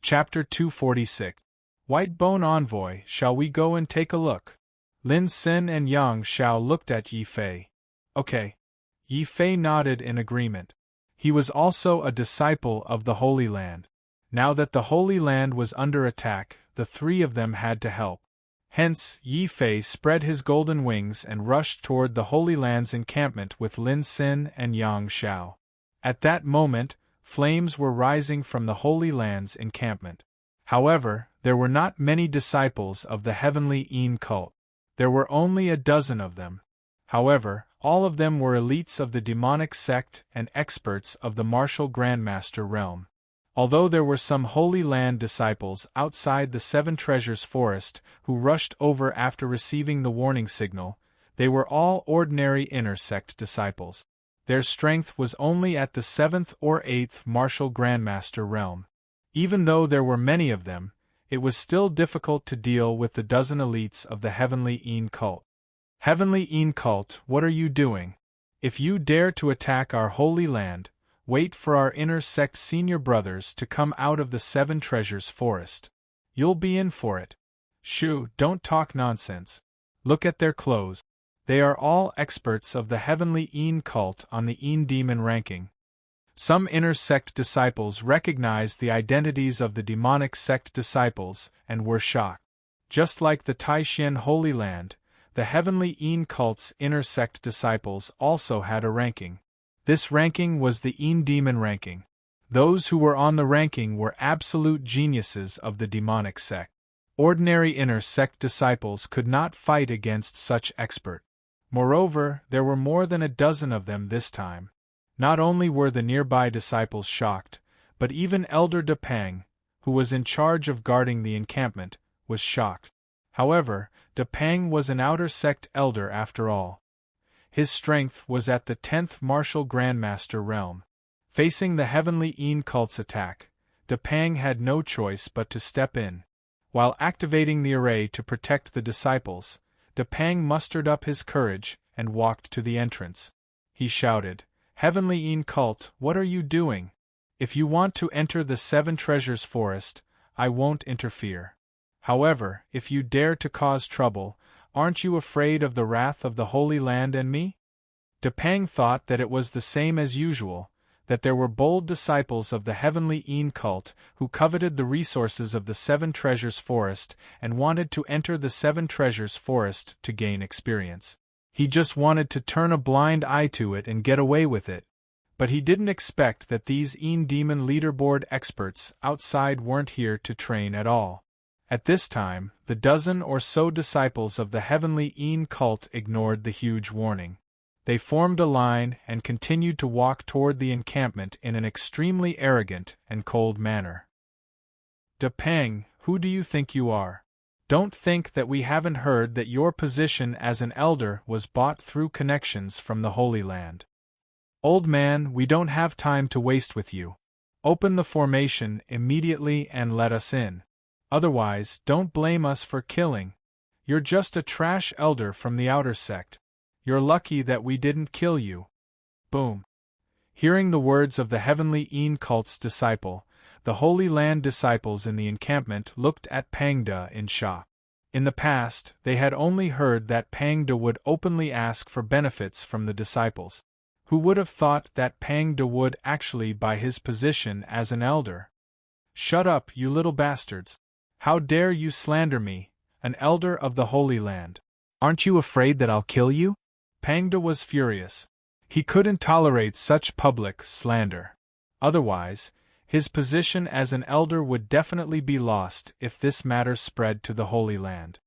Chapter 246. White Bone Envoy, shall we go and take a look? Lin Xin and Yang Xiao looked at Yi Fei. Okay. Yi Fei nodded in agreement. He was also a disciple of the Holy Land. Now that the Holy Land was under attack, the three of them had to help. Hence, Yi Fei spread his golden wings and rushed toward the Holy Land's encampment with Lin Xin and Yang Xiao. At that moment, flames were rising from the Holy Land's encampment. However, there were not many disciples of the heavenly Yin cult. There were only a dozen of them. However, all of them were elites of the demonic sect and experts of the martial Grandmaster realm. Although there were some Holy Land disciples outside the Seven Treasures Forest who rushed over after receiving the warning signal, they were all ordinary inner sect disciples. Their strength was only at the 7th or 8th martial Grandmaster realm. Even though there were many of them, it was still difficult to deal with the dozen elites of the Heavenly Yin cult. Heavenly Yin cult, what are you doing? If you dare to attack our Holy Land, wait for our inner sect senior brothers to come out of the Seven Treasures Forest. You'll be in for it. Shoo, don't talk nonsense. Look at their clothes. They are all experts of the Heavenly Yin cult on the Yin Demon ranking. Some inner sect disciples recognized the identities of the demonic sect disciples and were shocked. Just like the Taishan Holy Land, the Heavenly Yin cult's inner sect disciples also had a ranking. This ranking was the Yin Demon ranking. Those who were on the ranking were absolute geniuses of the demonic sect. Ordinary inner sect disciples could not fight against such expert. Moreover, there were more than a dozen of them this time. Not only were the nearby disciples shocked, but even Elder De Pang, who was in charge of guarding the encampment, was shocked. However, De Pang was an outer sect elder after all. His strength was at the 10th martial Grandmaster realm. Facing the Heavenly Yin cult's attack, De Pang had no choice but to step in. While activating the array to protect the disciples, De Pang mustered up his courage and walked to the entrance. He shouted, "Heavenly Yin cult, what are you doing? If you want to enter the Seven Treasures Forest, I won't interfere. However, if you dare to cause trouble, aren't you afraid of the wrath of the Holy Land and me?" De Pang thought that it was the same as usual, that there were bold disciples of the Heavenly Yin cult who coveted the resources of the Seven Treasures Forest and wanted to enter the Seven Treasures Forest to gain experience. He just wanted to turn a blind eye to it and get away with it. But he didn't expect that these Yin Demon leaderboard experts outside weren't here to train at all. At this time, the dozen or so disciples of the Heavenly Yin cult ignored the huge warning. They formed a line and continued to walk toward the encampment in an extremely arrogant and cold manner. De Pang, who do you think you are? Don't think that we haven't heard that your position as an elder was bought through connections from the Holy Land. Old man, we don't have time to waste with you. Open the formation immediately and let us in. Otherwise, don't blame us for killing. You're just a trash elder from the outer sect. You're lucky that we didn't kill you. Boom. Hearing the words of the Heavenly Yin cult's disciple, the Holy Land disciples in the encampment looked at Pangda in shock. In the past, they had only heard that Pangda would openly ask for benefits from the disciples. Who would have thought that Pangda would actually buy his position as an elder? Shut up, you little bastards. How dare you slander me, an elder of the Holy Land? Aren't you afraid that I'll kill you? Pangda was furious. He couldn't tolerate such public slander. Otherwise, his position as an elder would definitely be lost if this matter spread to the Holy Land.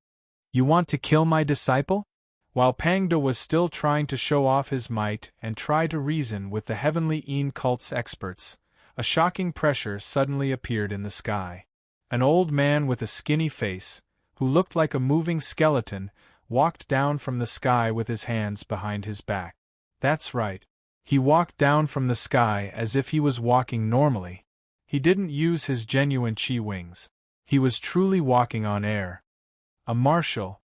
You want to kill my disciple? While Pangda was still trying to show off his might and try to reason with the Heavenly Yin cult's experts, a shocking pressure suddenly appeared in the sky. An old man with a skinny face, who looked like a moving skeleton, walked down from the sky with his hands behind his back. That's right. He walked down from the sky as if he was walking normally. He didn't use his genuine chi wings. He was truly walking on air. A martial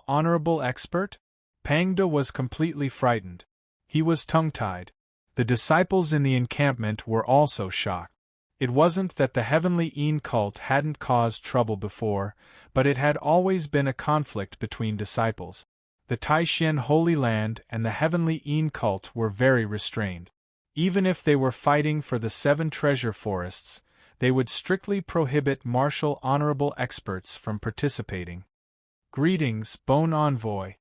honorable expert? Pangda was completely frightened. He was tongue-tied. The disciples in the encampment were also shocked. It wasn't that the Heavenly Een cult hadn't caused trouble before, but it had always been a conflict between disciples. The Taishan Holy Land and the Heavenly Een cult were very restrained. Even if they were fighting for the 7 treasure forests, they would strictly prohibit martial honorable experts from participating. Greetings, Bone Envoy.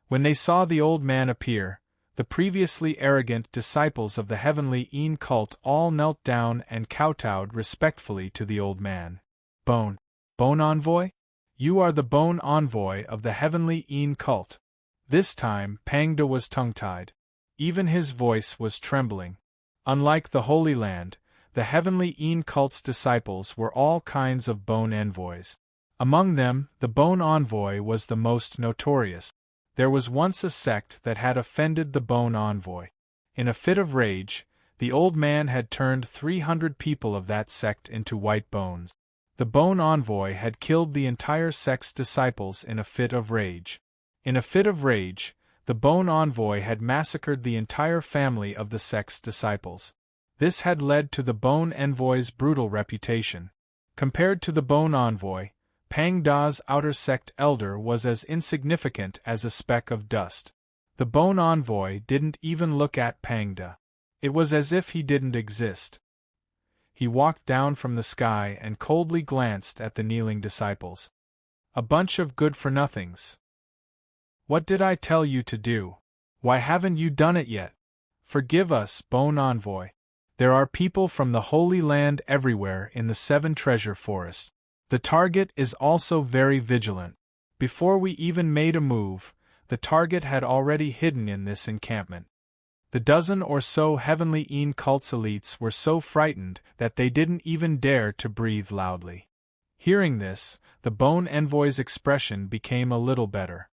When they saw the old man appear, the previously arrogant disciples of the Heavenly Een cult all knelt down and kowtowed respectfully to the old man. Bone Envoy? You are the Bone Envoy of the Heavenly Een cult. This time, Pangda was tongue-tied. Even his voice was trembling. Unlike the Holy Land, the Heavenly Een cult's disciples were all kinds of Bone Envoys. Among them, the Bone Envoy was the most notorious. There was once a sect that had offended the Bone Envoy. In a fit of rage, the old man had turned 300 people of that sect into white bones. The Bone Envoy had killed the entire sect's disciples in a fit of rage. In a fit of rage, the Bone Envoy had massacred the entire family of the sect's disciples. This had led to the Bone Envoy's brutal reputation. Compared to the Bone Envoy, Pangda's outer sect elder was as insignificant as a speck of dust. The Bone Envoy didn't even look at Pangda. It was as if he didn't exist. He walked down from the sky and coldly glanced at the kneeling disciples. A bunch of good-for-nothings. What did I tell you to do? Why haven't you done it yet? Forgive us, Bone Envoy. There are people from the Holy Land everywhere in the 7 treasure forests. The target is also very vigilant. Before we even made a move, the target had already hidden in this encampment. The dozen or so Heavenly Een cult's elites were so frightened that they didn't even dare to breathe loudly. Hearing this, the Bone Envoy's expression became a little better.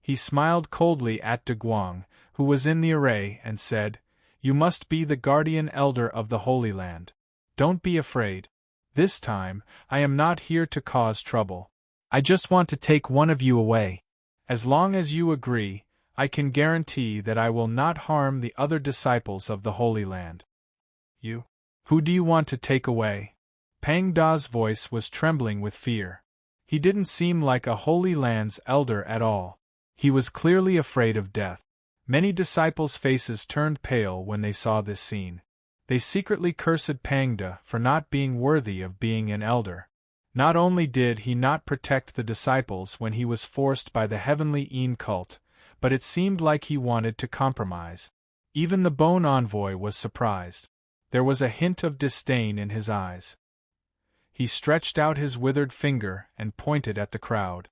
He smiled coldly at De Guang, who was in the array, and said, "You must be the guardian elder of the Holy Land. Don't be afraid. This time, I am not here to cause trouble. I just want to take one of you away. As long as you agree, I can guarantee that I will not harm the other disciples of the Holy Land." You? Who do you want to take away? Pangda's voice was trembling with fear. He didn't seem like a Holy Land's elder at all. He was clearly afraid of death. Many disciples' faces turned pale when they saw this scene. They secretly cursed Pangda for not being worthy of being an elder. Not only did he not protect the disciples when he was forced by the Heavenly Een cult, but it seemed like he wanted to compromise. Even the Bone Envoy was surprised. There was a hint of disdain in his eyes. He stretched out his withered finger and pointed at the crowd.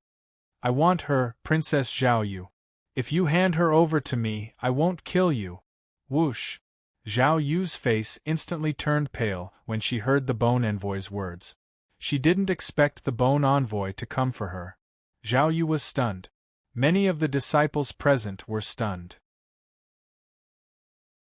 "I want her, Princess Zhao Yu. If you hand her over to me, I won't kill you." Whoosh! Zhao Yu's face instantly turned pale when she heard the Bone Envoy's words. She didn't expect the Bone Envoy to come for her. Zhao Yu was stunned. Many of the disciples present were stunned.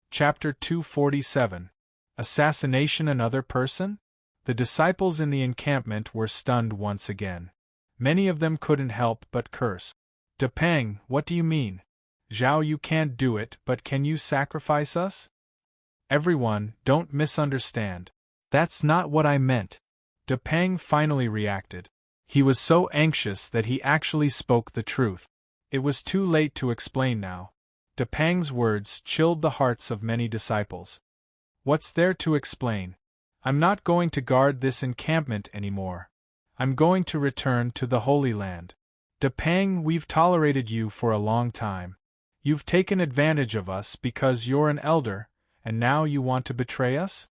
Chapter 247. Assassination Another Person? The disciples in the encampment were stunned once again. Many of them couldn't help but curse. "De Pang, what do you mean? Zhao, you can't do it, but can you sacrifice us?" "Everyone, don't misunderstand. That's not what I meant." De Pang finally reacted. He was so anxious that he actually spoke the truth. It was too late to explain now. De Pang's words chilled the hearts of many disciples. "What's there to explain? I'm not going to guard this encampment anymore. I'm going to return to the Holy Land. De Pang, we've tolerated you for a long time. You've taken advantage of us because you're an elder, and now you want to betray us?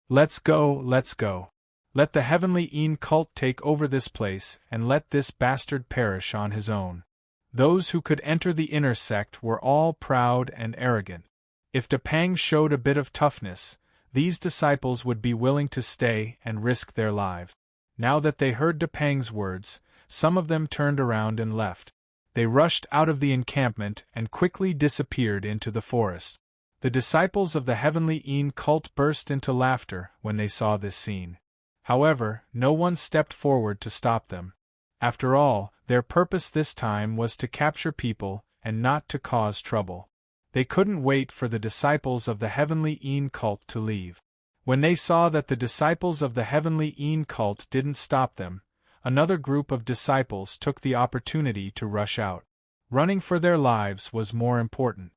Let's go, let's go. Let the Heavenly Een cult take over this place and let this bastard perish on his own." Those who could enter the inner sect were all proud and arrogant. If De Pang showed a bit of toughness, these disciples would be willing to stay and risk their lives. Now that they heard De Pang's words, some of them turned around and left. They rushed out of the encampment and quickly disappeared into the forest. The disciples of the Heavenly Een cult burst into laughter when they saw this scene. However, no one stepped forward to stop them. After all, their purpose this time was to capture people and not to cause trouble. They couldn't wait for the disciples of the Heavenly Een cult to leave. When they saw that the disciples of the heavenly Een cult didn't stop them, another group of disciples took the opportunity to rush out. Running for their lives was more important.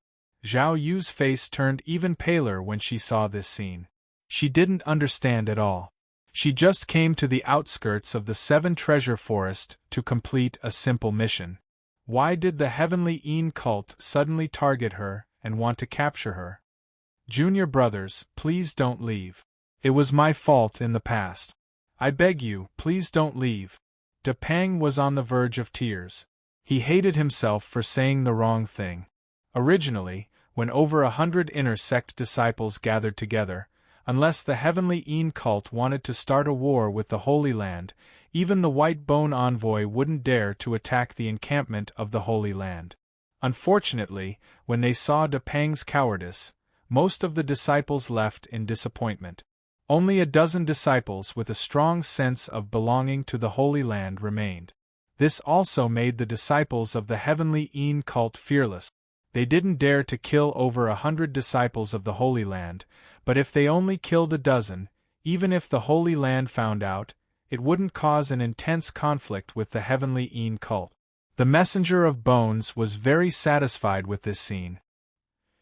Zhao Yu's face turned even paler when she saw this scene. She didn't understand at all. She just came to the outskirts of the Seven Treasure Forest to complete a simple mission. Why did the heavenly Een cult suddenly target her and want to capture her? Junior brothers, please don't leave. It was my fault in the past. I beg you, please don't leave. De Pang was on the verge of tears. He hated himself for saying the wrong thing. Originally, when over 100 inner sect disciples gathered together, unless the heavenly Een cult wanted to start a war with the Holy Land, even the White Bone Envoy wouldn't dare to attack the encampment of the Holy Land. Unfortunately, when they saw De Pang's cowardice, most of the disciples left in disappointment. Only a dozen disciples with a strong sense of belonging to the Holy Land remained. This also made the disciples of the heavenly Een cult fearless. They didn't dare to kill over 100 disciples of the Holy Land, but if they only killed a dozen, even if the Holy Land found out, it wouldn't cause an intense conflict with the heavenly Een cult. The Messenger of Bones was very satisfied with this scene.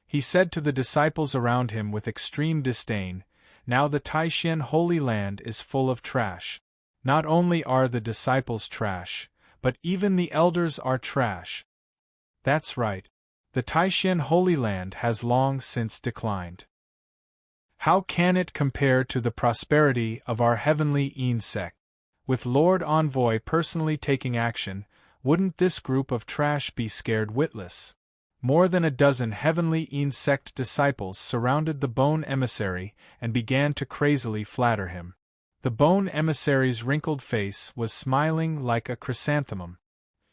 He said to the disciples around him with extreme disdain, "Now the Taishan Holy Land is full of trash. Not only are the disciples trash, but even the elders are trash. That's right. The Taishan Holy Land has long since declined. How can it compare to the prosperity of our heavenly Een sect? With Lord Envoy personally taking action, wouldn't this group of trash be scared witless?" More than a dozen heavenly Een sect disciples surrounded the Bone Emissary and began to crazily flatter him. The Bone Emissary's wrinkled face was smiling like a chrysanthemum.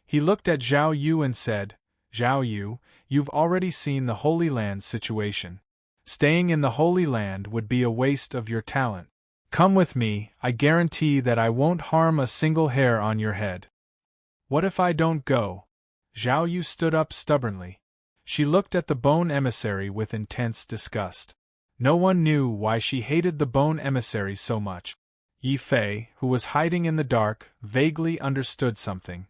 He looked at Zhao Yu and said, "Zhao Yu, you've already seen the Holy Land situation. Staying in the Holy Land would be a waste of your talent. Come with me, I guarantee that I won't harm a single hair on your head." "What if I don't go?" Zhao Yu stood up stubbornly. She looked at the Bone Emissary with intense disgust. No one knew why she hated the Bone Emissary so much. Yi Fei, who was hiding in the dark, vaguely understood something.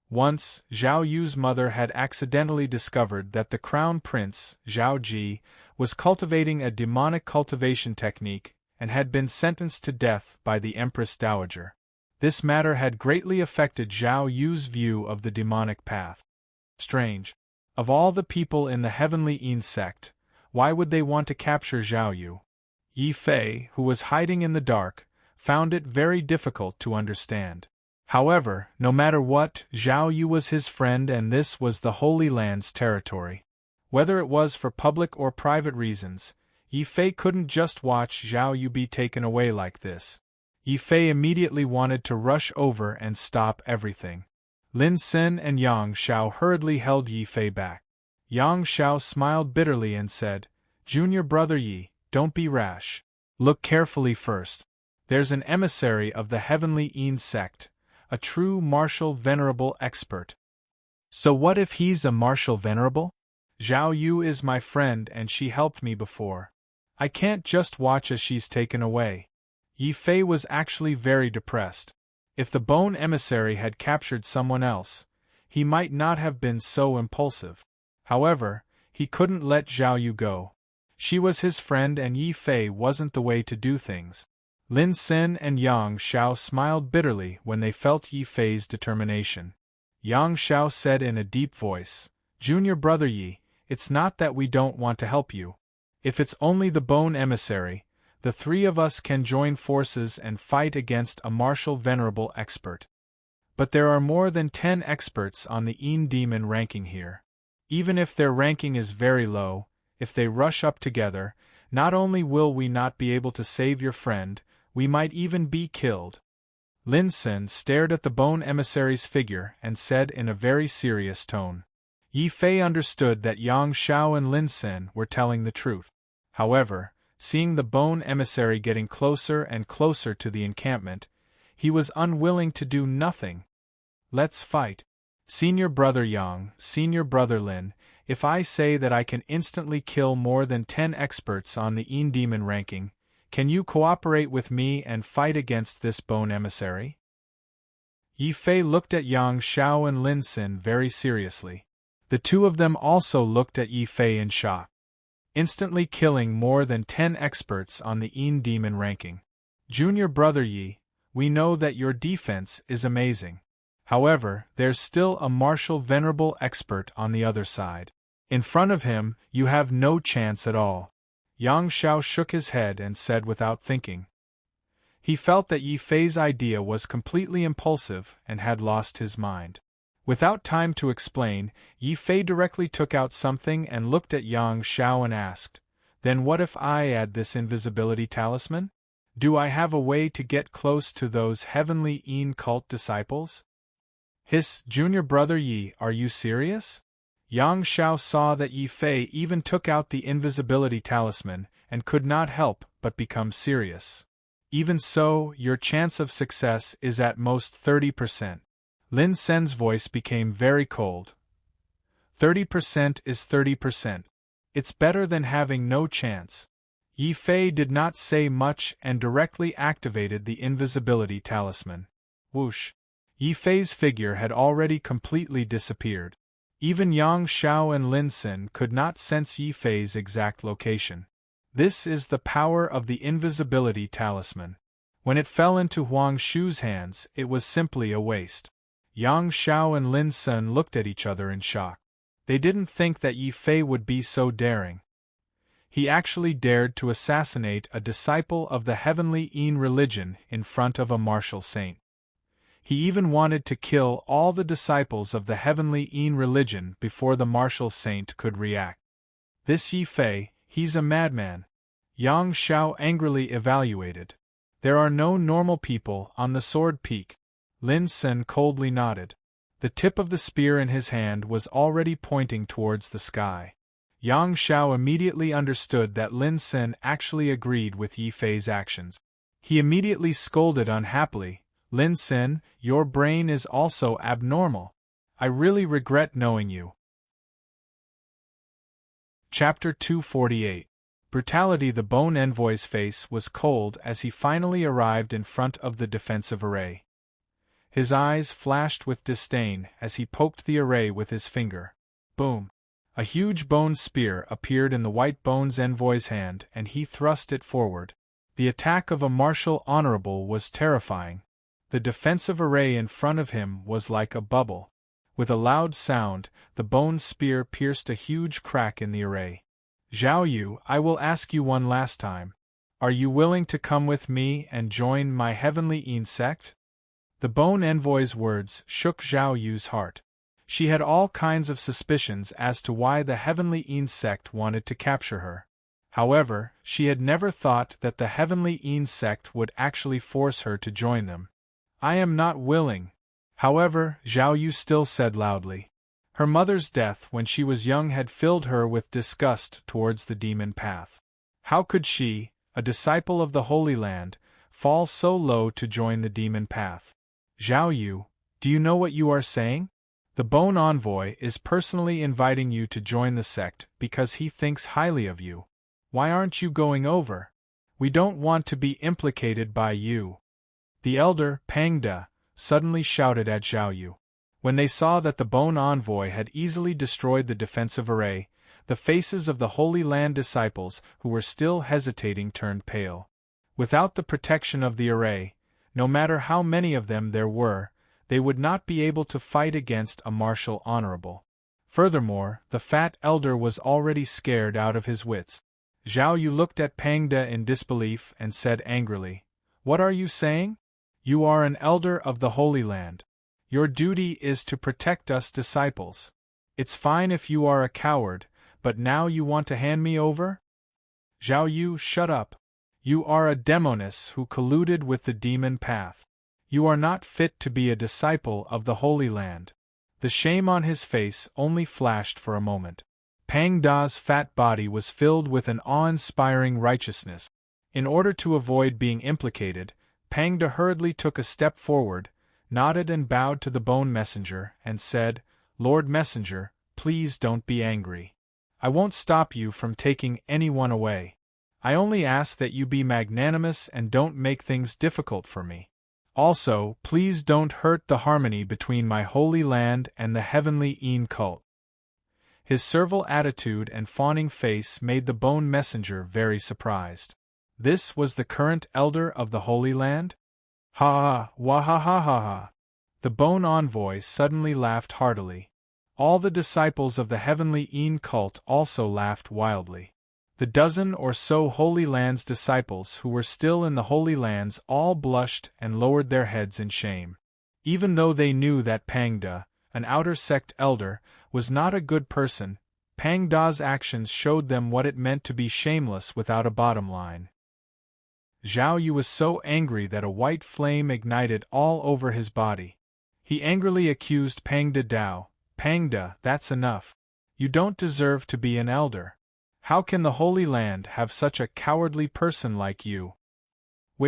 Once, Zhao Yu's mother had accidentally discovered that the Crown Prince, Zhao Ji, was cultivating a demonic cultivation technique and had been sentenced to death by the Empress Dowager. This matter had greatly affected Zhao Yu's view of the demonic path. Strange. Of all the people in the heavenly Een sect, why would they want to capture Zhao Yu? Yi Fei, who was hiding in the dark, found it very difficult to understand. However, no matter what, Zhao Yu was his friend and this was the Holy Land's territory. Whether it was for public or private reasons, Yi Fei couldn't just watch Zhao Yu be taken away like this. Yi Fei immediately wanted to rush over and stop everything. Lin Xin and Yang Xiao hurriedly held Yi Fei back. Yang Xiao smiled bitterly and said, "Junior brother Yi, don't be rash. Look carefully first. There's an emissary of the heavenly Een sect, a true martial venerable expert." "So what if he's a martial venerable? Zhao Yu is my friend and she helped me before. I can't just watch as she's taken away." Yi Fei was actually very depressed. If the Bone Emissary had captured someone else, he might not have been so impulsive. However, he couldn't let Zhao Yu go. She was his friend and Yi Fei wasn't the way to do things. Lin Xin and Yang Xiao smiled bitterly when they felt Yi Fei's determination. Yang Xiao said in a deep voice, "Junior brother Yi, it's not that we don't want to help you. If it's only the Bone Emissary, the three of us can join forces and fight against a martial venerable expert. But there are more than 10 experts on the Een Demon ranking here. Even if their ranking is very low, if they rush up together, not only will we not be able to save your friend, we might even be killed." Lin Xin stared at the Bone Emissary's figure and said in a very serious tone. Yi Fei understood that Yang Xiao and Lin Xin were telling the truth. However, seeing the Bone Emissary getting closer and closer to the encampment, he was unwilling to do nothing. "Let's fight. Senior brother Yang, senior brother Lin, if I say that I can instantly kill more than 10 experts on the Een Demon ranking, Can you cooperate with me and fight against this bone emissary? Yi Fei looked at Yang Xiao and Lin Xin very seriously. The two of them also looked at Yi Fei in shock. Instantly killing more than 10 experts on the Yin Demon ranking. Junior brother Yi, we know that your defense is amazing. However, there's still a martial venerable expert on the other side. In front of him, you have no chance at all. Yang Xiao shook his head and said without thinking. He felt that Yi Fei's idea was completely impulsive and had lost his mind. Without time to explain, Yi Fei directly took out something and looked at Yang Xiao and asked, "Then what if I add this invisibility talisman? Do I have a way to get close to those heavenly Yin cult disciples?" His junior brother Yi, are you serious? Yang Xiao saw that Yi Fei even took out the invisibility talisman and could not help but become serious. Even so, your chance of success is at most 30%. Lin Sen's voice became very cold. 30% is 30%. It's better than having no chance. Yi Fei did not say much and directly activated the invisibility talisman. Whoosh! Yi Fei's figure had already completely disappeared. Even Yang Xiao and Lin Xin could not sense Yi Fei's exact location. This is the power of the invisibility talisman. When it fell into Huang Shu's hands, it was simply a waste. Yang Xiao and Lin Xin looked at each other in shock. They didn't think that Yi Fei would be so daring. He actually dared to assassinate a disciple of the heavenly Yin religion in front of a martial saint. He even wanted to kill all the disciples of the heavenly Yin religion before the martial saint could react. This Yi Fei, he's a madman. Yang Xiao angrily evaluated. There are no normal people on the Sword Peak. Lin Xin coldly nodded. The tip of the spear in his hand was already pointing towards the sky. Yang Xiao immediately understood that Lin Xin actually agreed with Yi Fei's actions. He immediately scolded unhappily, "Lin Xin, your brain is also abnormal. I really regret knowing you." Chapter 248. Brutality. The Bone Envoy's face was cold as he finally arrived in front of the defensive array. His eyes flashed with disdain as he poked the array with his finger. Boom! A huge bone spear appeared in the White Bone's envoy's hand and he thrust it forward. The attack of a martial honorable was terrifying. The defensive array in front of him was like a bubble. With a loud sound, the bone spear pierced a huge crack in the array. "Zhao Yu, I will ask you one last time. Are you willing to come with me and join my heavenly Yin sect?" The bone envoy's words shook Zhao Yu's heart. She had all kinds of suspicions as to why the heavenly Yin sect wanted to capture her. However, she had never thought that the heavenly Yin sect would actually force her to join them. "I am not willing." However, Zhao Yu still said loudly. Her mother's death when she was young had filled her with disgust towards the demon path. How could she, a disciple of the Holy Land, fall so low to join the demon path? "Zhao Yu, do you know what you are saying? The Bone Envoy is personally inviting you to join the sect because he thinks highly of you. Why aren't you going over? We don't want to be implicated by you." The elder, Pang De, suddenly shouted at Zhao Yu. When they saw that the Bone Envoy had easily destroyed the defensive array, the faces of the Holy Land disciples who were still hesitating turned pale. Without the protection of the array, no matter how many of them there were, they would not be able to fight against a martial honorable. Furthermore, the fat elder was already scared out of his wits. Zhao Yu looked at Pang De in disbelief and said angrily, "What are you saying? You are an elder of the Holy Land. Your duty is to protect us disciples. It's fine if you are a coward, but now you want to hand me over?" "Zhao Yu, shut up. You are a demoness who colluded with the demon path. You are not fit to be a disciple of the Holy Land." The shame on his face only flashed for a moment. Pang Da's fat body was filled with an awe-inspiring righteousness. In order to avoid being implicated, Pang Da hurriedly took a step forward, nodded and bowed to the Bone Messenger, and said, "Lord Messenger, please don't be angry. I won't stop you from taking anyone away. I only ask that you be magnanimous and don't make things difficult for me. Also, please don't hurt the harmony between my holy land and the heavenly Een cult. His servile attitude and fawning face made the bone messenger very surprised. This was the current elder of the Holy Land? Ha ha, wah ha ha ha ha. The bone envoy suddenly laughed heartily. All the disciples of the heavenly Een cult also laughed wildly. The dozen or so Holy Land's disciples who were still in the Holy Lands all blushed and lowered their heads in shame. Even though they knew that Pangda, an outer sect elder, was not a good person, Pangda's actions showed them what it meant to be shameless without a bottom line. Zhao Yu was so angry that a white flame ignited all over his body. He angrily accused Pangda Dao. Pangda, that's enough. You don't deserve to be an elder. How can the Holy Land have such a cowardly person like you?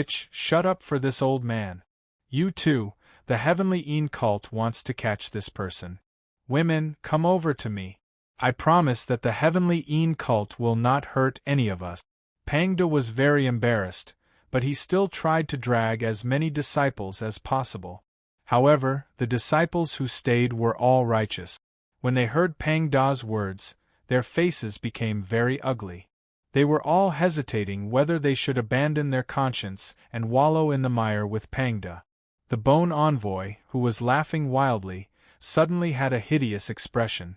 Shut up for this old man. You too, the heavenly Een cult wants to catch this person. Women, come over to me. I promise that the heavenly Een cult will not hurt any of us. Pangda was very embarrassed, but he still tried to drag as many disciples as possible. However, the disciples who stayed were all righteous. When they heard Pangda's words, their faces became very ugly. They were all hesitating whether they should abandon their conscience and wallow in the mire with Pangda. The bone envoy, who was laughing wildly, suddenly had a hideous expression.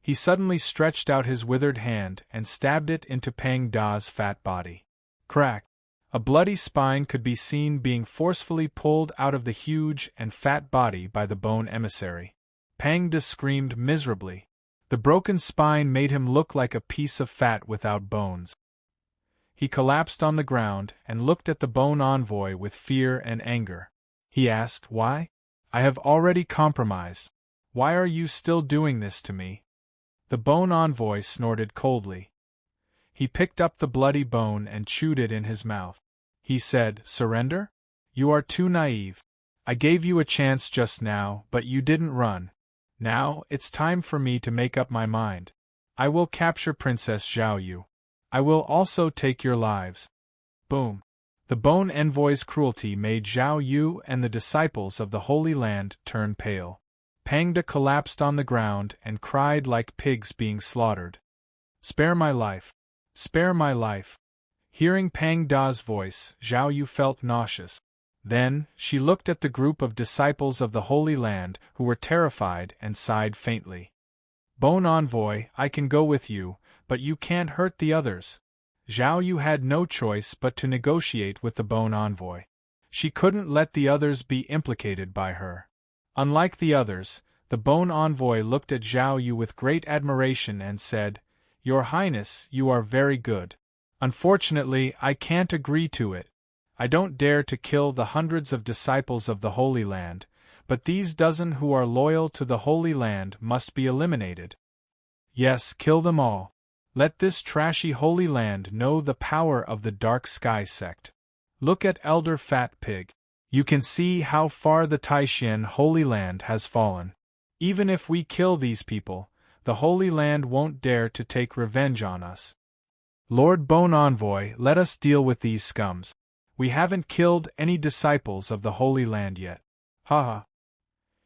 He suddenly stretched out his withered hand and stabbed it into Pangda's fat body. Crack! A bloody spine could be seen being forcefully pulled out of the huge and fat body by the bone emissary. Pangda screamed miserably. The broken spine made him look like a piece of fat without bones. He collapsed on the ground and looked at the bone envoy with fear and anger. He asked, "Why? I have already compromised. Why are you still doing this to me?" The bone envoy snorted coldly. He picked up the bloody bone and chewed it in his mouth. He said, "Surrender? You are too naive. I gave you a chance just now, but you didn't run. Now, it's time for me to make up my mind. I will capture Princess Zhao Yu. I will also take your lives." Boom! The bone envoy's cruelty made Zhao Yu and the disciples of the Holy Land turn pale. Pangda collapsed on the ground and cried like pigs being slaughtered. "Spare my life! Spare my life!" Hearing Pangda's voice, Zhao Yu felt nauseous. Then, she looked at the group of disciples of the Holy Land who were terrified and sighed faintly. "Bone envoy, I can go with you, but you can't hurt the others." Zhao Yu had no choice but to negotiate with the bone envoy. She couldn't let the others be implicated by her. Unlike the others, the bone envoy looked at Zhao Yu with great admiration and said, "Your Highness, you are very good. Unfortunately, I can't agree to it. I don't dare to kill the hundreds of disciples of the Holy Land, but these dozen who are loyal to the Holy Land must be eliminated. Yes, kill them all. Let this trashy Holy Land know the power of the Dark Sky sect. Look at Elder Fat Pig. You can see how far the Taishan Holy Land has fallen. Even if we kill these people, the Holy Land won't dare to take revenge on us. Lord Bone Envoy, let us deal with these scums. We haven't killed any disciples of the Holy Land yet." Ha!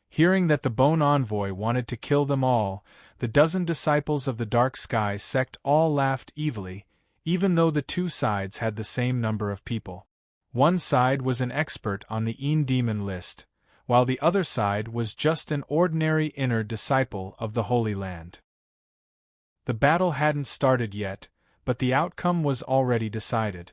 Hearing that the Bone Envoy wanted to kill them all, the dozen disciples of the Dark Sky sect all laughed evilly, even though the two sides had the same number of people. One side was an expert on the Een Demon list, while the other side was just an ordinary inner disciple of the Holy Land. The battle hadn't started yet, but the outcome was already decided.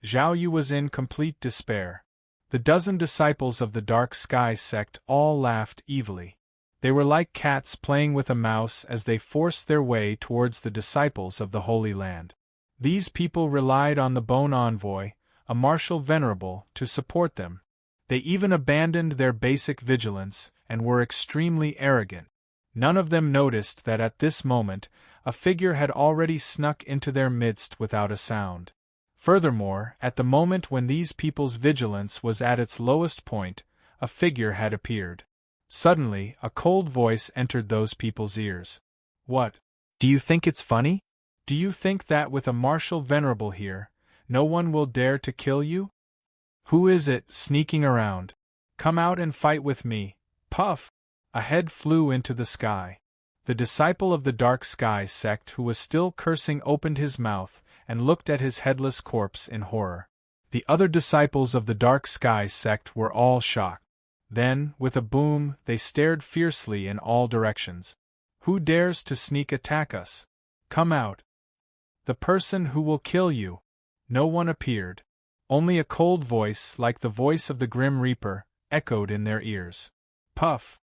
Zhao Yu was in complete despair. The dozen disciples of the Dark Sky sect all laughed evilly. They were like cats playing with a mouse as they forced their way towards the disciples of the Holy Land. These people relied on the Bone Envoy, a martial venerable, to support them. They even abandoned their basic vigilance and were extremely arrogant. None of them noticed that at this moment, a figure had already snuck into their midst without a sound. Furthermore, at the moment when these people's vigilance was at its lowest point, a figure had appeared. Suddenly, a cold voice entered those people's ears. "What? Do you think it's funny? Do you think that with a martial venerable here, no one will dare to kill you? Who is it sneaking around? Come out and fight with me. Puff! A head flew into the sky. The disciple of the dark sky sect who was still cursing opened his mouth and looked at his headless corpse in horror. The other disciples of the dark sky sect were all shocked. Then, with a boom, they stared fiercely in all directions. Who dares to sneak attack us? Come out. The person who will kill you. No one appeared. Only a cold voice, like the voice of the Grim Reaper, echoed in their ears. Puff.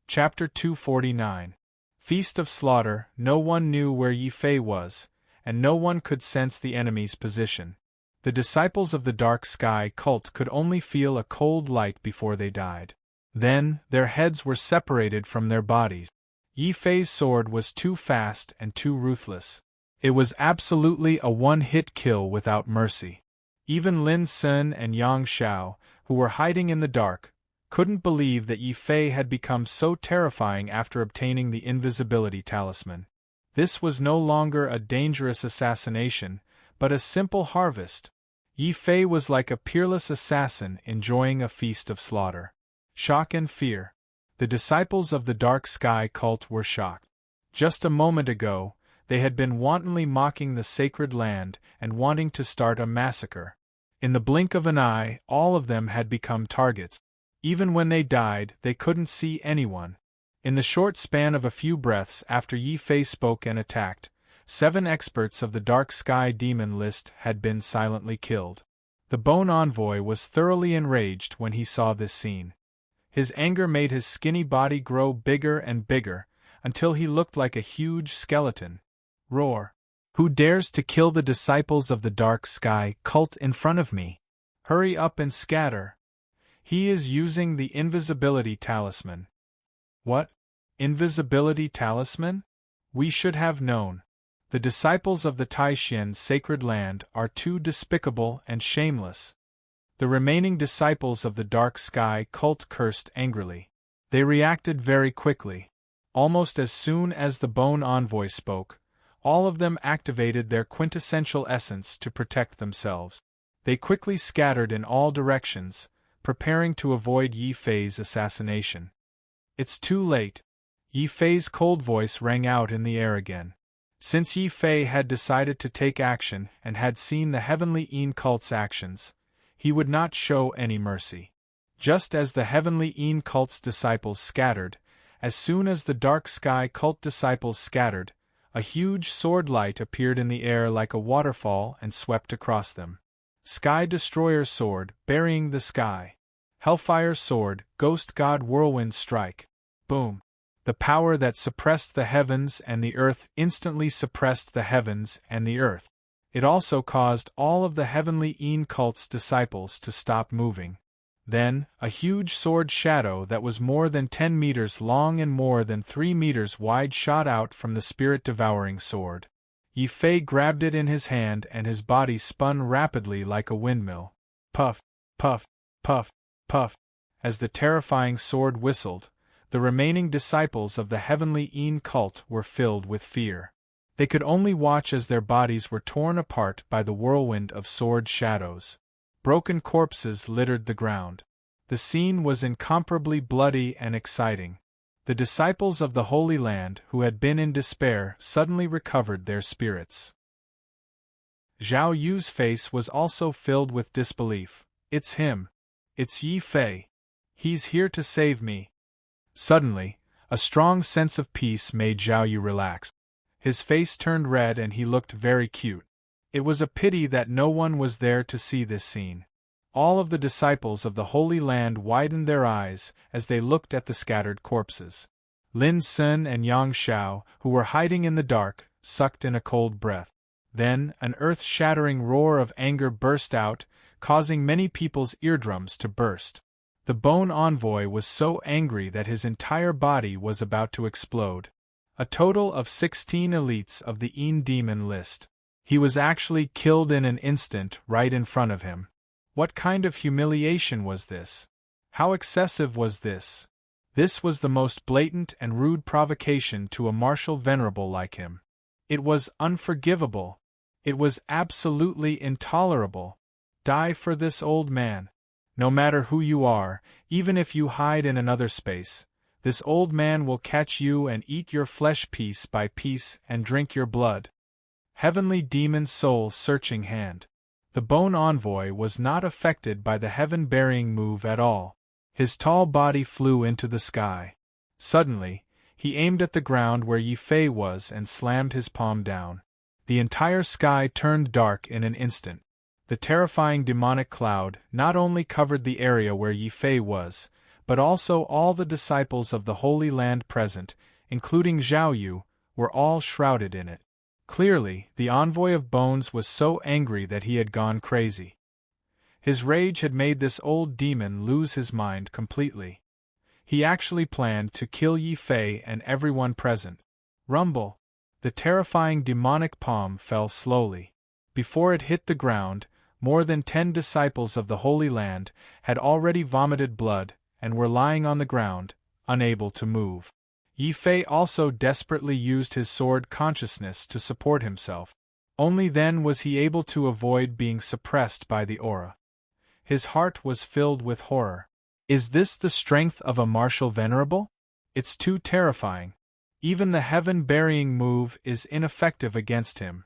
Chapter 249. Feast of Slaughter. No one knew where Yi Fei was, and no one could sense the enemy's position. The disciples of the dark sky cult could only feel a cold light before they died. Then, their heads were separated from their bodies. Yi Fei's sword was too fast and too ruthless. It was absolutely a one-hit kill without mercy. Even Lin Sun and Yang Xiao, who were hiding in the dark, couldn't believe that Yi Fei had become so terrifying after obtaining the invisibility talisman. This was no longer a dangerous assassination, but a simple harvest. Yi Fei was like a peerless assassin enjoying a feast of slaughter. Shock and fear. The disciples of the dark sky cult were shocked. Just a moment ago, they had been wantonly mocking the sacred land and wanting to start a massacre. In the blink of an eye, all of them had become targets. Even when they died, they couldn't see anyone. In the short span of a few breaths after Yi Fei spoke and attacked, 7 experts of the dark sky demon list had been silently killed. The Bone Envoy was thoroughly enraged when he saw this scene. His anger made his skinny body grow bigger and bigger, until he looked like a huge skeleton. Roar! Who dares to kill the disciples of the dark sky cult in front of me? Hurry up and scatter! He is using the invisibility talisman. What? Invisibility talisman? We should have known. The disciples of the Taishan sacred land are too despicable and shameless. The remaining disciples of the dark sky cult cursed angrily. They reacted very quickly. Almost as soon as the Bone Envoy spoke, all of them activated their quintessential essence to protect themselves. They quickly scattered in all directions, preparing to avoid Yi Fei's assassination. It's too late. Yi Fei's cold voice rang out in the air again. Since Yi Fei had decided to take action and had seen the Heavenly Een cult's actions, he would not show any mercy. Just as the Heavenly Een cult's disciples scattered, as soon as the dark sky cult disciples scattered, a huge sword light appeared in the air like a waterfall and swept across them. Sky Destroyer Sword, burying the sky. Hellfire Sword, Ghost God Whirlwind Strike. Boom! The power that suppressed the heavens and the earth instantly suppressed the heavens and the earth. It also caused all of the Heavenly Een cult's disciples to stop moving. Then, a huge sword shadow that was more than 10 meters long and more than 3 meters wide shot out from the spirit-devouring sword. Yi Fei grabbed it in his hand and his body spun rapidly like a windmill. Puff, puff, puff, puff. As the terrifying sword whistled, the remaining disciples of the Heavenly Een cult were filled with fear. They could only watch as their bodies were torn apart by the whirlwind of sword shadows. Broken corpses littered the ground. The scene was incomparably bloody and exciting. The disciples of the Holy Land who had been in despair suddenly recovered their spirits. Zhao Yu's face was also filled with disbelief. It's him. It's Yi Fei. He's here to save me. Suddenly, a strong sense of peace made Zhao Yu relax. His face turned red and he looked very cute. It was a pity that no one was there to see this scene. All of the disciples of the Holy Land widened their eyes as they looked at the scattered corpses. Lin Sun and Yang Xiao, who were hiding in the dark, sucked in a cold breath. Then, an earth-shattering roar of anger burst out, causing many people's eardrums to burst. The Bone Envoy was so angry that his entire body was about to explode. A total of 16 elites of the Een demon list. He was actually killed in an instant right in front of him. What kind of humiliation was this? How excessive was this? This was the most blatant and rude provocation to a martial venerable like him. It was unforgivable. It was absolutely intolerable. Die for this old man. No matter who you are, even if you hide in another space, this old man will catch you and eat your flesh piece by piece and drink your blood. Heavenly demon soul searching hand. The bone envoy was not affected by the heaven-burying move at all. His tall body flew into the sky. Suddenly, he aimed at the ground where Yi Fei was and slammed his palm down. The entire sky turned dark in an instant. The terrifying demonic cloud not only covered the area where Yi Fei was, but also all the disciples of the Holy Land present, including Zhao Yu, were all shrouded in it. Clearly, the envoy of bones was so angry that he had gone crazy. His rage had made this old demon lose his mind completely. He actually planned to kill Yi Fei and everyone present. Rumble! The terrifying demonic palm fell slowly. Before it hit the ground, more than 10 disciples of the Holy Land had already vomited blood and were lying on the ground, unable to move. Yi Fei also desperately used his sword consciousness to support himself. Only then was he able to avoid being suppressed by the aura. His heart was filled with horror. Is this the strength of a martial venerable? It's too terrifying. Even the heaven-burying move is ineffective against him.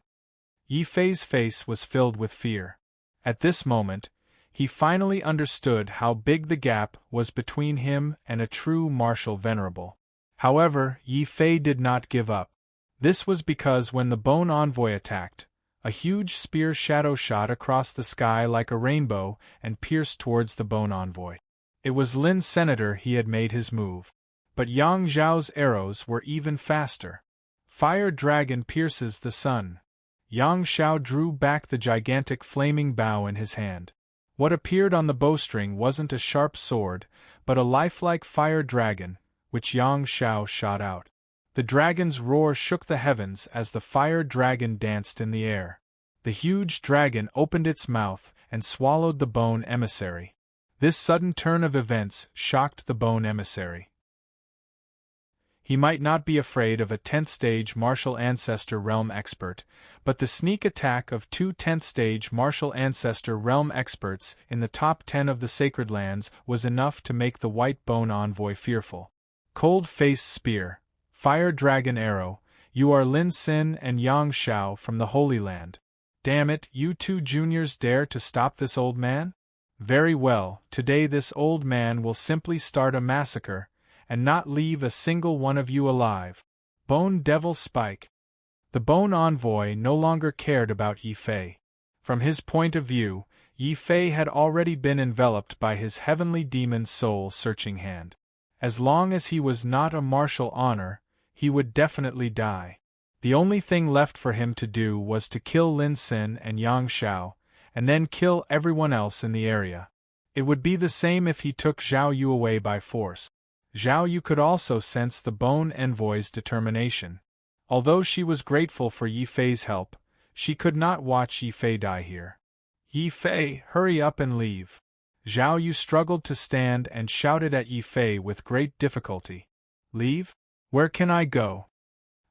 Yi Fei's face was filled with fear. At this moment, he finally understood how big the gap was between him and a true martial venerable. However, Yi Fei did not give up. This was because when the bone envoy attacked, a huge spear shadow shot across the sky like a rainbow and pierced towards the bone envoy. It was Lin's senator he had made his move. But Yang Zhao's arrows were even faster. Fire dragon pierces the sun. Yang Xiao drew back the gigantic flaming bow in his hand. What appeared on the bowstring wasn't a sharp sword, but a lifelike fire dragon, which Yang Xiao shot out. The dragon's roar shook the heavens as the fire dragon danced in the air. The huge dragon opened its mouth and swallowed the bone emissary. This sudden turn of events shocked the bone emissary. He might not be afraid of a 10th-stage martial ancestor realm expert, but the sneak attack of 2 10th-stage martial ancestor realm experts in the top 10 of the Sacred Lands was enough to make the white bone envoy fearful. Cold-faced spear. Fire Dragon Arrow, you are Lin Xin and Yang Xiao from the Holy Land. Damn it, you 2 juniors dare to stop this old man? Very well, today this old man will simply start a massacre, and not leave a single one of you alive. Bone Devil Spike. The Bone Envoy no longer cared about Yi Fei. From his point of view, Yi Fei had already been enveloped by his heavenly demon soul-searching hand. As long as he was not a martial honor, he would definitely die. The only thing left for him to do was to kill Lin Xin and Yang Xiao, and then kill everyone else in the area. It would be the same if he took Zhao Yu away by force. Zhao Yu could also sense the Bone Envoy's determination. Although she was grateful for Yi Fei's help, she could not watch Yi Fei die here. Yi Fei, hurry up and leave. Zhao Yu struggled to stand and shouted at Yi Fei with great difficulty. Leave? Where can I go?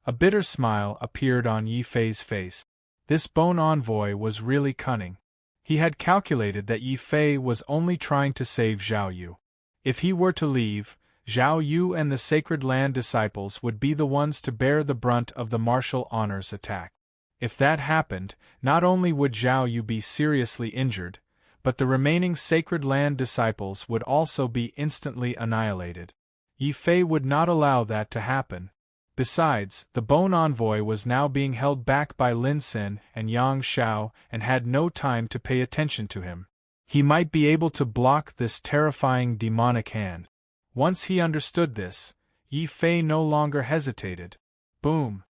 A bitter smile appeared on Yi Fei's face. This Bone Envoy was really cunning. He had calculated that Yi Fei was only trying to save Zhao Yu. If he were to leave, Zhao Yu and the Sacred Land disciples would be the ones to bear the brunt of the martial honors attack. If that happened, not only would Zhao Yu be seriously injured, but the remaining Sacred Land disciples would also be instantly annihilated. Yi Fei would not allow that to happen. Besides, the Bone Envoy was now being held back by Lin Xin and Yang Xiao and had no time to pay attention to him. He might be able to block this terrifying demonic hand. Once he understood this, Yi Fei no longer hesitated. Boom!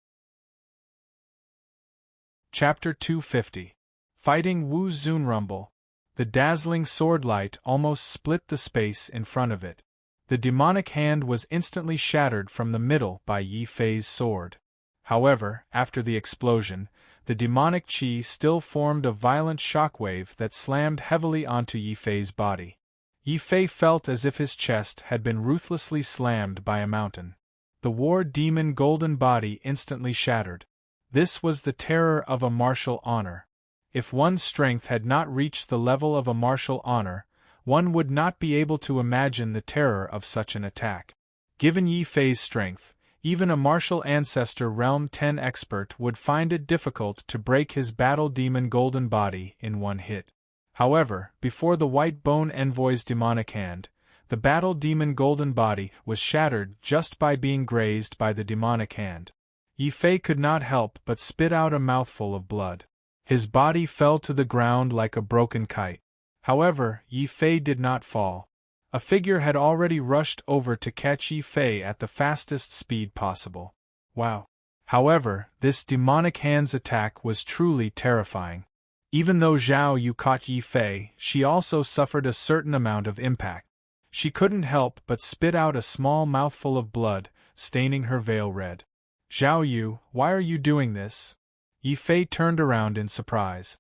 Chapter 250. Fighting Wu Zun Rumble. The dazzling sword light almost split the space in front of it. The demonic hand was instantly shattered from the middle by Yi Fei's sword. However, after the explosion, the demonic qi still formed a violent shockwave that slammed heavily onto Yi Fei's body. Yi Fei felt as if his chest had been ruthlessly slammed by a mountain. The war demon golden body instantly shattered. This was the terror of a martial honor. If one's strength had not reached the level of a martial honor, one would not be able to imagine the terror of such an attack. Given Yi Fei's strength, even a martial ancestor Realm 10 expert would find it difficult to break his battle demon golden body in one hit. However, before the white bone envoy's demonic hand, the battle demon golden body was shattered just by being grazed by the demonic hand. Yi Fei could not help but spit out a mouthful of blood. His body fell to the ground like a broken kite. However, Yi Fei did not fall. A figure had already rushed over to catch Yi Fei at the fastest speed possible. Wow! However, this demonic hand's attack was truly terrifying. Even though Zhao Yu caught Yi Fei, she also suffered a certain amount of impact. She couldn't help but spit out a small mouthful of blood, staining her veil red. Zhao Yu, why are you doing this? Yi Fei turned around in surprise.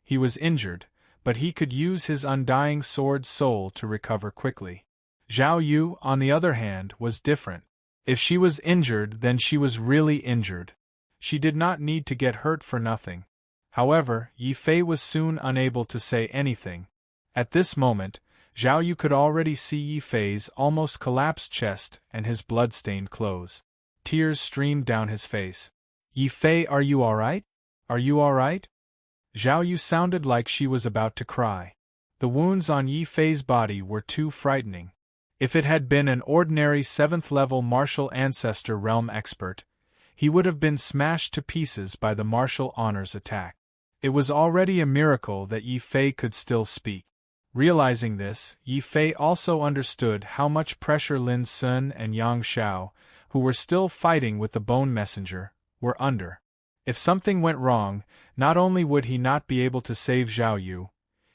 He was injured, but he could use his undying sword soul to recover quickly. Zhao Yu, on the other hand, was different. If she was injured, then she was really injured. She did not need to get hurt for nothing. However, Yi Fei was soon unable to say anything. At this moment, Zhao Yu could already see Yi Fei's almost collapsed chest and his blood-stained clothes. Tears streamed down his face. Yi Fei, are you alright? Are you alright? Zhao Yu sounded like she was about to cry. The wounds on Yi Fei's body were too frightening. If it had been an ordinary 7th-level martial ancestor realm expert, he would have been smashed to pieces by the martial honors attack. It was already a miracle that Yi Fei could still speak. Realizing this, Yi Fei also understood how much pressure Lin Sun and Yang Xiao, who were still fighting with the Bone Messenger, were under. If something went wrong, not only would he not be able to save Zhao Yu,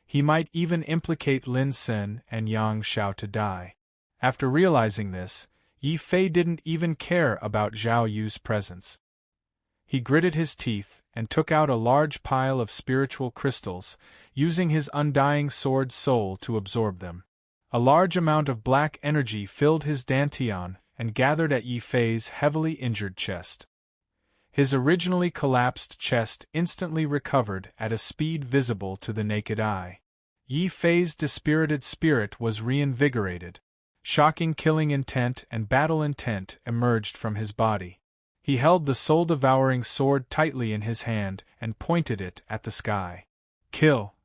he might even implicate Lin Sun and Yang Xiao to die. After realizing this, Yi Fei didn't even care about Zhao Yu's presence. He gritted his teeth and took out a large pile of spiritual crystals, using his undying sword soul to absorb them. A large amount of black energy filled his dantian and gathered at Yi Fei's heavily injured chest. His originally collapsed chest instantly recovered at a speed visible to the naked eye. Yi Fei's dispirited spirit was reinvigorated. Shocking killing intent and battle intent emerged from his body. He held the soul-devouring sword tightly in his hand and pointed it at the sky. Kill!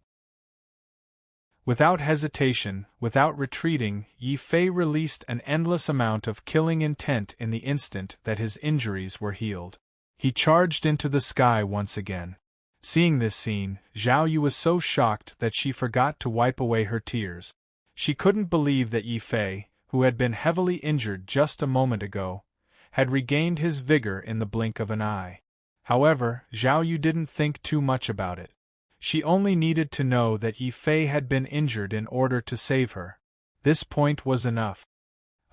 Without hesitation, without retreating, Yi Fei released an endless amount of killing intent in the instant that his injuries were healed. He charged into the sky once again. Seeing this scene, Zhao Yu was so shocked that she forgot to wipe away her tears. She couldn't believe that Yi Fei, who had been heavily injured just a moment ago, had regained his vigor in the blink of an eye. However, Zhao Yu didn't think too much about it. She only needed to know that Yi Fei had been injured in order to save her. This point was enough.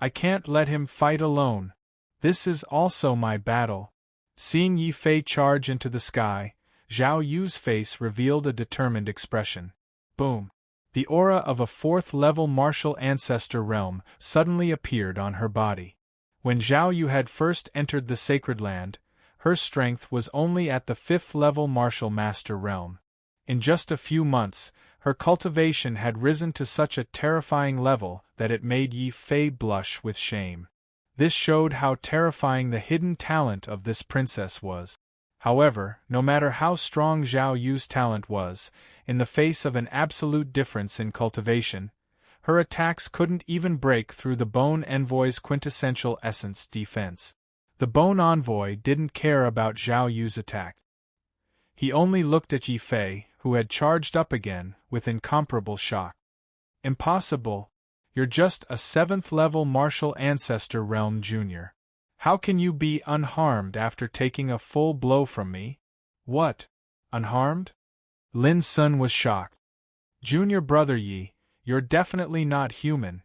I can't let him fight alone. This is also my battle. Seeing Yi Fei charge into the sky, Zhao Yu's face revealed a determined expression. Boom! The aura of a 4th-level martial ancestor realm suddenly appeared on her body. When Zhao Yu had first entered the sacred land, her strength was only at the 5th-level martial master realm. In just a few months, her cultivation had risen to such a terrifying level that it made Yi Fei blush with shame. This showed how terrifying the hidden talent of this princess was. However, no matter how strong Zhao Yu's talent was, in the face of an absolute difference in cultivation, her attacks couldn't even break through the Bone Envoy's quintessential essence defense. The Bone Envoy didn't care about Zhao Yu's attack. He only looked at Yi Fei, who had charged up again, with incomparable shock. Impossible! You're just a 7th-level martial ancestor realm junior. How can you be unharmed after taking a full blow from me? What? Unharmed? Lin Sun was shocked. Junior brother Yi, you're definitely not human.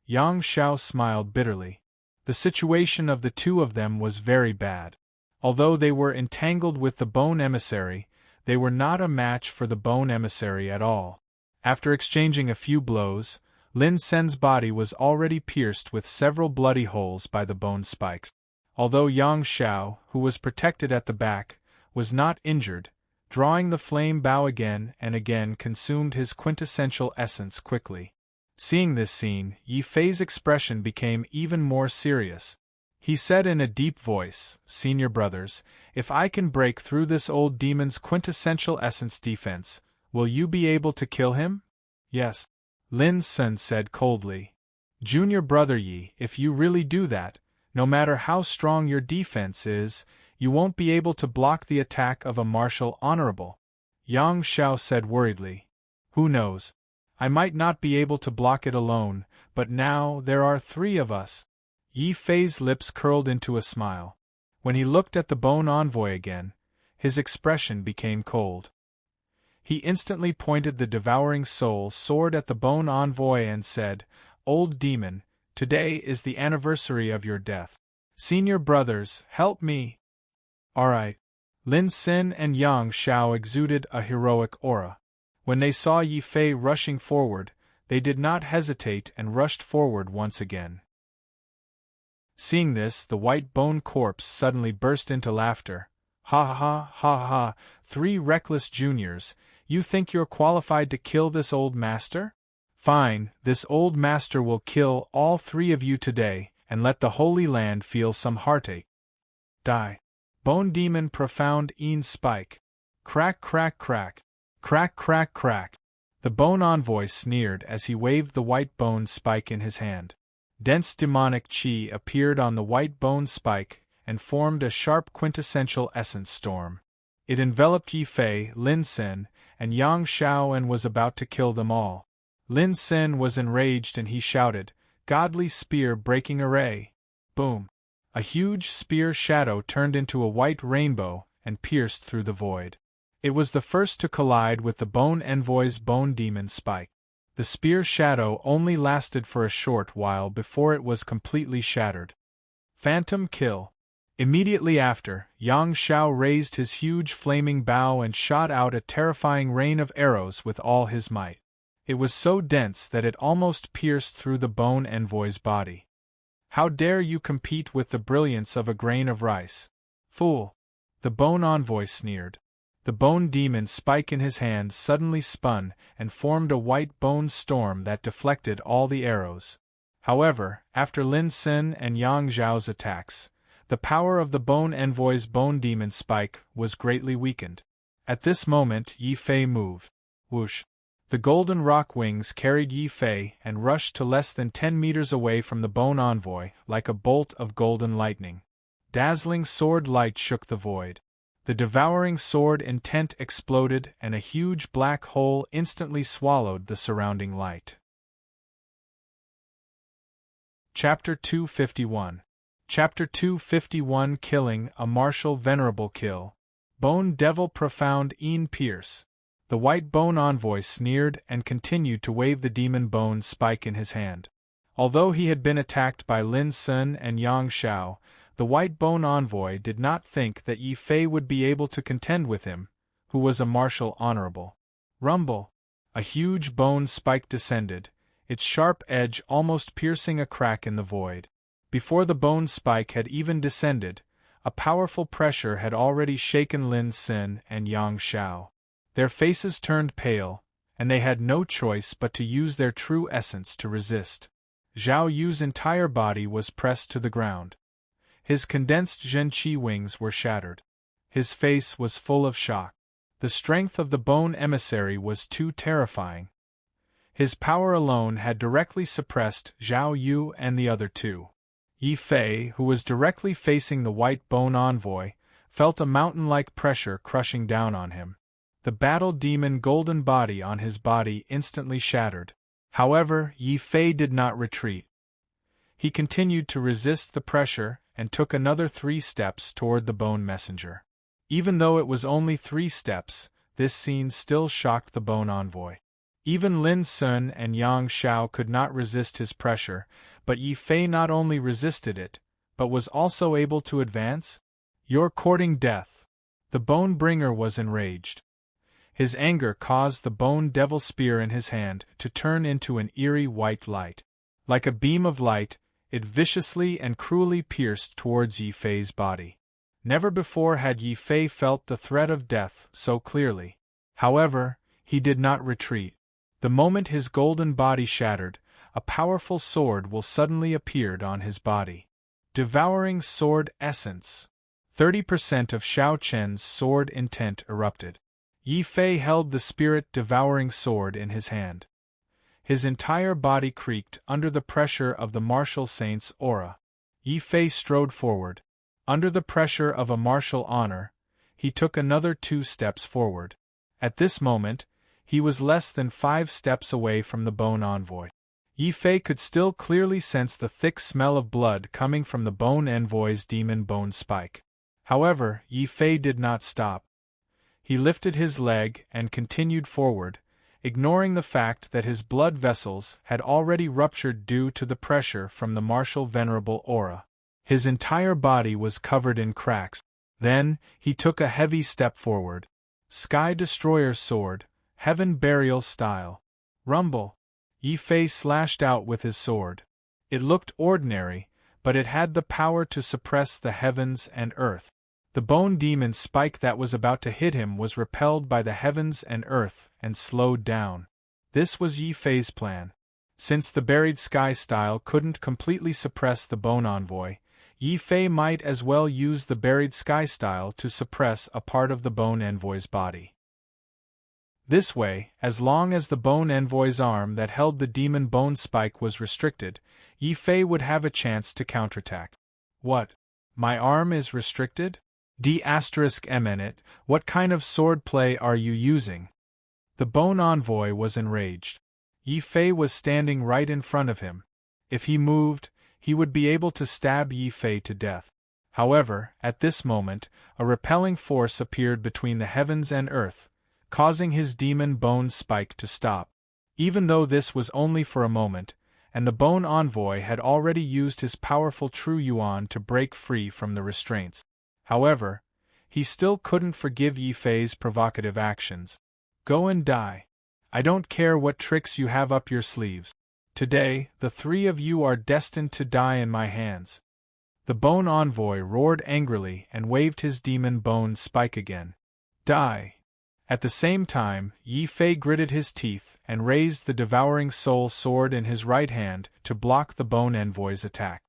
Yang Xiao smiled bitterly. The situation of the two of them was very bad. Although they were entangled with the Bone Emissary, they were not a match for the Bone Emissary at all. After exchanging a few blows, Lin Sen's body was already pierced with several bloody holes by the bone spikes. Although Yang Xiao, who was protected at the back, was not injured, drawing the flame bow again and again consumed his quintessential essence quickly. Seeing this scene, Yi Fei's expression became even more serious. He said in a deep voice, "Senior brothers, if I can break through this old demon's quintessential essence defense, will you be able to kill him?" "Yes," Lin Sen said coldly. "Junior brother Yi, if you really do that, no matter how strong your defense is, you won't be able to block the attack of a martial honorable," Yang Xiao said worriedly. "Who knows? I might not be able to block it alone, but now there are 3 of us." Yi Fei's lips curled into a smile. When he looked at the Bone Envoy again, his expression became cold. He instantly pointed the devouring soul sword at the Bone Envoy and said, "Old demon, today is the anniversary of your death. Senior brothers, help me!" "Alright." Lin Sen and Yang Xiao exuded a heroic aura. When they saw Yi Fei rushing forward, they did not hesitate and rushed forward once again. Seeing this, the white bone corpse suddenly burst into laughter. "Ha ha ha ha, 3 reckless juniors, you think you're qualified to kill this old master? Fine, this old master will kill all 3 of you today, and let the Holy Land feel some heartache. Die." Bone Demon Profound Een Spike. Crack crack crack. Crack crack crack. The Bone Envoy sneered as he waved the white bone spike in his hand. Dense demonic chi appeared on the white bone spike and formed a sharp quintessential essence storm. It enveloped Yi Fei, Lin Sen, and Yang Xiao and was about to kill them all. Lin Sen was enraged and he shouted, "Godly spear breaking array!" Boom! A huge spear shadow turned into a white rainbow and pierced through the void. It was the first to collide with the Bone Envoy's Bone Demon spike. The spear shadow only lasted for a short while before it was completely shattered. Phantom kill. Immediately after, Yang Xiao raised his huge flaming bow and shot out a terrifying rain of arrows with all his might. It was so dense that it almost pierced through the Bone Envoy's body. "How dare you compete with the brilliance of a grain of rice? Fool!" the Bone Envoy sneered. The bone demon spike in his hand suddenly spun and formed a white bone storm that deflected all the arrows. However, after Lin Sen and Yang Zhao's attacks, the power of the Bone Envoy's bone demon spike was greatly weakened. At this moment Yi Fei moved. Whoosh! The golden rock wings carried Yi Fei and rushed to less than 10 meters away from the Bone Envoy like a bolt of golden lightning. Dazzling sword light shook the void. The devouring sword intent exploded and a huge black hole instantly swallowed the surrounding light. Chapter 251. Chapter 251 Killing a Martial Venerable Kill. Bone Devil Profound Een Pierce. The white Bone Envoy sneered and continued to wave the demon bone spike in his hand. Although he had been attacked by Lin Sen and Yang Xiao, the white Bone Envoy did not think that Yi Fei would be able to contend with him, who was a martial honorable. Rumble! A huge bone spike descended, its sharp edge almost piercing a crack in the void. Before the bone spike had even descended, a powerful pressure had already shaken Lin Sen and Yang Xiao. Their faces turned pale, and they had no choice but to use their true essence to resist. Zhao Yu's entire body was pressed to the ground. His condensed Zhenqi wings were shattered. His face was full of shock. The strength of the bone emissary was too terrifying. His power alone had directly suppressed Zhao Yu and the other 2. Yi Fei, who was directly facing the white Bone Envoy, felt a mountain-like pressure crushing down on him. The battle demon golden body on his body instantly shattered. However, Yi Fei did not retreat. He continued to resist the pressure and took another 3 steps toward the Bone Messenger. Even though it was only 3 steps, this scene still shocked the Bone Envoy. Even Lin Sen and Yang Xiao could not resist his pressure, but Yi Fei not only resisted it, but was also able to advance? "You're courting death." The Bone Bringer was enraged. His anger caused the bone devil spear in his hand to turn into an eerie white light. Like a beam of light, it viciously and cruelly pierced towards Yi Fei's body. Never before had Yi Fei felt the threat of death so clearly. However, he did not retreat. The moment his golden body shattered, a powerful sword will suddenly appeared on his body. Devouring Sword Essence. 30% of Xiao Chen's sword intent erupted. Yi Fei held the spirit-devouring sword in his hand. His entire body creaked under the pressure of the martial saint's aura. Yi Fei strode forward. Under the pressure of a martial honor, he took another 2 steps forward. At this moment, he was less than 5 steps away from the Bone Envoy. Yi Fei could still clearly sense the thick smell of blood coming from the Bone Envoy's demon bone spike. However, Yi Fei did not stop. He lifted his leg and continued forward, ignoring the fact that his blood vessels had already ruptured due to the pressure from the martial venerable aura. His entire body was covered in cracks. Then, he took a heavy step forward. Sky Destroyer Sword, Heaven Burial Style. Rumble. Yi Fei slashed out with his sword. It looked ordinary, but it had the power to suppress the heavens and earth. The bone demon spike that was about to hit him was repelled by the heavens and earth and slowed down. This was Yi Fei's plan. Since the Buried Sky style couldn't completely suppress the Bone Envoy, Yi Fei might as well use the Buried Sky style to suppress a part of the Bone Envoy's body. This way, as long as the Bone Envoy's arm that held the demon bone spike was restricted, Yi Fei would have a chance to counterattack. What? My arm is restricted? D***MN, what kind of sword play are you using? The Bone Envoy was enraged. Yi Fei was standing right in front of him. If he moved, he would be able to stab Yi Fei to death. However, at this moment, a repelling force appeared between the heavens and earth, causing his demon bone spike to stop. Even though this was only for a moment, and the Bone Envoy had already used his powerful True Yuan to break free from the restraints. However, he still couldn't forgive Yi Fei's provocative actions. Go and die. I don't care what tricks you have up your sleeves. Today, the 3 of you are destined to die in my hands. The Bone Envoy roared angrily and waved his demon bone spike again. Die. At the same time, Yi Fei gritted his teeth and raised the Devouring Soul sword in his right hand to block the Bone Envoy's attack.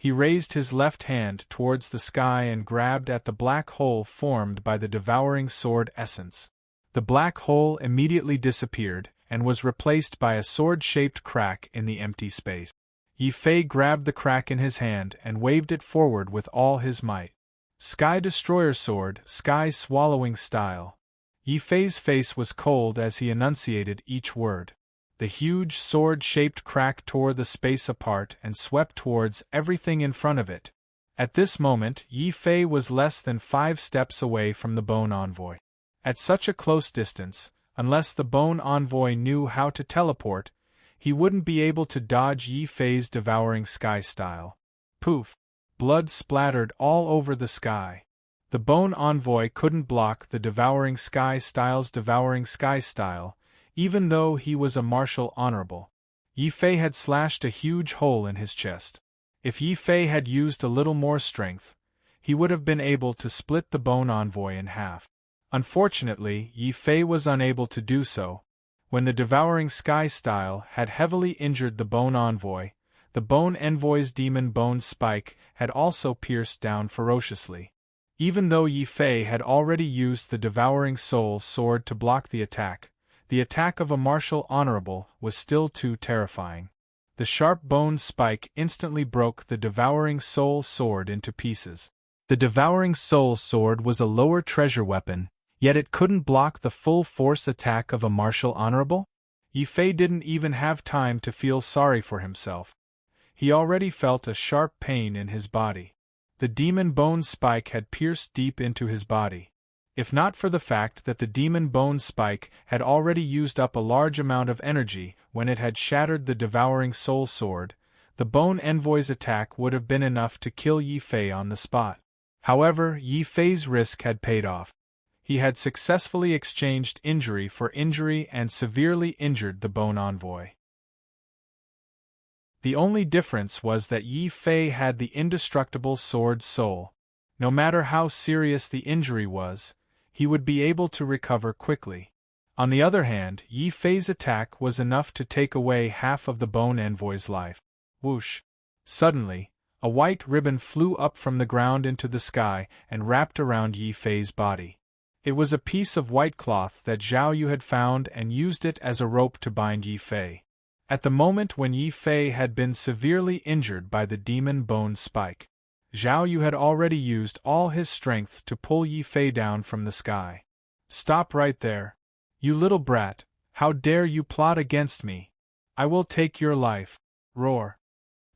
He raised his left hand towards the sky and grabbed at the black hole formed by the Devouring Sword essence. The black hole immediately disappeared and was replaced by a sword-shaped crack in the empty space. Yi Fei grabbed the crack in his hand and waved it forward with all his might. Sky Destroyer Sword, Sky Swallowing Style. Yi Fei's face was cold as he enunciated each word. The huge sword-shaped crack tore the space apart and swept towards everything in front of it. At this moment, Yi Fei was less than 5 steps away from the Bone Envoy. At such a close distance, unless the Bone Envoy knew how to teleport, he wouldn't be able to dodge Yi Fei's Devouring Sky style. Poof! Blood splattered all over the sky. The Bone Envoy couldn't block the Devouring Sky style's Devouring Sky style, even though he was a martial honorable. Yi Fei had slashed a huge hole in his chest. If Yi Fei had used a little more strength, he would have been able to split the Bone Envoy in half. Unfortunately, Yi Fei was unable to do so. When the Devouring Sky style had heavily injured the Bone Envoy, the Bone Envoy's demon bone spike had also pierced down ferociously. Even though Yi Fei had already used the Devouring Soul sword to block the attack of a martial honorable was still too terrifying. The sharp bone spike instantly broke the Devouring Soul sword into pieces. The Devouring Soul sword was a lower treasure weapon, yet it couldn't block the full-force attack of a martial honorable? Yi Fei didn't even have time to feel sorry for himself. He already felt a sharp pain in his body. The demon bone spike had pierced deep into his body. If not for the fact that the demon bone spike had already used up a large amount of energy when it had shattered the Devouring Soul sword, the Bone Envoy's attack would have been enough to kill Yi Fei on the spot. However, Yi Fei's risk had paid off. He had successfully exchanged injury for injury and severely injured the Bone Envoy. The only difference was that Yi Fei had the indestructible sword soul. No matter how serious the injury was, he would be able to recover quickly. On the other hand, Yi Fei's attack was enough to take away half of the Bone Envoy's life. Whoosh! Suddenly, a white ribbon flew up from the ground into the sky and wrapped around Yi Fei's body. It was a piece of white cloth that Zhao Yu had found and used it as a rope to bind Yi Fei. At the moment when Yi Fei had been severely injured by the demon bone spike, Zhao Yu had already used all his strength to pull Yi Fei down from the sky. "Stop right there! You little brat, how dare you plot against me? I will take your life!" Roar.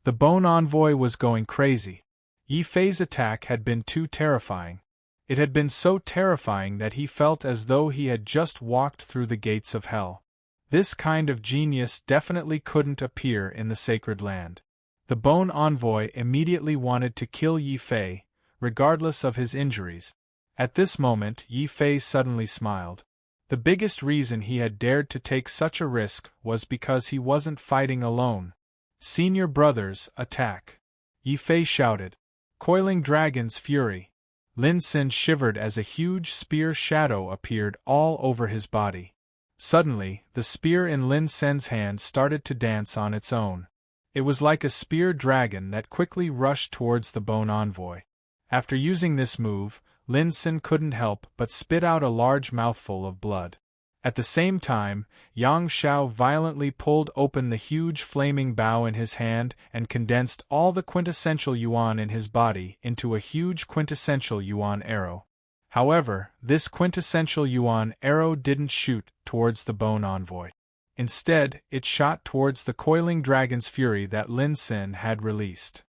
The Bone Envoy was going crazy. Yi Fei's attack had been too terrifying. It had been so terrifying that he felt as though he had just walked through the gates of hell. This kind of genius definitely couldn't appear in the Sacred Land. The Bone Envoy immediately wanted to kill Yi Fei, regardless of his injuries. At this moment, Yi Fei suddenly smiled. The biggest reason he had dared to take such a risk was because he wasn't fighting alone. "Senior brothers, attack!" Yi Fei shouted. Coiling Dragon's Fury. Lin Xin shivered as a huge spear shadow appeared all over his body. Suddenly, the spear in Lin Xin's hand started to dance on its own. It was like a spear dragon that quickly rushed towards the Bone Envoy. After using this move, Lin Xin couldn't help but spit out a large mouthful of blood. At the same time, Yang Xiao violently pulled open the huge flaming bow in his hand and condensed all the quintessential yuan in his body into a huge quintessential yuan arrow. However, this quintessential yuan arrow didn't shoot towards the Bone Envoy. Instead, it shot towards the coiling dragon's fury that Lin Xin had released.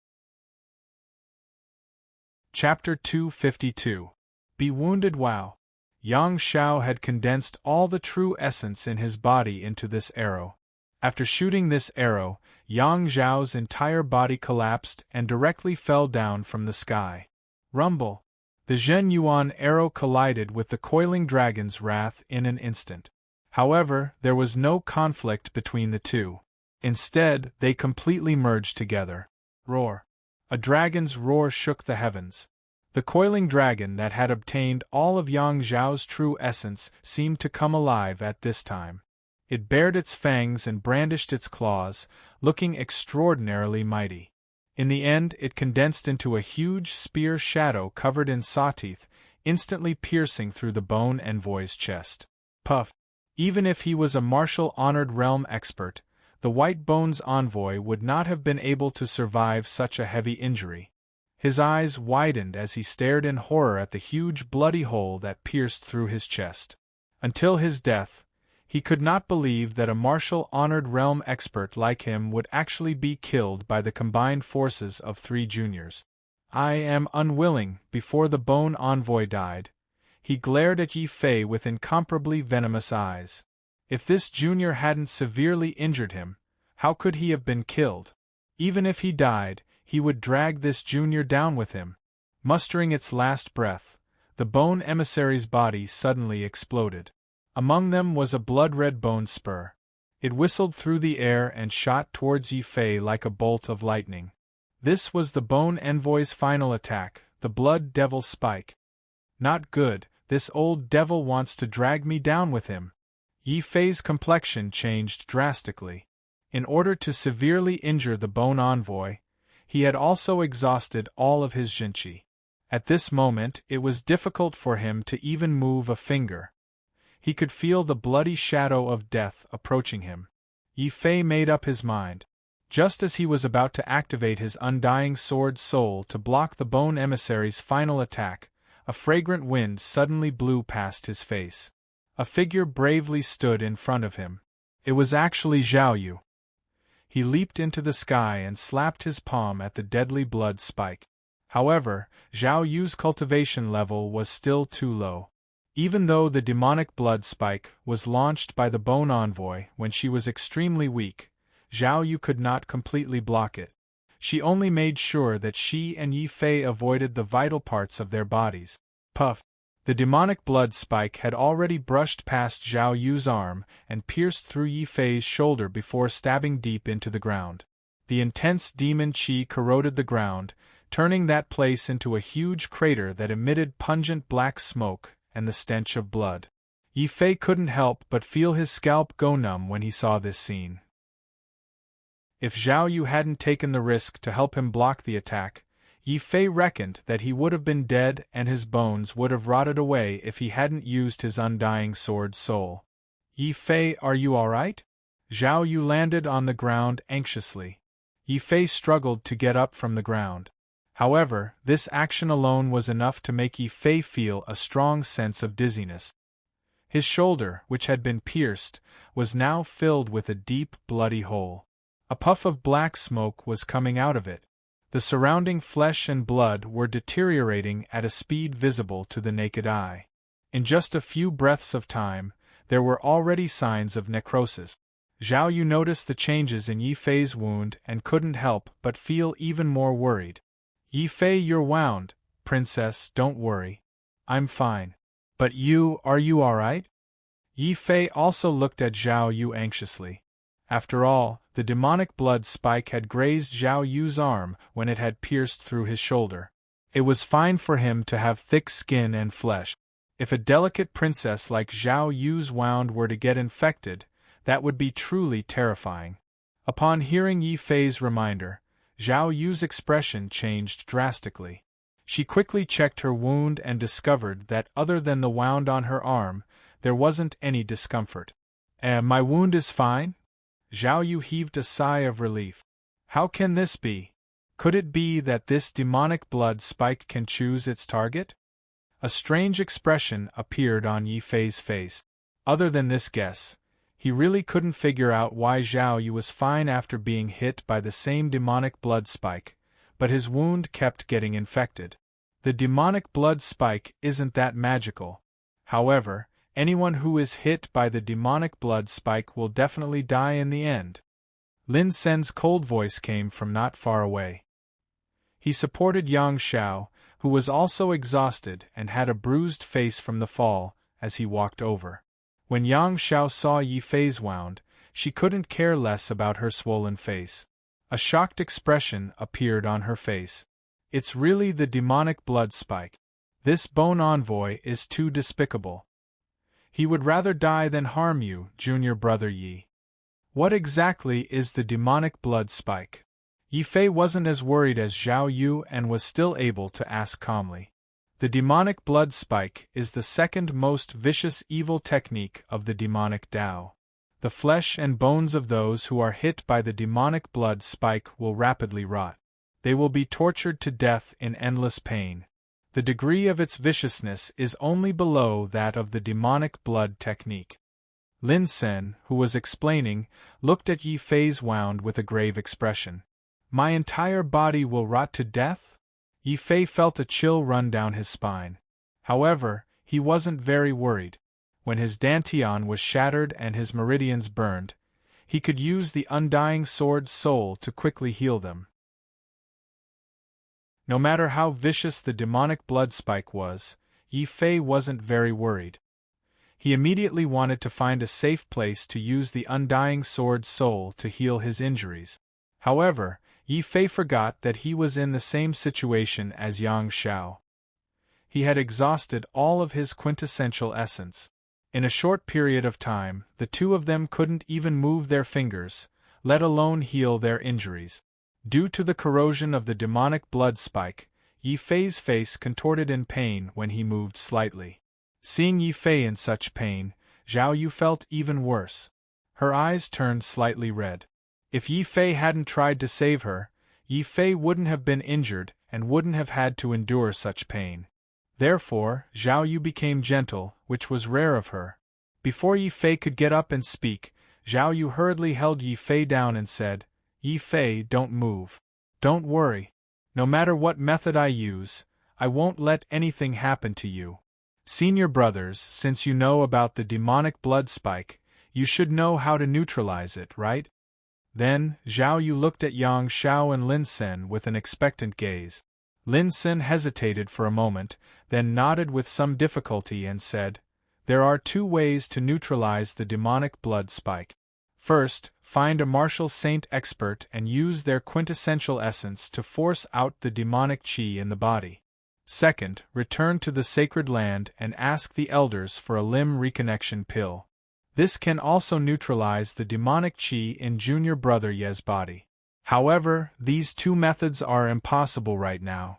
Chapter 252. Be Wounded. Wow! Yang Xiao had condensed all the true essence in his body into this arrow. After shooting this arrow, Yang Xiao's entire body collapsed and directly fell down from the sky. Rumble! The Zhen Yuan arrow collided with the coiling dragon's wrath in an instant. However, there was no conflict between the two. Instead, they completely merged together. Roar! A dragon's roar shook the heavens. The coiling dragon that had obtained all of Yang Xiao's true essence seemed to come alive at this time. It bared its fangs and brandished its claws, looking extraordinarily mighty. In the end, it condensed into a huge spear shadow covered in sawteeth, instantly piercing through the Bone Envoy's chest. Puff! Even if he was a martial honored realm expert, the White Bones Envoy would not have been able to survive such a heavy injury. His eyes widened as he stared in horror at the huge bloody hole that pierced through his chest. Until his death, he could not believe that a martial honored realm expert like him would actually be killed by the combined forces of 3 juniors. "I am unwilling." Before the Bone Envoy died, he glared at Yi Fei with incomparably venomous eyes. If this junior hadn't severely injured him, how could he have been killed? Even if he died, he would drag this junior down with him. Mustering its last breath, the Bone Emissary's body suddenly exploded. Among them was a blood-red bone spur. It whistled through the air and shot towards Yi Fei like a bolt of lightning. This was the Bone Envoy's final attack, the Blood Devil Spike. "Not good, this old devil wants to drag me down with him." Yi Fei's complexion changed drastically. In order to severely injure the Bone Envoy, he had also exhausted all of his jinqi. At this moment, it was difficult for him to even move a finger. He could feel the bloody shadow of death approaching him. Yi Fei made up his mind. Just as he was about to activate his undying sword soul to block the Bone Emissary's final attack, a fragrant wind suddenly blew past his face. A figure bravely stood in front of him. It was actually Zhao Yu. He leaped into the sky and slapped his palm at the deadly blood spike. However, Zhao Yu's cultivation level was still too low. Even though the demonic blood spike was launched by the Bone Envoy when she was extremely weak, Zhao Yu could not completely block it. She only made sure that she and Yi Fei avoided the vital parts of their bodies. Puff! The demonic blood spike had already brushed past Zhao Yu's arm and pierced through Yi Fei's shoulder before stabbing deep into the ground. The intense demon qi corroded the ground, turning that place into a huge crater that emitted pungent black smoke and the stench of blood. Yi Fei couldn't help but feel his scalp go numb when he saw this scene. If Zhao Yu hadn't taken the risk to help him block the attack, Yi Fei reckoned that he would have been dead and his bones would have rotted away if he hadn't used his undying sword soul. Yi Fei, are you alright? Zhao Yu landed on the ground anxiously. Yi Fei struggled to get up from the ground. However, this action alone was enough to make Yi Fei feel a strong sense of dizziness. His shoulder, which had been pierced, was now filled with a deep, bloody hole. A puff of black smoke was coming out of it. The surrounding flesh and blood were deteriorating at a speed visible to the naked eye. In just a few breaths of time, there were already signs of necrosis. Zhao Yu noticed the changes in Yi Fei's wound and couldn't help but feel even more worried. Yi Fei, you're wound, princess, don't worry. I'm fine. But are you alright? Yi Fei also looked at Zhao Yu anxiously. After all, the demonic blood spike had grazed Zhao Yu's arm when it had pierced through his shoulder. It was fine for him to have thick skin and flesh. If a delicate princess like Zhao Yu's wound were to get infected, that would be truly terrifying. Upon hearing Yi Fei's reminder, Zhao Yu's expression changed drastically. She quickly checked her wound and discovered that other than the wound on her arm, there wasn't any discomfort. My wound is fine? Zhao Yu heaved a sigh of relief. How can this be? Could it be that this demonic blood spike can choose its target? A strange expression appeared on Yi Fei's face. Other than this guess, he really couldn't figure out why Zhao Yu was fine after being hit by the same demonic blood spike, but his wound kept getting infected. The demonic blood spike isn't that magical. However, anyone who is hit by the demonic blood spike will definitely die in the end. Lin Sen's cold voice came from not far away. He supported Yang Xiao, who was also exhausted and had a bruised face from the fall, as he walked over. When Yang Xiao saw Yi Fei's wound, she couldn't care less about her swollen face. A shocked expression appeared on her face. It's really the demonic blood spike. This bone envoy is too despicable. He would rather die than harm you, junior brother Yi. What exactly is the demonic blood spike? Yi Fei wasn't as worried as Zhao Yu and was still able to ask calmly. The demonic blood spike is the second most vicious evil technique of the demonic Tao. The flesh and bones of those who are hit by the demonic blood spike will rapidly rot. They will be tortured to death in endless pain. The degree of its viciousness is only below that of the demonic blood technique. Lin Sen, who was explaining, looked at Yi Fei's wound with a grave expression. My entire body will rot to death? Yi Fei felt a chill run down his spine. However, he wasn't very worried. When his dantian was shattered and his meridians burned, he could use the undying sword soul to quickly heal them. No matter how vicious the demonic blood spike was, Yi Fei wasn't very worried. He immediately wanted to find a safe place to use the undying sword soul to heal his injuries. However, Yi Fei forgot that he was in the same situation as Yang Xiao. He had exhausted all of his quintessential essence. In a short period of time, the two of them couldn't even move their fingers, let alone heal their injuries. Due to the corrosion of the demonic blood spike, Yi Fei's face contorted in pain when he moved slightly. Seeing Yi Fei in such pain, Zhao Yu felt even worse. Her eyes turned slightly red. If Yi Fei hadn't tried to save her, Yi Fei wouldn't have been injured and wouldn't have had to endure such pain. Therefore, Zhao Yu became gentle, which was rare of her. Before Yi Fei could get up and speak, Zhao Yu hurriedly held Yi Fei down and said, Yi Fei, don't move. Don't worry. No matter what method I use, I won't let anything happen to you. Senior brothers, since you know about the demonic blood spike, you should know how to neutralize it, right? Then, Zhao Yu looked at Yang Xiao and Lin Sen with an expectant gaze. Lin Sin hesitated for a moment, then nodded with some difficulty and said, "There are two ways to neutralize the demonic blood spike. First, find a martial saint expert and use their quintessential essence to force out the demonic qi in the body. Second, return to the sacred land and ask the elders for a limb reconnection pill. This can also neutralize the demonic qi in junior brother Ye's body. However, these two methods are impossible right now."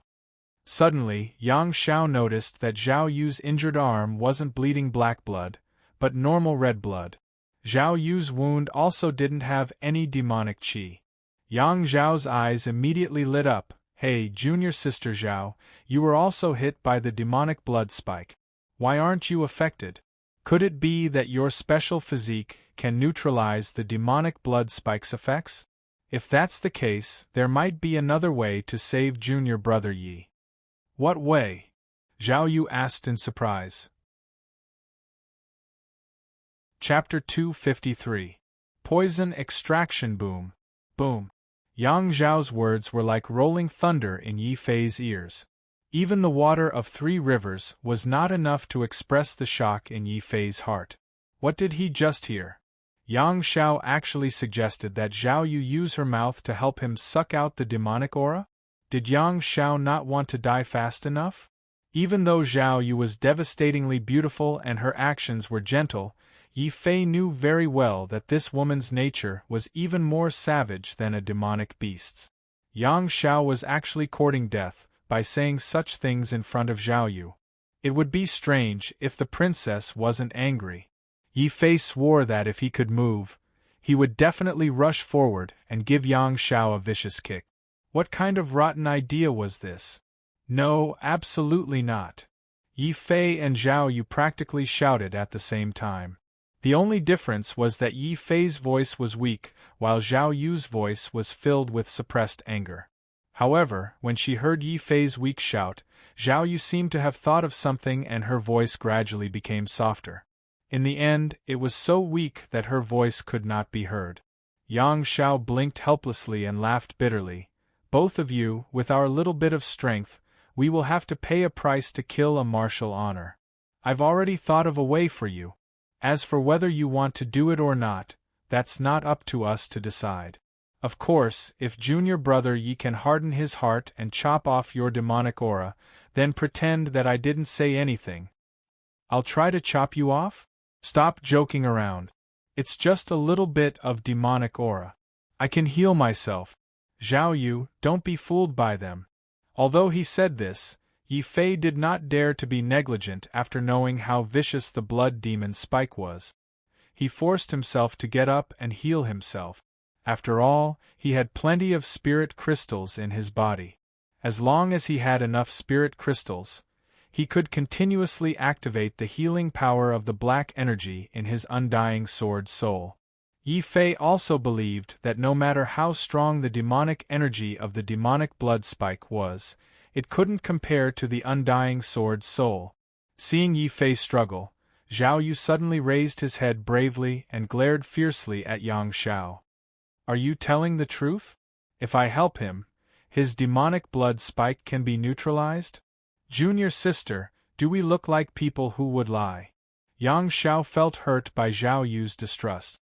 Suddenly, Yang Xiao noticed that Zhao Yu's injured arm wasn't bleeding black blood, but normal red blood. Zhao Yu's wound also didn't have any demonic qi. Yang Zhao's eyes immediately lit up. "Hey, junior sister Zhao, you were also hit by the demonic blood spike. Why aren't you affected? Could it be that your special physique can neutralize the demonic blood spike's effects? If that's the case, there might be another way to save junior brother Yi." "What way?" Zhao Yu asked in surprise. Chapter 253. Poison Extraction Boom. Boom. Yang Zhao's words were like rolling thunder in Yi Fei's ears. Even the water of 3 rivers was not enough to express the shock in Yi Fei's heart. What did he just hear? Yang Xiao actually suggested that Zhao Yu use her mouth to help him suck out the demonic aura? Did Yang Xiao not want to die fast enough? Even though Zhao Yu was devastatingly beautiful and her actions were gentle, Yi Fei knew very well that this woman's nature was even more savage than a demonic beast's. Yang Xiao was actually courting death by saying such things in front of Zhao Yu. It would be strange if the princess wasn't angry. Yi Fei swore that if he could move, he would definitely rush forward and give Yang Xiao a vicious kick. What kind of rotten idea was this? No, absolutely not. Yi Fei and Zhao Yu practically shouted at the same time. The only difference was that Yi Fei's voice was weak, while Zhao Yu's voice was filled with suppressed anger. However, when she heard Yi Fei's weak shout, Zhao Yu seemed to have thought of something and her voice gradually became softer. In the end, it was so weak that her voice could not be heard. Yang Xiao blinked helplessly and laughed bitterly. "Both of you, with our little bit of strength, we will have to pay a price to kill a martial honor. I've already thought of a way for you. As for whether you want to do it or not, that's not up to us to decide. Of course, if junior brother Yi can harden his heart and chop off your demonic aura, then pretend that I didn't say anything. I'll try to chop you off? Stop joking around. It's just a little bit of demonic aura. I can heal myself. Zhao Yu, don't be fooled by them." Although he said this, Yi Fei did not dare to be negligent after knowing how vicious the blood demon Spike was. He forced himself to get up and heal himself. After all, he had plenty of spirit crystals in his body. As long as he had enough spirit crystals, he could continuously activate the healing power of the black energy in his undying sword soul. Yi Fei also believed that no matter how strong the demonic energy of the demonic blood spike was, it couldn't compare to the undying sword soul. Seeing Yi Fei struggle, Zhao Yu suddenly raised his head bravely and glared fiercely at Yang Xiao. "Are you telling the truth? If I help him, his demonic blood spike can be neutralized? Junior sister, do we look like people who would lie?" Yang Xiao felt hurt by Zhao Yu's distrust.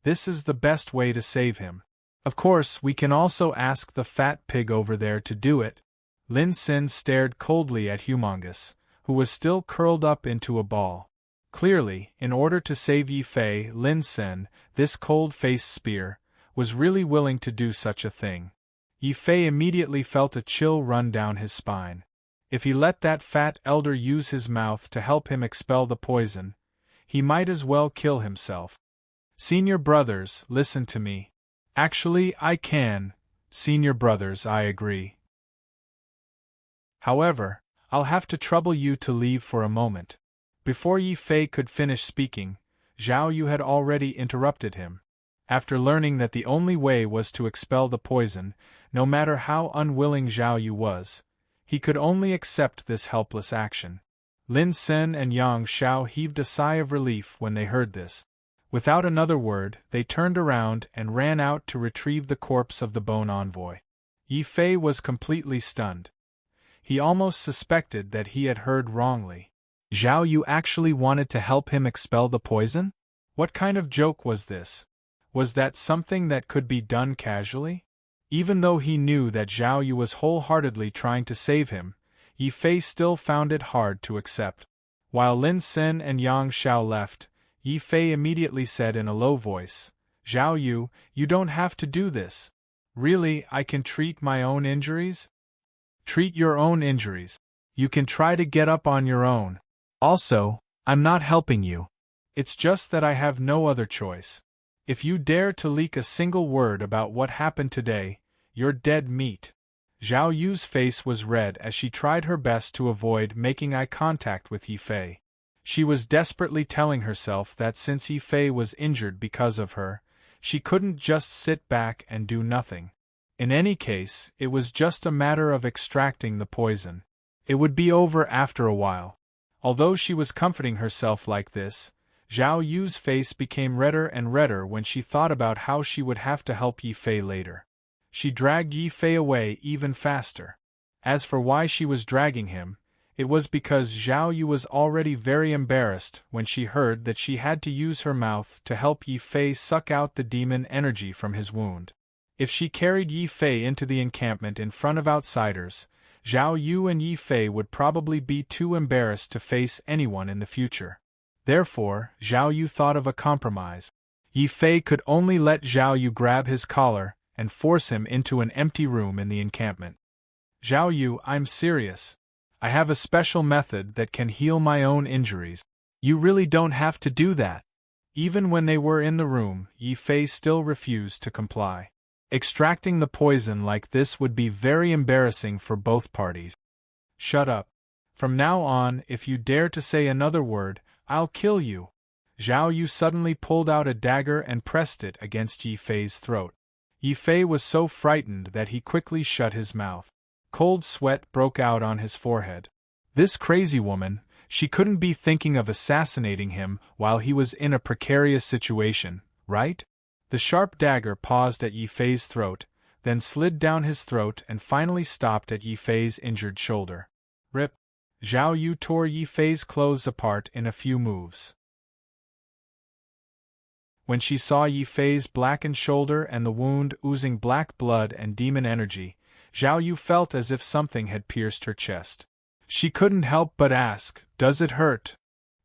"This is the best way to save him. Of course, we can also ask the fat pig over there to do it." Lin Sin stared coldly at Humongous, who was still curled up into a ball. Clearly, in order to save Yi Fei, Lin Sin, this cold-faced spear, was really willing to do such a thing. Yi Fei immediately felt a chill run down his spine. If he let that fat elder use his mouth to help him expel the poison, he might as well kill himself. "Senior brothers, listen to me." "Actually, I can. Senior brothers, I agree. However, I'll have to trouble you to leave for a moment." Before Yi Fei could finish speaking, Zhao Yu had already interrupted him. After learning that the only way was to expel the poison, no matter how unwilling Zhao Yu was, he could only accept this helpless action. Lin Sin and Yang Xiao heaved a sigh of relief when they heard this. Without another word, they turned around and ran out to retrieve the corpse of the Bone Envoy. Yi Fei was completely stunned. He almost suspected that he had heard wrongly. Zhao Yu actually wanted to help him expel the poison? What kind of joke was this? Was that something that could be done casually? Even though he knew that Zhao Yu was wholeheartedly trying to save him, Yi Fei still found it hard to accept. While Lin Xin and Yang Xiao left, Yi Fei immediately said in a low voice, "Zhao Yu, you don't have to do this. Really, I can treat my own injuries?" "Treat your own injuries. You can try to get up on your own. Also, I'm not helping you. It's just that I have no other choice. If you dare to leak a single word about what happened today, you're dead meat." Zhao Yu's face was red as she tried her best to avoid making eye contact with Yi Fei. She was desperately telling herself that since Yi Fei was injured because of her, she couldn't just sit back and do nothing. In any case, it was just a matter of extracting the poison. It would be over after a while. Although she was comforting herself like this, Zhao Yu's face became redder and redder when she thought about how she would have to help Yi Fei later. She dragged Yi Fei away even faster. As for why she was dragging him, it was because Zhao Yu was already very embarrassed when she heard that she had to use her mouth to help Yi Fei suck out the demon energy from his wound. If she carried Yi Fei into the encampment in front of outsiders, Zhao Yu and Yi Fei would probably be too embarrassed to face anyone in the future. Therefore, Zhao Yu thought of a compromise. Yi Fei could only let Zhao Yu grab his collar and force him into an empty room in the encampment. "Zhao Yu, I'm serious. I have a special method that can heal my own injuries. You really don't have to do that." Even when they were in the room, Yi Fei still refused to comply. Extracting the poison like this would be very embarrassing for both parties. "Shut up. From now on, if you dare to say another word, I'll kill you." Zhao Yu suddenly pulled out a dagger and pressed it against Yi Fei's throat. Yi Fei was so frightened that he quickly shut his mouth. Cold sweat broke out on his forehead. This crazy woman, she couldn't be thinking of assassinating him while he was in a precarious situation, right? The sharp dagger paused at Yi Fei's throat, then slid down his throat and finally stopped at Yi Fei's injured shoulder. Rip! Zhao Yu tore Yi Fei's clothes apart in a few moves. When she saw Yi Fei's blackened shoulder and the wound oozing black blood and demon energy, Zhao Yu felt as if something had pierced her chest. She couldn't help but ask, "Does it hurt?"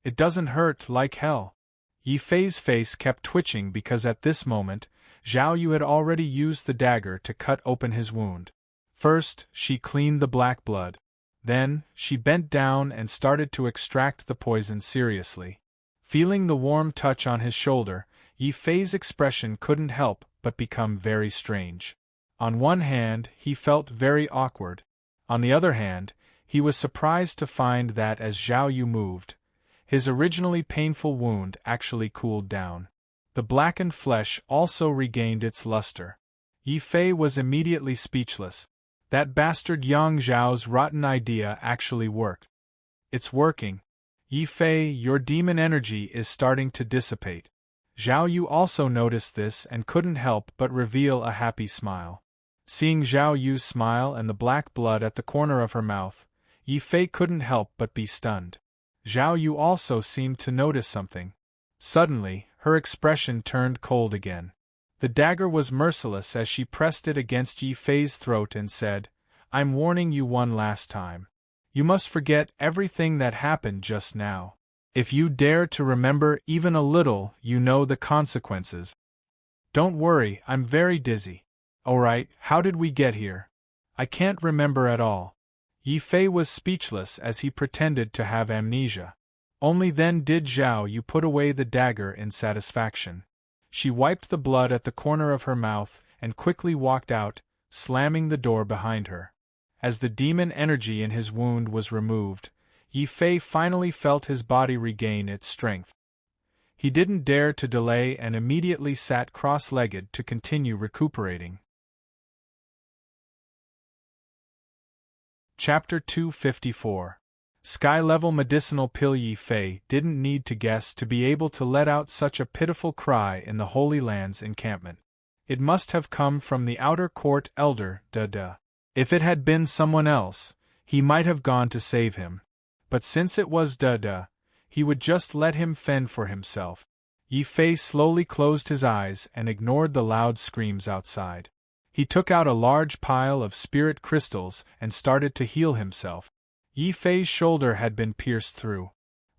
"It doesn't hurt like hell." Yi Fei's face kept twitching because at this moment, Zhao Yu had already used the dagger to cut open his wound. First, she cleaned the black blood. Then, she bent down and started to extract the poison seriously. Feeling the warm touch on his shoulder, Yi Fei's expression couldn't help but become very strange. On one hand, he felt very awkward. On the other hand, he was surprised to find that as Zhao Yu moved, his originally painful wound actually cooled down. The blackened flesh also regained its luster. Yi Fei was immediately speechless. That bastard Yang Zhao's rotten idea actually worked. "It's working. Yi Fei, your demon energy is starting to dissipate." Zhao Yu also noticed this and couldn't help but reveal a happy smile. Seeing Zhao Yu's smile and the black blood at the corner of her mouth, Yi Fei couldn't help but be stunned. Zhao Yu also seemed to notice something. Suddenly, her expression turned cold again. The dagger was merciless as she pressed it against Yi Fei's throat and said, "I'm warning you one last time. You must forget everything that happened just now. If you dare to remember even a little, you know the consequences." "Don't worry, I'm very dizzy." "Alright, how did we get here?" "I can't remember at all." Yi Fei was speechless as he pretended to have amnesia. Only then did Zhao Yu put away the dagger in satisfaction. She wiped the blood at the corner of her mouth and quickly walked out, slamming the door behind her. As the demon energy in his wound was removed, Yi Fei finally felt his body regain its strength. He didn't dare to delay and immediately sat cross-legged to continue recuperating. Chapter 254. Sky-level medicinal pill. Yi Fei didn't need to guess to be able to let out such a pitiful cry in the Holy Land's encampment. It must have come from the outer court elder, If it had been someone else, He might have gone to save him. But since it was Duh, he would just let him fend for himself. Yi Fei slowly closed his eyes and ignored the loud screams outside. He took out a large pile of spirit crystals and started to heal himself. Yi Fei's shoulder had been pierced through.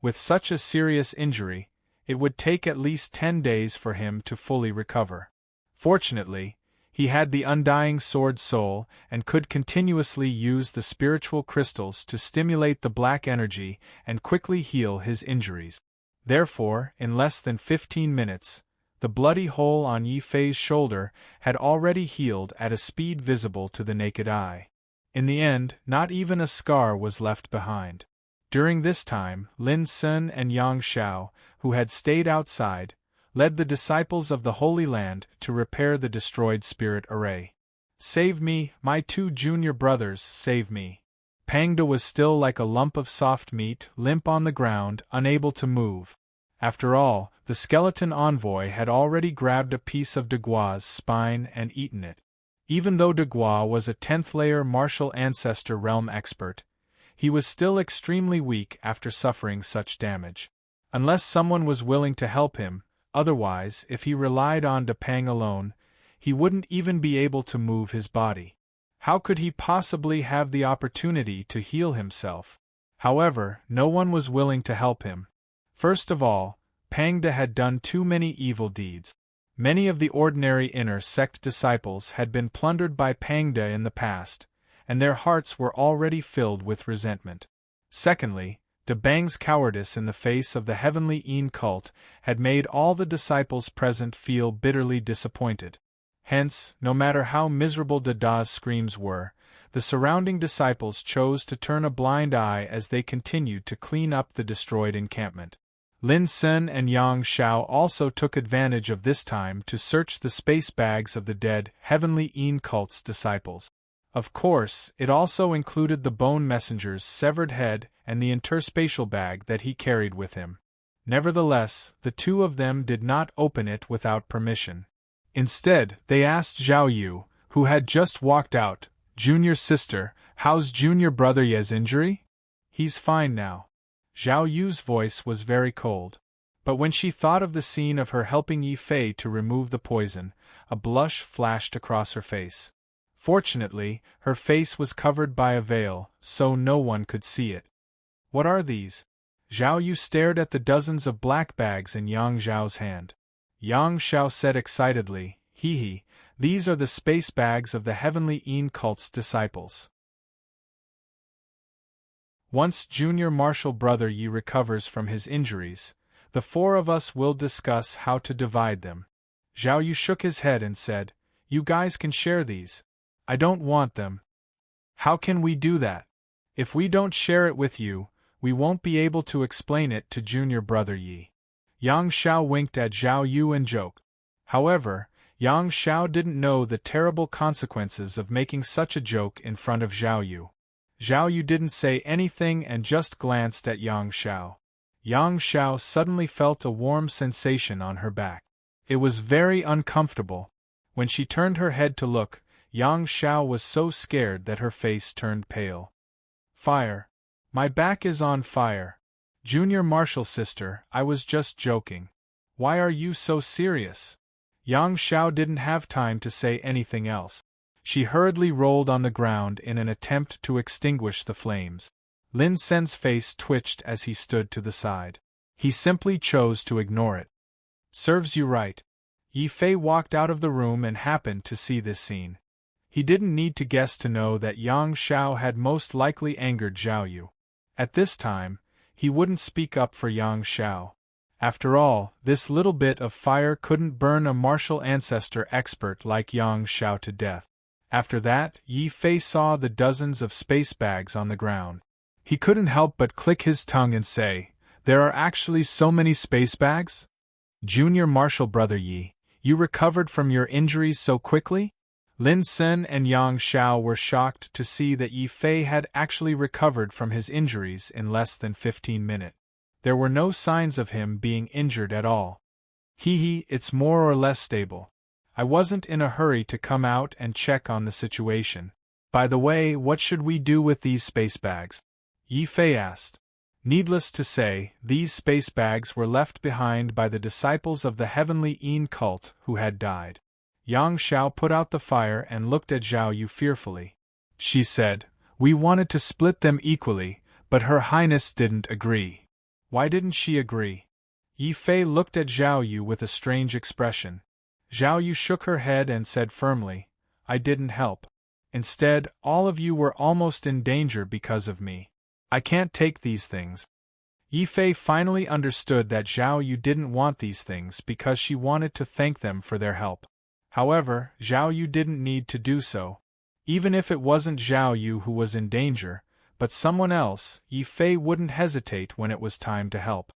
With such a serious injury, it would take at least 10 days for him to fully recover. Fortunately, he had the undying sword soul and could continuously use the spiritual crystals to stimulate the black energy and quickly heal his injuries. Therefore, in less than 15 minutes, the bloody hole on Yi Fei's shoulder had already healed at a speed visible to the naked eye. In the end, not even a scar was left behind. During this time, Lin Sun and Yang Xiao, who had stayed outside, led the disciples of the Holy Land to repair the destroyed spirit array. "Save me, my 2 junior brothers, save me." Pangda was still like a lump of soft meat, limp on the ground, unable to move. After all, the skeleton envoy had already grabbed a piece of Degua's spine and eaten it. Even though Degua was a 10th-layer martial ancestor realm expert, he was still extremely weak after suffering such damage. Unless someone was willing to help him, otherwise, if he relied on Depang alone, he wouldn't even be able to move his body. How could he possibly have the opportunity to heal himself? However, no one was willing to help him. First of all, Pangda had done too many evil deeds. Many of the ordinary inner sect disciples had been plundered by Pangda in the past, and their hearts were already filled with resentment. Secondly, Debang's cowardice in the face of the heavenly Een cult had made all the disciples present feel bitterly disappointed. Hence, no matter how miserable Dada's screams were, the surrounding disciples chose to turn a blind eye as they continued to clean up the destroyed encampment. Lin Sun and Yang Xiao also took advantage of this time to search the space bags of the dead heavenly Een cult's disciples. Of course, it also included the bone messenger's severed head and the interspatial bag that he carried with him. Nevertheless, the two of them did not open it without permission. Instead, they asked Zhao Yu, who had just walked out, "Junior sister, how's junior brother Ye's injury?" "He's fine now." Zhao Yu's voice was very cold. But when she thought of the scene of her helping Yi Fei to remove the poison, a blush flashed across her face. Fortunately, her face was covered by a veil, so no one could see it. "What are these?" Zhao Yu stared at the dozens of black bags in Yang Zhao's hand. Yang Xiao said excitedly, "Hee, these are the space bags of the heavenly Een cult's disciples. Once junior martial brother Yi recovers from his injuries, the 4 of us will discuss how to divide them." Zhao Yu shook his head and said, "You guys can share these. I don't want them." "How can we do that? If we don't share it with you, we won't be able to explain it to junior brother Yi." Yang Xiao winked at Zhao Yu and joked. However, Yang Xiao didn't know the terrible consequences of making such a joke in front of Zhao Yu. Zhao Yu didn't say anything and just glanced at Yang Xiao. Yang Xiao suddenly felt a warm sensation on her back. It was very uncomfortable. When she turned her head to look, Yang Xiao was so scared that her face turned pale. "Fire. My back is on fire. Junior martial sister, I was just joking. Why are you so serious?" Yang Xiao didn't have time to say anything else. She hurriedly rolled on the ground in an attempt to extinguish the flames. Lin Sen's face twitched as he stood to the side. He simply chose to ignore it. "Serves you right." Yi Fei walked out of the room and happened to see this scene. He didn't need to guess to know that Yang Xiao had most likely angered Zhao Yu. At this time, he wouldn't speak up for Yang Xiao. After all, this little bit of fire couldn't burn a martial ancestor expert like Yang Xiao to death. After that, Yi Fei saw the dozens of space bags on the ground. He couldn't help but click his tongue and say, "There are actually so many space bags? Junior martial brother Yi, you recovered from your injuries so quickly?" Lin Sun and Yang Xiao were shocked to see that Yi Fei had actually recovered from his injuries in less than 15 minutes. There were no signs of him being injured at all. "Hee, it's more or less stable. I wasn't in a hurry to come out and check on the situation. By the way, what should we do with these space bags? Yi Fei asked. Needless to say, these space bags were left behind by the disciples of the heavenly Yin cult who had died. Yang Xiao put out the fire and looked at Zhao Yu fearfully. She said, "We wanted to split them equally, but Her Highness didn't agree." Why didn't she agree? Yi Fei looked at Zhao Yu with a strange expression. Zhao Yu shook her head and said firmly, "I didn't help. Instead, all of you were almost in danger because of me. I can't take these things." Yi Fei finally understood that Zhao Yu didn't want these things because she wanted to thank them for their help. However, Zhao Yu didn't need to do so. Even if it wasn't Zhao Yu who was in danger, but someone else, Yi Fei wouldn't hesitate when it was time to help.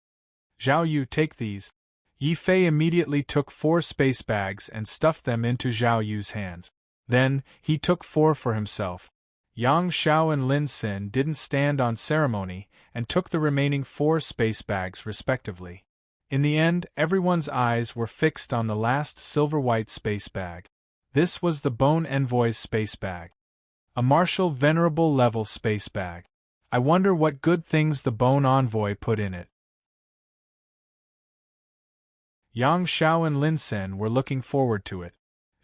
"Zhao Yu, take these." Yi Fei immediately took 4 space bags and stuffed them into Zhao Yu's hands. Then, he took 4 for himself. Yang Xiao and Lin Xin didn't stand on ceremony and took the remaining 4 space bags respectively. In the end, everyone's eyes were fixed on the last silver-white space bag. This was the Bone Envoy's space bag. A martial venerable level space bag. I wonder what good things the Bone Envoy put in it. Yang Xiao and Lin Xin were looking forward to it.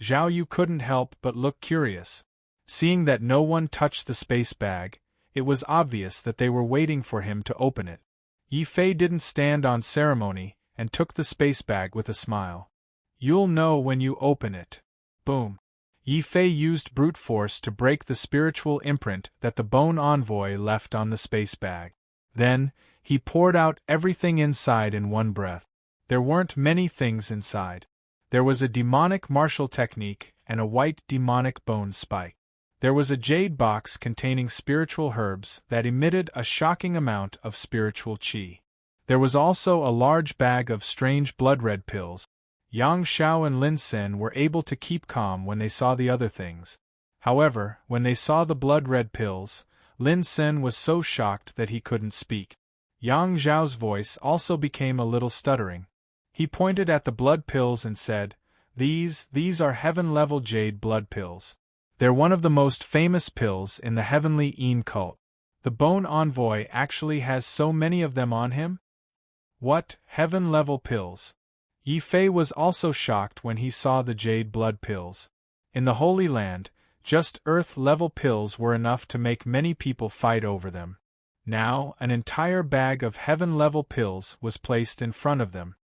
Zhao Yu couldn't help but look curious. Seeing that no one touched the space bag, it was obvious that they were waiting for him to open it. Yi Fei didn't stand on ceremony and took the space bag with a smile. "You'll know when you open it." Boom. Yi Fei used brute force to break the spiritual imprint that the Bone Envoy left on the space bag. Then, he poured out everything inside in one breath. There weren't many things inside. There was a demonic martial technique and a white demonic bone spike. There was a jade box containing spiritual herbs that emitted a shocking amount of spiritual qi. There was also a large bag of strange blood-red pills. Yang Xiao and Lin Xin were able to keep calm when they saw the other things. However, when they saw the blood-red pills, Lin Xin was so shocked that he couldn't speak. Yang Xiao's voice also became a little stuttering. He pointed at the blood pills and said, These are heaven-level jade blood pills. They're one of the most famous pills in the heavenly Yin cult. The Bone Envoy actually has so many of them on him? What, heaven-level pills? Yi Fei was also shocked when he saw the jade blood pills. In the Holy Land, just earth-level pills were enough to make many people fight over them. Now, an entire bag of heaven-level pills was placed in front of them.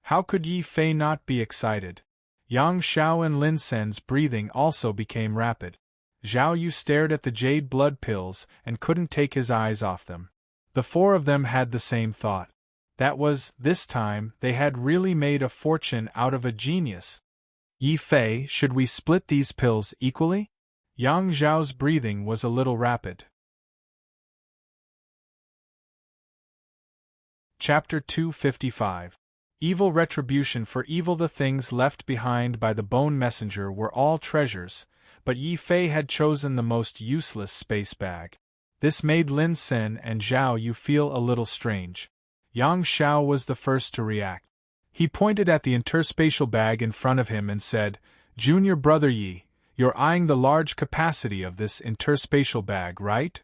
How could Yi Fei not be excited? Yang Xiao and Lin Xin's breathing also became rapid. Zhao Yu stared at the jade blood pills and couldn't take his eyes off them. The 4 of them had the same thought. That was, this time, they had really made a fortune out of a genius. Yi Fei, should we split these pills equally? Yang Zhao's breathing was a little rapid. Chapter 255. Evil retribution for evil. The things left behind by the Bone Messenger were all treasures, but Yi Fei had chosen the most useless space bag. This made Lin Xin and Zhao Yu feel a little strange. Yang Xiao was the first to react. He pointed at the interspatial bag in front of him and said, "Junior brother Yi, you're eyeing the large capacity of this interspatial bag, right?"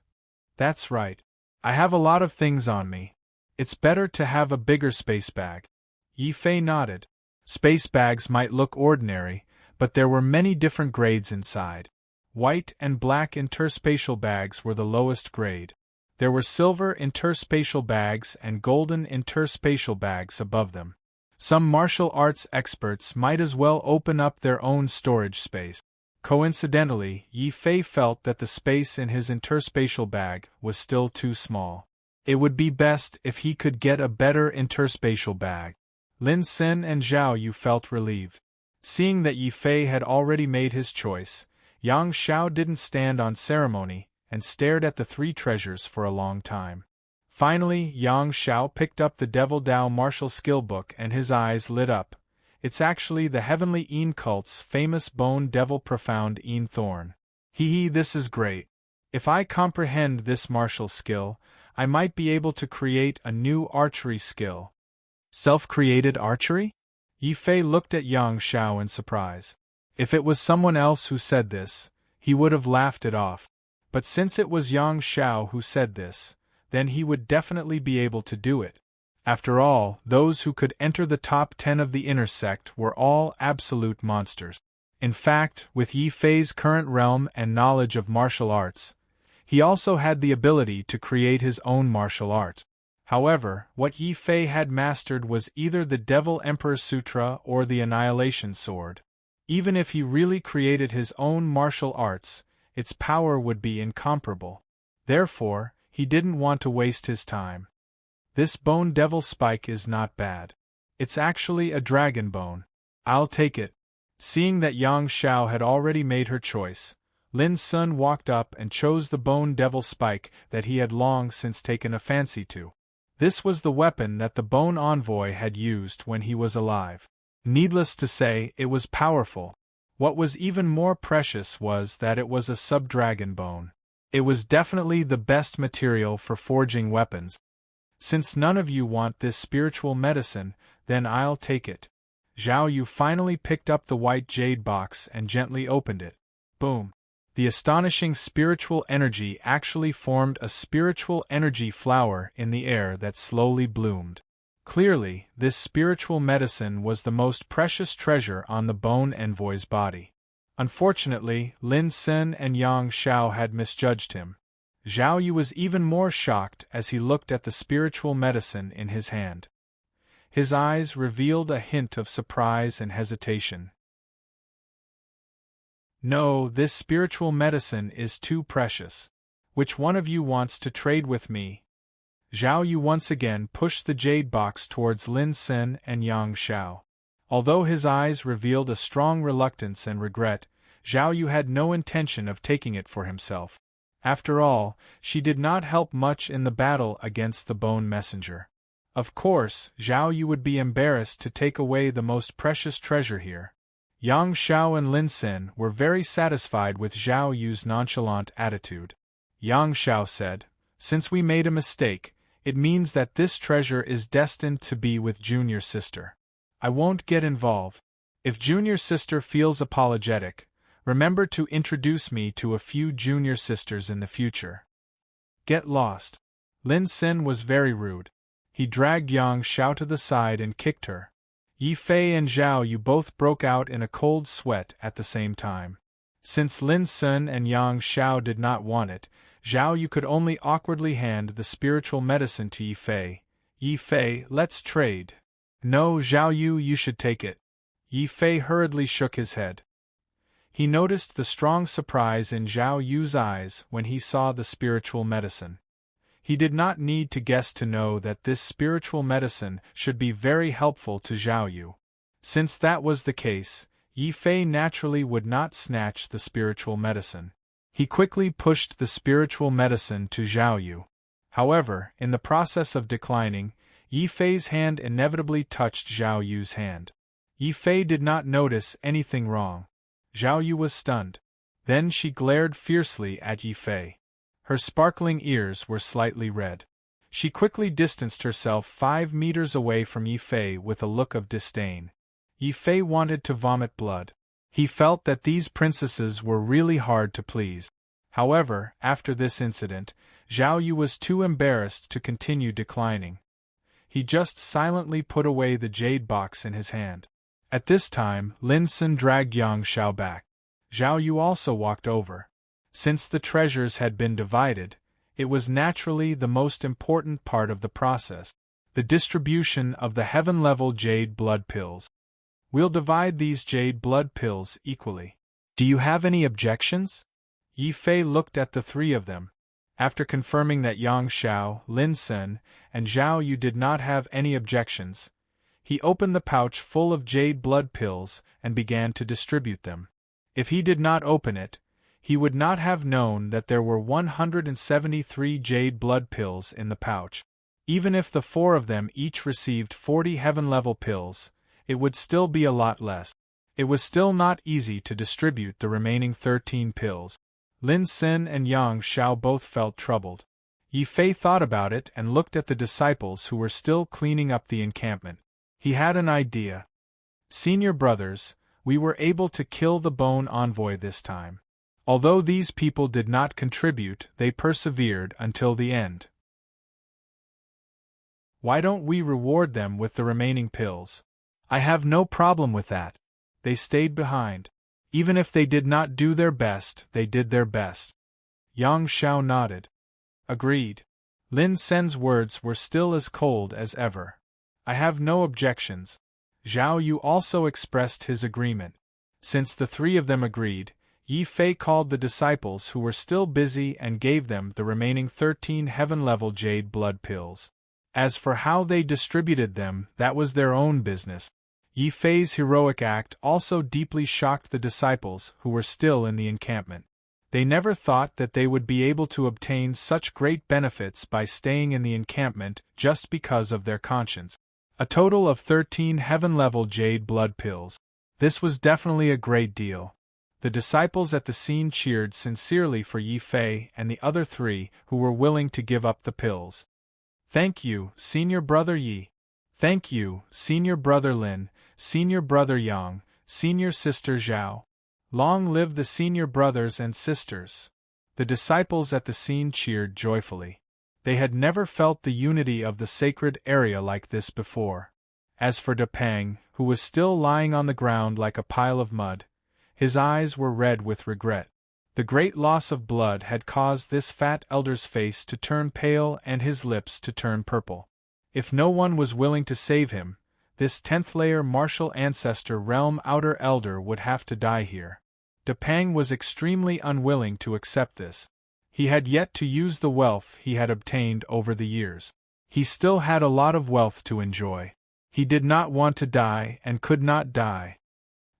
"That's right. I have a lot of things on me. It's better to have a bigger space bag." Yi Fei nodded. Space bags might look ordinary, but there were many different grades inside. White and black interspatial bags were the lowest grade. There were silver interspatial bags and golden interspatial bags above them. Some martial arts experts might as well open up their own storage space. Coincidentally, Yi Fei felt that the space in his interspatial bag was still too small. It would be best if he could get a better interspatial bag. Lin Xin and Zhao Yu felt relieved. Seeing that Yi Fei had already made his choice, Yang Xiao didn't stand on ceremony and stared at the 3 treasures for a long time. Finally, Yang Xiao picked up the Devil Dao martial skill book and his eyes lit up. It's actually the heavenly Yin cult's famous Bone Devil Profound Yin Thorn. This is great. If I comprehend this martial skill, I might be able to create a new archery skill. Self-created archery? Yi Fei looked at Yang Xiao in surprise. If it was someone else who said this, he would have laughed it off. But since it was Yang Shao who said this, then he would definitely be able to do it. After all, those who could enter the top 10 of the inner sect were all absolute monsters. In fact, with Yi Fei's current realm and knowledge of martial arts, he also had the ability to create his own martial art. However, what Yi Fei had mastered was either the Devil Emperor Sutra or the Annihilation Sword. Even if he really created his own martial arts, its power would be incomparable. Therefore, he didn't want to waste his time. This bone devil spike is not bad. It's actually a dragon bone. I'll take it. Seeing that Yang Shao had already made her choice, Lin Sun walked up and chose the bone devil spike that he had long since taken a fancy to. This was the weapon that the bone envoy had used when he was alive. Needless to say, it was powerful. What was even more precious was that it was a sub-dragon bone. It was definitely the best material for forging weapons. Since none of you want this spiritual medicine, then I'll take it. Zhao Yu finally picked up the white jade box and gently opened it. Boom! The astonishing spiritual energy actually formed a spiritual energy flower in the air that slowly bloomed. Clearly, this spiritual medicine was the most precious treasure on the bone envoy's body. Unfortunately, Lin Sun and Yang Shao had misjudged him. Zhao Yu was even more shocked as he looked at the spiritual medicine in his hand. His eyes revealed a hint of surprise and hesitation. No, this spiritual medicine is too precious. Which one of you wants to trade with me? Zhao Yu once again pushed the jade box towards Lin Sun and Yang Shao. Although his eyes revealed a strong reluctance and regret, Zhao Yu had no intention of taking it for himself. After all, she did not help much in the battle against the Bone Messenger. Of course, Zhao Yu would be embarrassed to take away the most precious treasure here. Yang Shao and Lin Sun were very satisfied with Zhao Yu's nonchalant attitude. Yang Shao said, "Since we made a mistake, it means that this treasure is destined to be with Junior Sister. I won't get involved. If Junior Sister feels apologetic, remember to introduce me to a few Junior Sisters in the future." Get lost. Lin Sun was very rude. He dragged Yang Shao to the side and kicked her. Yi Fei and Zhao Yu both broke out in a cold sweat at the same time. Since Lin Sun and Yang Shao did not want it, Zhao Yu could only awkwardly hand the spiritual medicine to Yi Fei. "Yi Fei, let's trade." "No, Zhao Yu, you should take it." Yi Fei hurriedly shook his head. He noticed the strong surprise in Zhao Yu's eyes when he saw the spiritual medicine. He did not need to guess to know that this spiritual medicine should be very helpful to Zhao Yu. Since that was the case, Yi Fei naturally would not snatch the spiritual medicine. He quickly pushed the spiritual medicine to Zhao Yu. However, in the process of declining, Yi Fei's hand inevitably touched Zhao Yu's hand. Yi Fei did not notice anything wrong. Zhao Yu was stunned. Then she glared fiercely at Yi Fei. Her sparkling ears were slightly red. She quickly distanced herself 5 meters away from Yi Fei with a look of disdain. Yi Fei wanted to vomit blood. He felt that these princesses were really hard to please. However, after this incident, Zhao Yu was too embarrassed to continue declining. He just silently put away the jade box in his hand. At this time, Lin Sun dragged Yang Shao back. Zhao Yu also walked over. Since the treasures had been divided, it was naturally the most important part of the process, the distribution of the heaven-level jade blood pills. "We'll divide these jade blood pills equally. Do you have any objections?" Yi Fei looked at the three of them. After confirming that Yang Shao, Lin Sun, and Zhao Yu did not have any objections, he opened the pouch full of jade blood pills and began to distribute them. If he did not open it, he would not have known that there were 173 jade blood pills in the pouch. Even if the 4 of them each received 40 heaven-level pills, it would still be a lot less. It was still not easy to distribute the remaining 13 pills. Lin Sun and Yang Shao both felt troubled. Yi Fei thought about it and looked at the disciples who were still cleaning up the encampment. He had an idea. "Senior brothers, we were able to kill the Bone Envoy this time. Although these people did not contribute, they persevered until the end. Why don't we reward them with the remaining pills? I have no problem with that. They stayed behind. Even if they did not do their best, they did their best. Yang Xiao nodded. Agreed. Lin Sen's words were still as cold as ever. I have no objections. Zhao Yu also expressed his agreement. Since the three of them agreed, Yi Fei called the disciples who were still busy and gave them the remaining 13 heaven-level jade blood pills. As for how they distributed them, that was their own business. Yi Fei's heroic act also deeply shocked the disciples who were still in the encampment. They never thought that they would be able to obtain such great benefits by staying in the encampment just because of their conscience. A total of 13 heaven-level jade blood pills. This was definitely a great deal. The disciples at the scene cheered sincerely for Yi Fei and the other three who were willing to give up the pills. Thank you, Senior Brother Yi. Thank you, Senior Brother Lin, Senior Brother Yang, Senior Sister Zhao. Long live the senior brothers and sisters. The disciples at the scene cheered joyfully. They had never felt the unity of the sacred area like this before. As for De Pang, who was still lying on the ground like a pile of mud, his eyes were red with regret. The great loss of blood had caused this fat elder's face to turn pale and his lips to turn purple. If no one was willing to save him, this 10th-layer martial ancestor realm outer elder would have to die here. De Pang was extremely unwilling to accept this. He had yet to use the wealth he had obtained over the years. He still had a lot of wealth to enjoy. He did not want to die and could not die.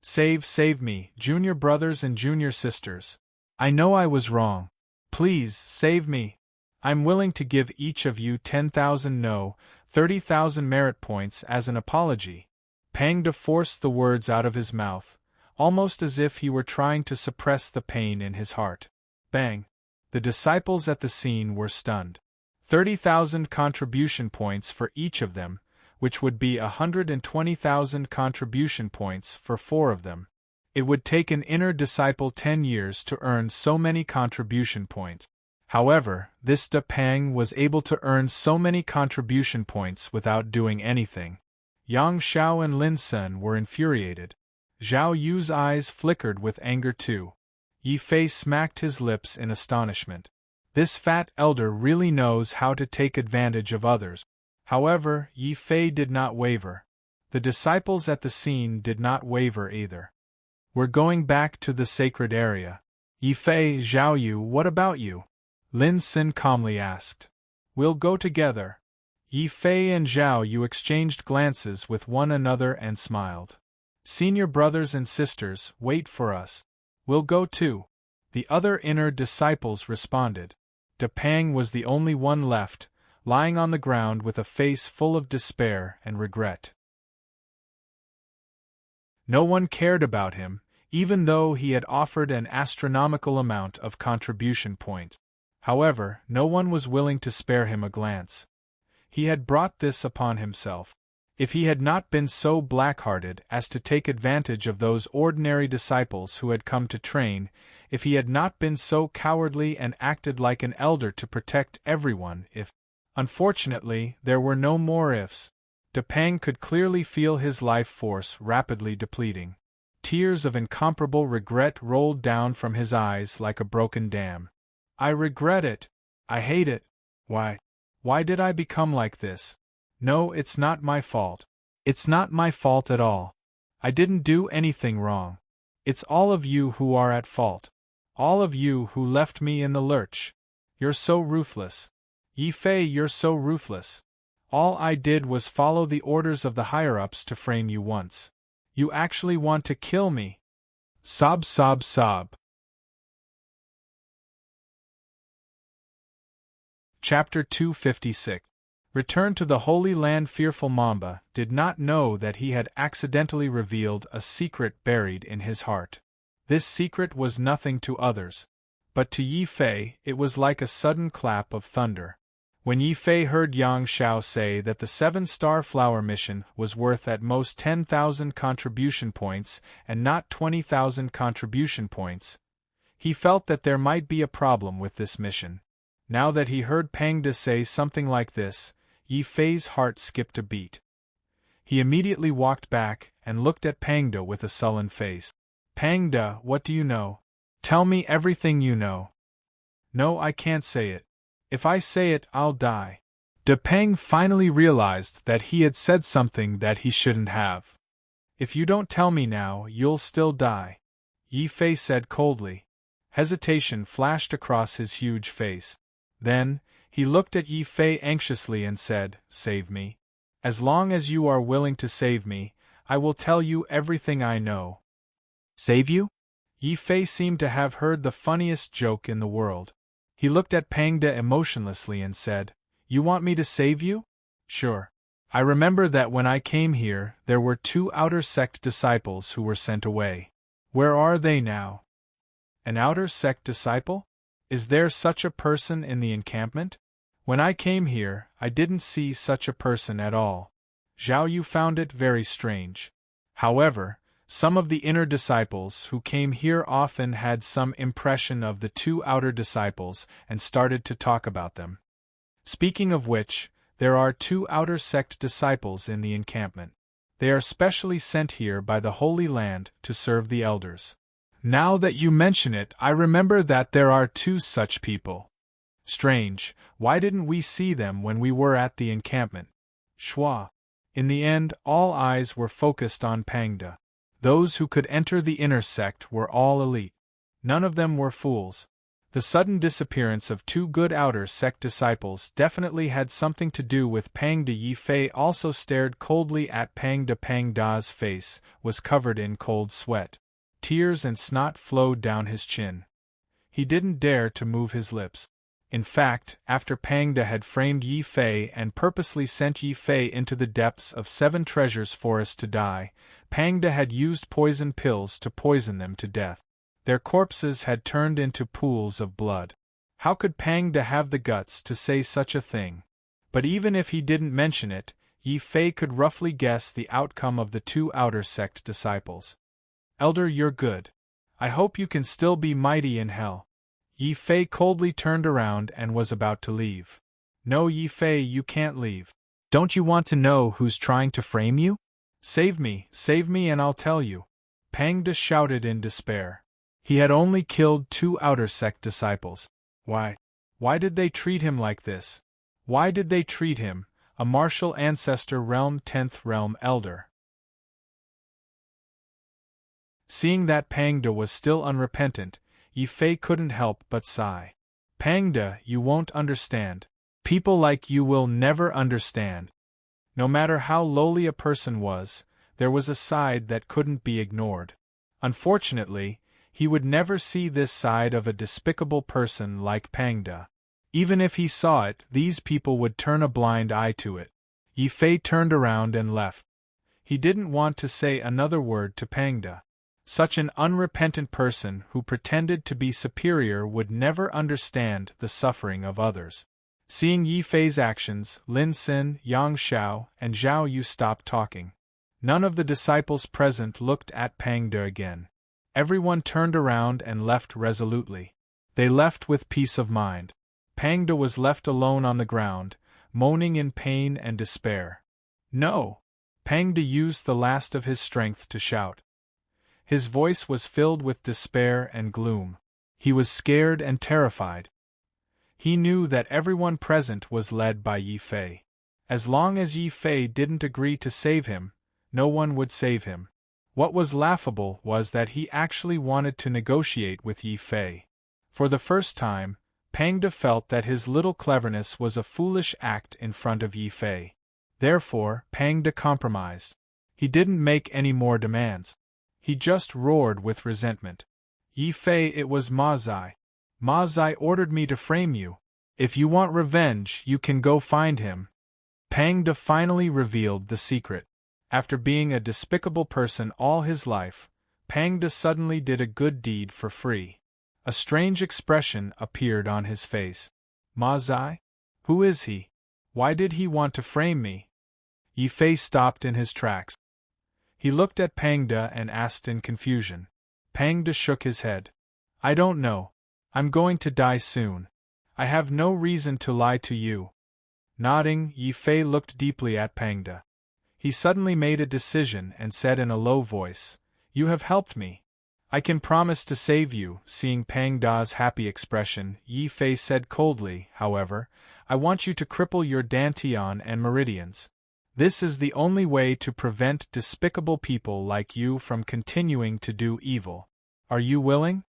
Save me, junior brothers and junior sisters. I know I was wrong. Please, save me. I'm willing to give each of you 10,000 no, 30,000 merit points as an apology. Pang De forced the words out of his mouth, almost as if he were trying to suppress the pain in his heart. Bang! The disciples at the scene were stunned. 30,000 contribution points for each of them, which would be 120,000 contribution points for 4 of them. It would take an inner disciple 10 years to earn so many contribution points. However, this De Pang was able to earn so many contribution points without doing anything. Yang Xiao and Lin Sen were infuriated. Zhao Yu's eyes flickered with anger too. Yi Fei smacked his lips in astonishment. This fat elder really knows how to take advantage of others. However, Yi Fei did not waver. The disciples at the scene did not waver either. We're going back to the sacred area. Yi Fei, Zhao Yu, what about you? Lin Sen calmly asked. We'll go together. Yi Fei and Zhao Yu exchanged glances with one another and smiled. Senior brothers and sisters, wait for us. We'll go too. The other inner disciples responded. De Pang was the only one left, lying on the ground with a face full of despair and regret. No one cared about him, even though he had offered an astronomical amount of contribution points. However, no one was willing to spare him a glance. He had brought this upon himself. If he had not been so black-hearted as to take advantage of those ordinary disciples who had come to train, if he had not been so cowardly and acted like an elder to protect everyone, if... Unfortunately, there were no more ifs. De Pang could clearly feel his life force rapidly depleting. Tears of incomparable regret rolled down from his eyes like a broken dam. I regret it. I hate it. Why did I become like this? No, it's not my fault. It's not my fault at all. I didn't do anything wrong. It's all of you who are at fault. All of you who left me in the lurch. You're so ruthless. Yi Fei, you're so ruthless. All I did was follow the orders of the higher-ups to frame you once. You actually want to kill me. Sob, sob, sob. Chapter 256. Return to the Holy Land. Fearful Mamba did not know that he had accidentally revealed a secret buried in his heart. This secret was nothing to others, but to Yi Fei it was like a sudden clap of thunder. When Yi Fei heard Yang Xiao say that the 7-star flower mission was worth at most 10,000 contribution points and not 20,000 contribution points, He felt that there might be a problem with this mission. Now that he heard Pang De say something like this, Yi Fei's heart skipped a beat. He immediately walked back and looked at Pang De with a sullen face. Pang De, what do you know? Tell me everything you know. No, I can't say it. If I say it, I'll die. De Peng finally realized that he had said something that he shouldn't have. If you don't tell me now, you'll still die, Yi Fei said coldly. Hesitation flashed across his huge face. Then, he looked at Yi Fei anxiously and said, Save me. As long as you are willing to save me, I will tell you everything I know. Save you? Yi Fei seemed to have heard the funniest joke in the world. He looked at Pang De emotionlessly and said, You want me to save you? Sure. I remember that when I came here, there were 2 outer sect disciples who were sent away. Where are they now? An outer sect disciple? Is there such a person in the encampment? When I came here, I didn't see such a person at all. Zhao Yu found it very strange. However, some of the inner disciples who came here often had some impression of the 2 outer disciples and started to talk about them. Speaking of which, there are 2 outer sect disciples in the encampment. They are specially sent here by the Holy Land to serve the elders. Now that you mention it, I remember that there are 2 such people. Strange, why didn't we see them when we were at the encampment? Schwa. In the end, all eyes were focused on Pang De. Those who could enter the inner sect were all elite. None of them were fools. The sudden disappearance of 2 good outer sect disciples definitely had something to do with Pang De. Yi Fei also stared coldly at Pang De. Pang Da's face was covered in cold sweat. Tears and snot flowed down his chin. He didn't dare to move his lips. In fact, after Pang De had framed Yi Fei and purposely sent Yi Fei into the depths of 7 Treasures Forest to die, Pang De had used poison pills to poison them to death. Their corpses had turned into pools of blood. How could Pang De have the guts to say such a thing? But even if he didn't mention it, Yi Fei could roughly guess the outcome of the 2 outer sect disciples. Elder, you're good. I hope you can still be mighty in hell. Yi Fei coldly turned around and was about to leave. No, Yi Fei, you can't leave. Don't you want to know who's trying to frame you? Save me, and I'll tell you. Pang De shouted in despair. He had only killed 2 outer sect disciples. Why? Why did they treat him like this? Why did they treat him, a martial ancestor realm 10th realm elder? Seeing that Pang De was still unrepentant, Yi Fei couldn't help but sigh. Pang De, you won't understand. People like you will never understand. No matter how lowly a person was, there was a side that couldn't be ignored. Unfortunately, he would never see this side of a despicable person like Pang De. Even if he saw it, these people would turn a blind eye to it. Yi Fei turned around and left. He didn't want to say another word to Pang De. Such an unrepentant person who pretended to be superior would never understand the suffering of others. Seeing Yi Fei's actions, Lin Xin, Yang Xiao, and Zhao Yu stopped talking. None of the disciples present looked at Pang De again. Everyone turned around and left resolutely. They left with peace of mind. Pang De was left alone on the ground, moaning in pain and despair. No! Pang De used the last of his strength to shout. His voice was filled with despair and gloom. He was scared and terrified. He knew that everyone present was led by Yi Fei. As long as Yi Fei didn't agree to save him, no one would save him. What was laughable was that he actually wanted to negotiate with Yi Fei. For the first time, Pang De felt that his little cleverness was a foolish act in front of Yi Fei. Therefore, Pang De compromised. He didn't make any more demands. He just roared with resentment. Yi Fei, it was Ma Zai. Ma Zai ordered me to frame you. If you want revenge, you can go find him. Pang De finally revealed the secret. After being a despicable person all his life, Pang De suddenly did a good deed for free. A strange expression appeared on his face. Ma Zai? Who is he? Why did he want to frame me? Yi Fei stopped in his tracks. He looked at Pang De and asked in confusion. Pang De shook his head. I don't know. I'm going to die soon. I have no reason to lie to you. Nodding, Yi Fei looked deeply at Pangda. He suddenly made a decision and said in a low voice, "You have helped me. I can promise to save you." Seeing Pang Da's happy expression, Yi Fei said coldly, "However, I want you to cripple your dantian and meridians. This is the only way to prevent despicable people like you from continuing to do evil. Are you willing?"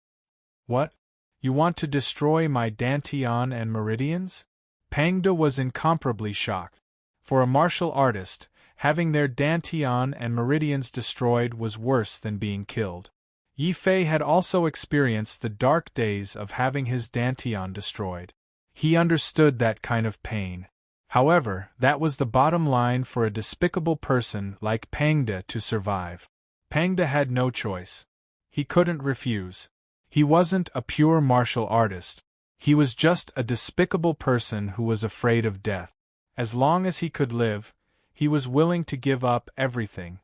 "What? You want to destroy my dantian and meridians?" Pang Da was incomparably shocked. For a martial artist, having their dantian and meridians destroyed was worse than being killed. Yi Fei had also experienced the dark days of having his dantian destroyed. He understood that kind of pain. However, that was the bottom line for a despicable person like Pangda to survive. Pangda had no choice. He couldn't refuse. He wasn't a pure martial artist. He was just a despicable person who was afraid of death. As long as he could live, he was willing to give up everything.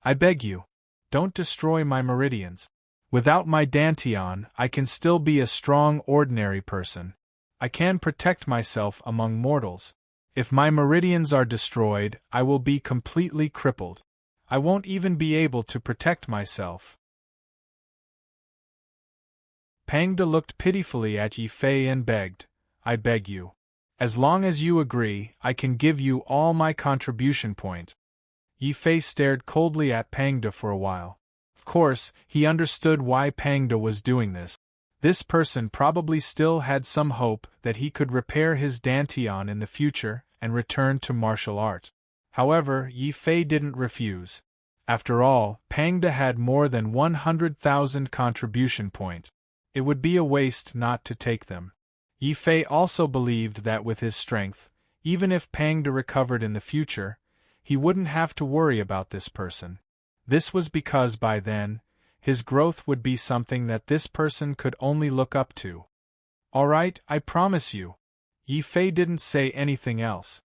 "I beg you, don't destroy my meridians. Without my dantian, I can still be a strong ordinary person. I can protect myself among mortals. If my meridians are destroyed, I will be completely crippled. I won't even be able to protect myself." Pangda looked pitifully at Yi Fei and begged, "I beg you. As long as you agree, I can give you all my contribution points." Yi Fei stared coldly at Pangda for a while. Of course, he understood why Pangda was doing this. This person probably still had some hope that he could repair his dantian in the future and return to martial arts. However, Yi Fei didn't refuse. After all, Pangda had more than 100,000 contribution points. It would be a waste not to take them. Yi Fei also believed that with his strength, even if Pangda recovered in the future, he wouldn't have to worry about this person. This was because by then, his growth would be something that this person could only look up to. "All right, I promise you." Yi Fei didn't say anything else.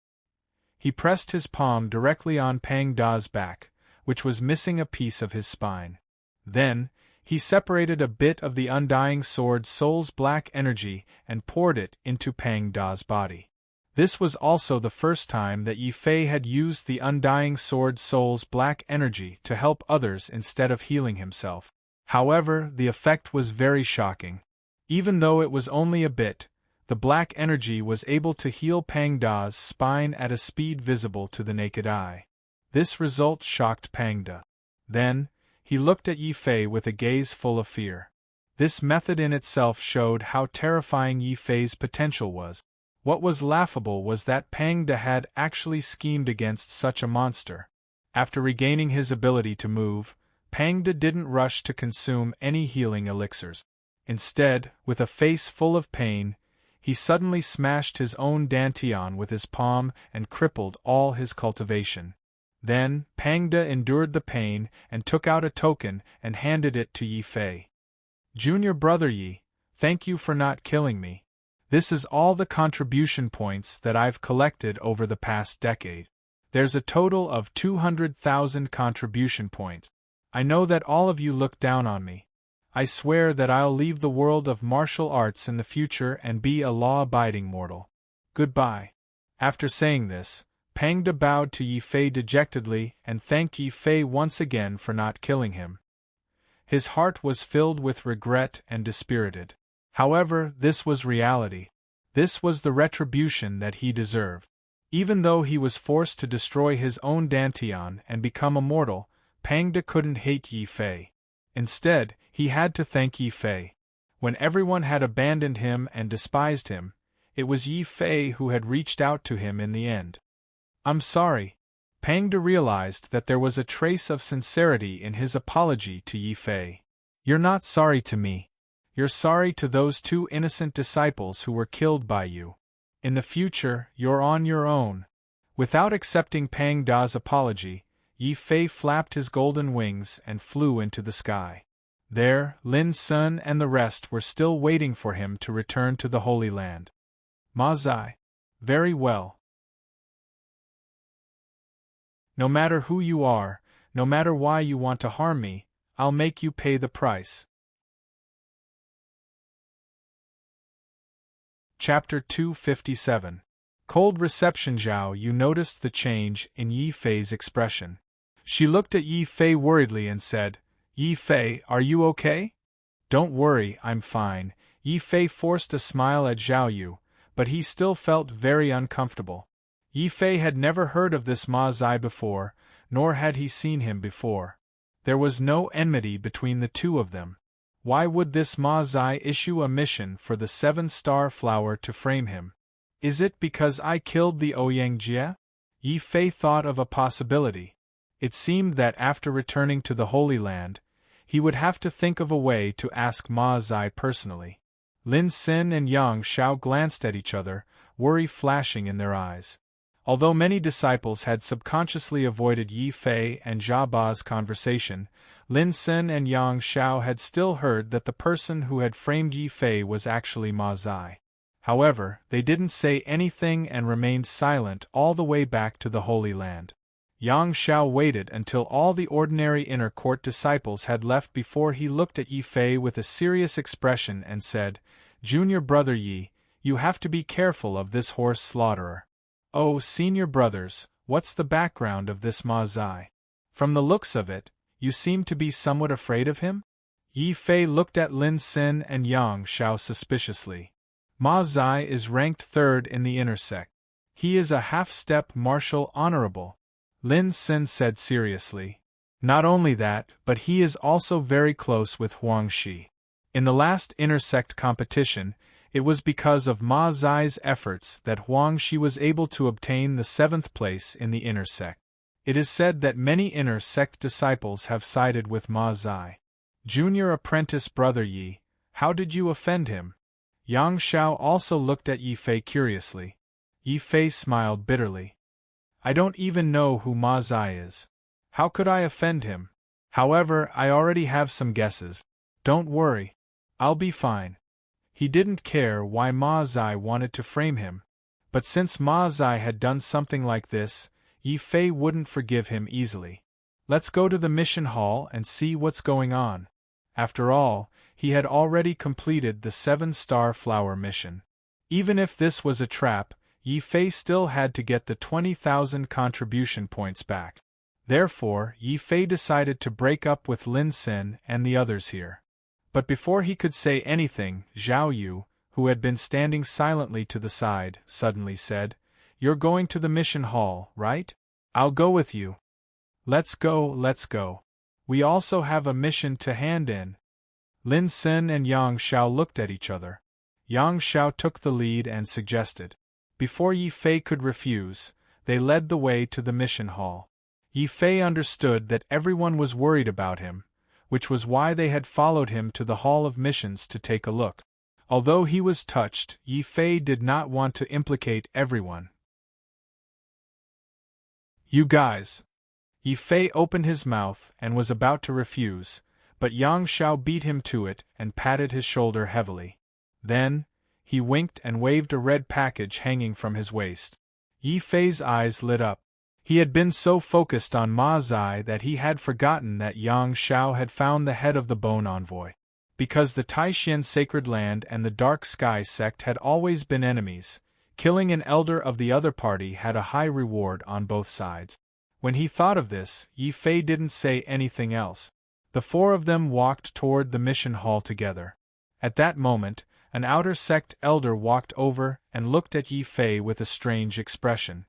He pressed his palm directly on Pang Da's back, which was missing a piece of his spine. Then, he separated a bit of the Undying Sword Soul's black energy and poured it into Pang Da's body. This was also the first time that Yi Fei had used the Undying Sword Soul's black energy to help others instead of healing himself. However, the effect was very shocking. Even though it was only a bit, the black energy was able to heal Pang Da's spine at a speed visible to the naked eye. This result shocked Pangda. Then, he looked at Yi Fei with a gaze full of fear. This method in itself showed how terrifying Yi Fei's potential was. What was laughable was that Pangda had actually schemed against such a monster. After regaining his ability to move, Pangda didn't rush to consume any healing elixirs. Instead, with a face full of pain, he suddenly smashed his own dantian with his palm and crippled all his cultivation. Then, Pangda endured the pain and took out a token and handed it to Yi Fei. "Junior brother Yi, thank you for not killing me. This is all the contribution points that I've collected over the past decade. There's a total of 200,000 contribution points. I know that all of you look down on me. I swear that I'll leave the world of martial arts in the future and be a law-abiding mortal. Goodbye." After saying this, Pangda bowed to Yi Fei dejectedly and thanked Yi Fei once again for not killing him. His heart was filled with regret and dispirited. However, this was reality. This was the retribution that he deserved. Even though he was forced to destroy his own dantian and become immortal, Pangda couldn't hate Yi Fei. Instead, he had to thank Yi Fei. When everyone had abandoned him and despised him, it was Yi Fei who had reached out to him in the end. "I'm sorry." Pangda realized that there was a trace of sincerity in his apology to Yi Fei. "You're not sorry to me. You're sorry to those 2 innocent disciples who were killed by you. In the future, you're on your own." Without accepting Pang Da's apology, Yi Fei flapped his golden wings and flew into the sky. There, Lin Sun and the rest were still waiting for him to return to the Holy Land. "Ma Zai. Very well. No matter who you are, no matter why you want to harm me, I'll make you pay the price." Chapter 257. Cold reception. Zhao Yu noticed the change in Yi Fei's expression. She looked at Yi Fei worriedly and said, "Yi Fei, are you okay?" "Don't worry, I'm fine." Yi Fei forced a smile at Zhao Yu, but he still felt very uncomfortable. Yi Fei had never heard of this Ma Zai before, nor had he seen him before. There was no enmity between the two of them. Why would this Ma Zai issue a mission for the 7-star flower to frame him? Is it because I killed the Ouyang Jie? Yi Fei thought of a possibility. It seemed that after returning to the Holy Land, he would have to think of a way to ask Ma Zai personally. Lin Xin and Yang Xiao glanced at each other, worry flashing in their eyes. Although many disciples had subconsciously avoided Yi Fei and Jia Ba's conversation, Lin Xin and Yang Xiao had still heard that the person who had framed Yi Fei was actually Ma Zai. However, they didn't say anything and remained silent all the way back to the Holy Land. Yang Xiao waited until all the ordinary inner court disciples had left before he looked at Yi Fei with a serious expression and said, "Junior brother Yi, you have to be careful of this horse slaughterer." "Oh, senior brothers, what's the background of this Ma Zai? From the looks of it, you seem to be somewhat afraid of him?" Yi Fei looked at Lin Xin and Yang Xiao suspiciously. "Ma Zai is ranked 3rd in the inner sect. He is a half-step martial honorable," Lin Xin said seriously. "Not only that, but he is also very close with Huang Shi. In the last inner sect competition, it was because of Ma Zai's efforts that Huang Shi was able to obtain the 7th place in the inner sect. It is said that many inner sect disciples have sided with Ma Zai. Junior apprentice brother Yi, how did you offend him?" Yang Xiao also looked at Yi Fei curiously. Yi Fei smiled bitterly. "I don't even know who Ma Zai is. How could I offend him? However, I already have some guesses. Don't worry. I'll be fine." He didn't care why Ma Zai wanted to frame him, but since Ma Zai had done something like this, Yi Fei wouldn't forgive him easily. Let's go to the mission hall and see what's going on. After all, he had already completed the 7-star flower mission. Even if this was a trap, Yi Fei still had to get the 20,000 contribution points back. Therefore, Yi Fei decided to break up with Lin Xin and the others here. But before he could say anything, Zhao Yu, who had been standing silently to the side, suddenly said, "You're going to the mission hall, right? I'll go with you." Let's go. We also have a mission to hand in." Lin Xin and Yang Xiao looked at each other. Yang Xiao took the lead and suggested. Before Yi Fei could refuse, they led the way to the mission hall. Yi Fei understood that everyone was worried about him, which was why they had followed him to the Hall of Missions to take a look. Although he was touched, Yi Fei did not want to implicate everyone. "You guys." Yi Fei opened his mouth and was about to refuse, but Yang Xiao beat him to it and patted his shoulder heavily. Then, he winked and waved a red package hanging from his waist. Yi Fei's eyes lit up. He had been so focused on Ma Zai that he had forgotten that Yang Xiao had found the head of the Bone Envoy. Because the Taishan Sacred Land and the Dark Sky sect had always been enemies, killing an elder of the other party had a high reward on both sides. When he thought of this, Yi Fei didn't say anything else. The 4 of them walked toward the mission hall together. At that moment, an outer sect elder walked over and looked at Yi Fei with a strange expression.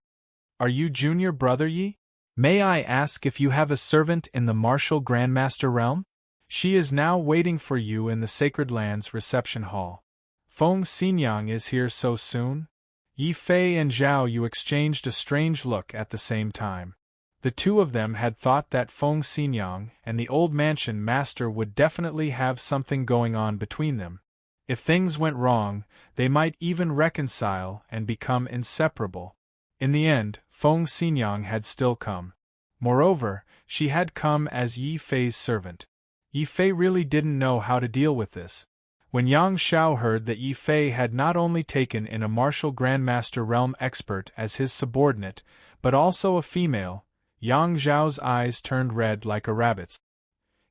"Are you junior brother Yi? May I ask if you have a servant in the martial Grandmaster realm? She is now waiting for you in the Sacred Lands reception hall." "Feng Xinyang is here so soon?" Yi Fei and Zhao Yu exchanged a strange look at the same time. The two of them had thought that Feng Xinyang and the old mansion master would definitely have something going on between them. If things went wrong, they might even reconcile and become inseparable. In the end, Feng Xinyang had still come. Moreover, she had come as Yi Fei's servant. Yi Fei really didn't know how to deal with this. When Yang Xiao heard that Yi Fei had not only taken in a martial Grandmaster realm expert as his subordinate, but also a female, Yang Xiao's eyes turned red like a rabbit's.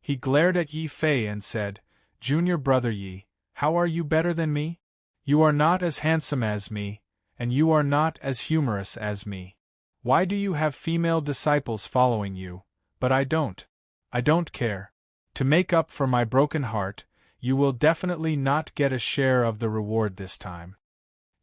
He glared at Yi Fei and said, "Junior brother Yi, how are you better than me?" You are not as handsome as me, and you are not as humorous as me. Why do you have female disciples following you, but I don't? I don't care. To make up for my broken heart, you will definitely not get a share of the reward this time."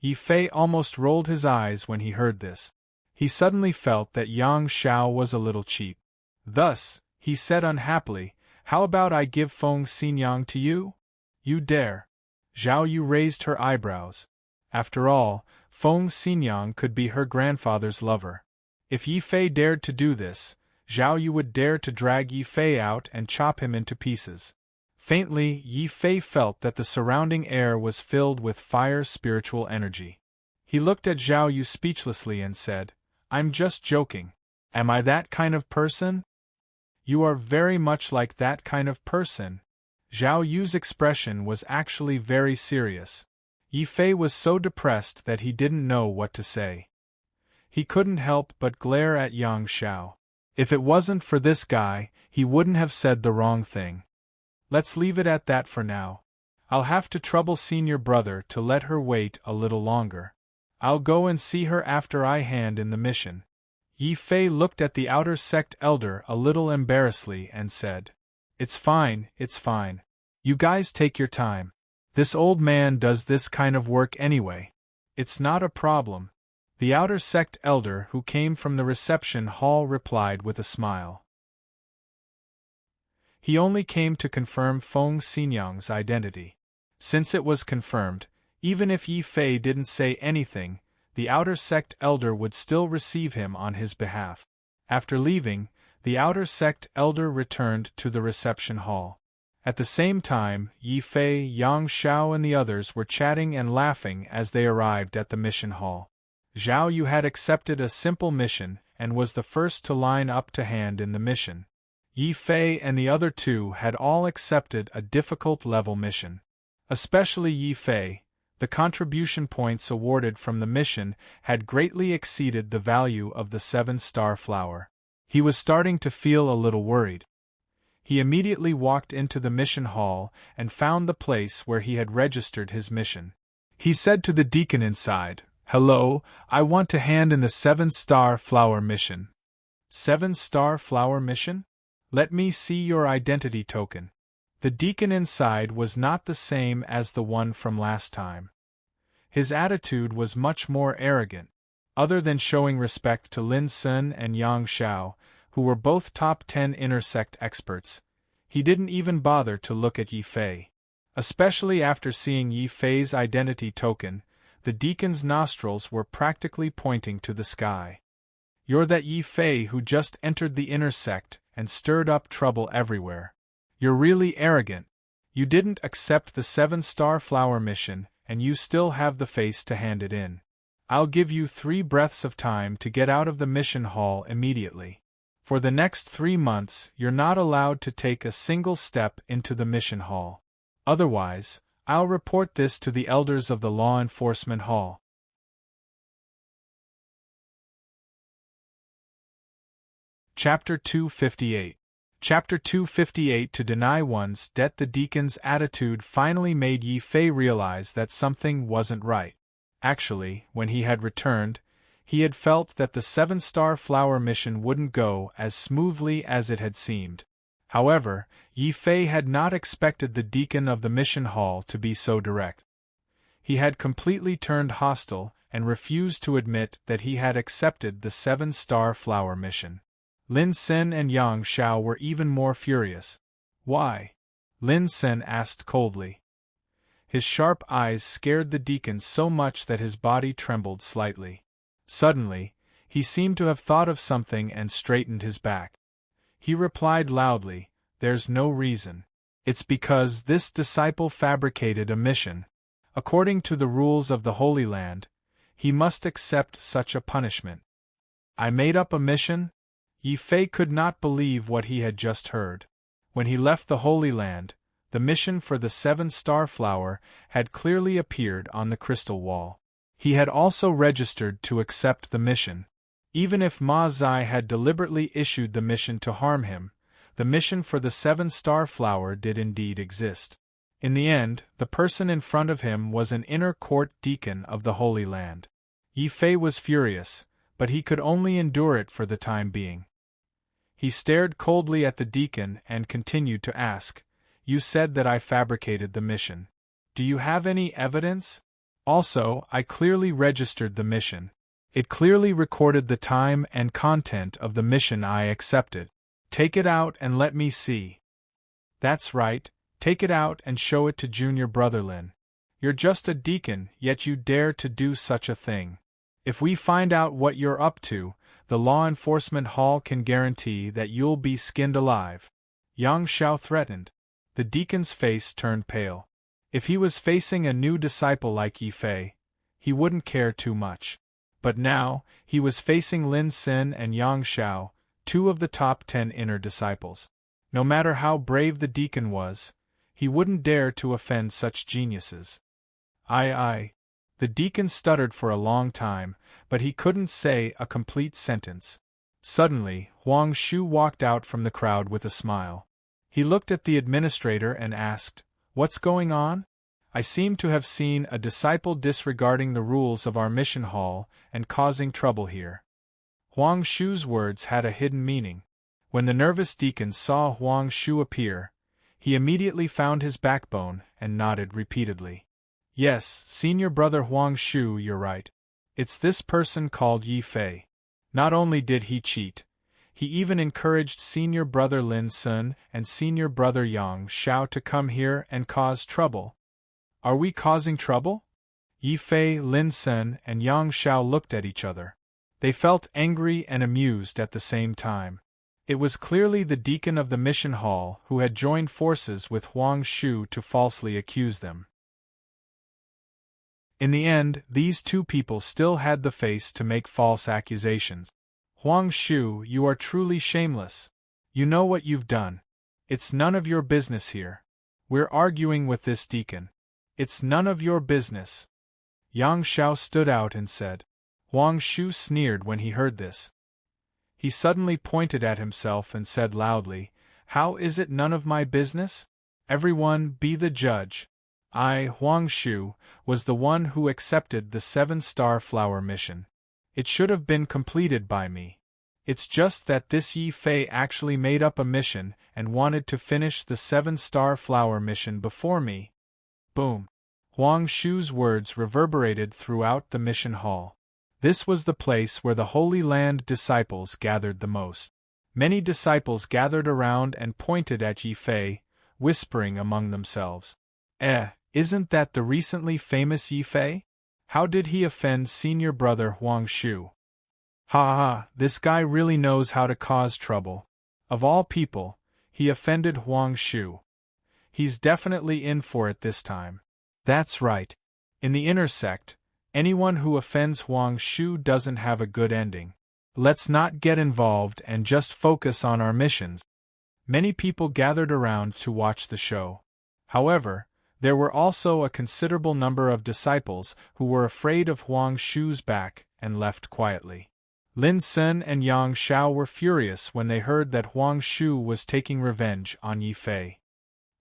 Yi Fei almost rolled his eyes when he heard this. He suddenly felt that Yang Shao was a little cheap. Thus, he said unhappily, "How about I give Feng Xinyang to you?" "You dare?" Zhao Yu raised her eyebrows. After all, Feng Xinyang could be her grandfather's lover. If Yi Fei dared to do this, Zhao Yu would dare to drag Yi Fei out and chop him into pieces. Faintly, Yi Fei felt that the surrounding air was filled with fire spiritual energy. He looked at Zhao Yu speechlessly and said, "I'm just joking. Am I that kind of person?" "You are very much like that kind of person." Zhao Yu's expression was actually very serious. Yi Fei was so depressed that he didn't know what to say. He couldn't help but glare at Yang Shao. If it wasn't for this guy, he wouldn't have said the wrong thing. Let's leave it at that for now. I'll have to trouble senior brother to let her wait a little longer. I'll go and see her after I hand in the mission. Yi Fei looked at the outer sect elder a little embarrassedly and said, It's fine. You guys take your time. This old man does this kind of work anyway. It's not a problem." The outer sect elder who came from the reception hall replied with a smile. He only came to confirm Feng Xinyang's identity. Since it was confirmed, even if Yi Fei didn't say anything, the outer sect elder would still receive him on his behalf. After leaving, the outer sect elder returned to the reception hall. At the same time, Yi Fei, Yang Shao and the others were chatting and laughing as they arrived at the mission hall. Zhao Yu had accepted a simple mission and was the first to line up to hand in the mission. Yi Fei and the other two had all accepted a difficult level mission. Especially Yi Fei, the contribution points awarded from the mission had greatly exceeded the value of the 7-star flower. He was starting to feel a little worried. He immediately walked into the mission hall and found the place where he had registered his mission. He said to the deacon inside, "Hello, I want to hand in the 7-star flower mission." 7-star flower mission? Let me see your identity token. The deacon inside was not the same as the one from last time. His attitude was much more arrogant. Other than showing respect to Lin Sun and Yang Shao, who were both top 10 intersect experts, he didn't even bother to look at Yi Fei. Especially after seeing Yi Fei's identity token, the deacon's nostrils were practically pointing to the sky. "You're that Yi Fei who just entered the intersect and stirred up trouble everywhere. You're really arrogant. You didn't accept the 7-star flower mission, and you still have the face to hand it in. I'll give you 3 breaths of time to get out of the mission hall immediately. For the next 3 months, you're not allowed to take a single step into the mission hall. Otherwise, I'll report this to the elders of the Law Enforcement Hall." Chapter 258. Chapter 258. To deny one's debt. The deacon's attitude finally made Yi Fei realize that something wasn't right. Actually, when he had returned, he had felt that the 7-star flower mission wouldn't go as smoothly as it had seemed. However, Yi Fei had not expected the deacon of the mission hall to be so direct. He had completely turned hostile and refused to admit that he had accepted the 7-star flower mission. Lin Sun and Yang Shao were even more furious. "Why?" Lin Sun asked coldly. His sharp eyes scared the deacon so much that his body trembled slightly. Suddenly, he seemed to have thought of something and straightened his back. He replied loudly, "There's no reason. It's because this disciple fabricated a mission. According to the rules of the Holy Land, he must accept such a punishment." "I made up a mission?" Yi Fei could not believe what he had just heard. When he left the Holy Land, the mission for the 7-star flower had clearly appeared on the crystal wall. He had also registered to accept the mission. Even if Ma Zai had deliberately issued the mission to harm him, the mission for the 7-star flower did indeed exist. In the end, the person in front of him was an inner court deacon of the Holy Land. Yi Fei was furious, but he could only endure it for the time being. He stared coldly at the deacon and continued to ask, "You said that I fabricated the mission. Do you have any evidence? Also, I clearly registered the mission. It clearly recorded the time and content of the mission I accepted. Take it out and let me see." "That's right, take it out and show it to junior brother Lin. You're just a deacon, yet you dare to do such a thing. If we find out what you're up to, the law enforcement hall can guarantee that you'll be skinned alive," Yang Xiao threatened. The deacon's face turned pale. If he was facing a new disciple like Yi Fei, he wouldn't care too much. But now, he was facing Lin Xin and Yang Xiao, two of the top 10 inner disciples. No matter how brave the deacon was, he wouldn't dare to offend such geniuses. I. The deacon stuttered for a long time, but he couldn't say a complete sentence. Suddenly, Huang Shu walked out from the crowd with a smile. He looked at the administrator and asked, "What's going on? I seem to have seen a disciple disregarding the rules of our mission hall and causing trouble here." Huang Shu's words had a hidden meaning. When the nervous deacon saw Huang Shu appear, he immediately found his backbone and nodded repeatedly. "Yes, senior brother Huang Shu, you're right. It's this person called Yi Fei. Not only did he cheat, he even encouraged senior brother Lin Sun and senior brother Yang Xiao to come here and cause trouble." "Are we causing trouble?" Yi Fei, Lin Sun, and Yang Xiao looked at each other. They felt angry and amused at the same time. It was clearly the deacon of the mission hall who had joined forces with Huang Shu to falsely accuse them. In the end, these two people still had the face to make false accusations. "Huang Shu, you are truly shameless. You know what you've done. It's none of your business here. We're arguing with this deacon. It's none of your business." Yang Xiao stood out and said. Huang Shu sneered when he heard this. He suddenly pointed at himself and said loudly, "How is it none of my business? Everyone be the judge. I, Huang Shu, was the one who accepted the 7-star flower mission. It should have been completed by me. It's just that this Yi Fei actually made up a mission and wanted to finish the 7-star flower mission before me." Boom! Huang Shu's words reverberated throughout the mission hall. This was the place where the Holy Land disciples gathered the most. Many disciples gathered around and pointed at Yi Fei, whispering among themselves, "Isn't that the recently famous Yi Fei? How did he offend senior brother Huang Shu? Ha, this guy really knows how to cause trouble. Of all people, he offended Huang Shu. He's definitely in for it this time." That's right. In the inner sect, anyone who offends Huang Shu doesn't have a good ending. Let's not get involved and just focus on our missions. Many people gathered around to watch the show. However, there were also a considerable number of disciples who were afraid of Huang Shu's back and left quietly. Lin Sun and Yang Xiao were furious when they heard that Huang Shu was taking revenge on Yi Fei.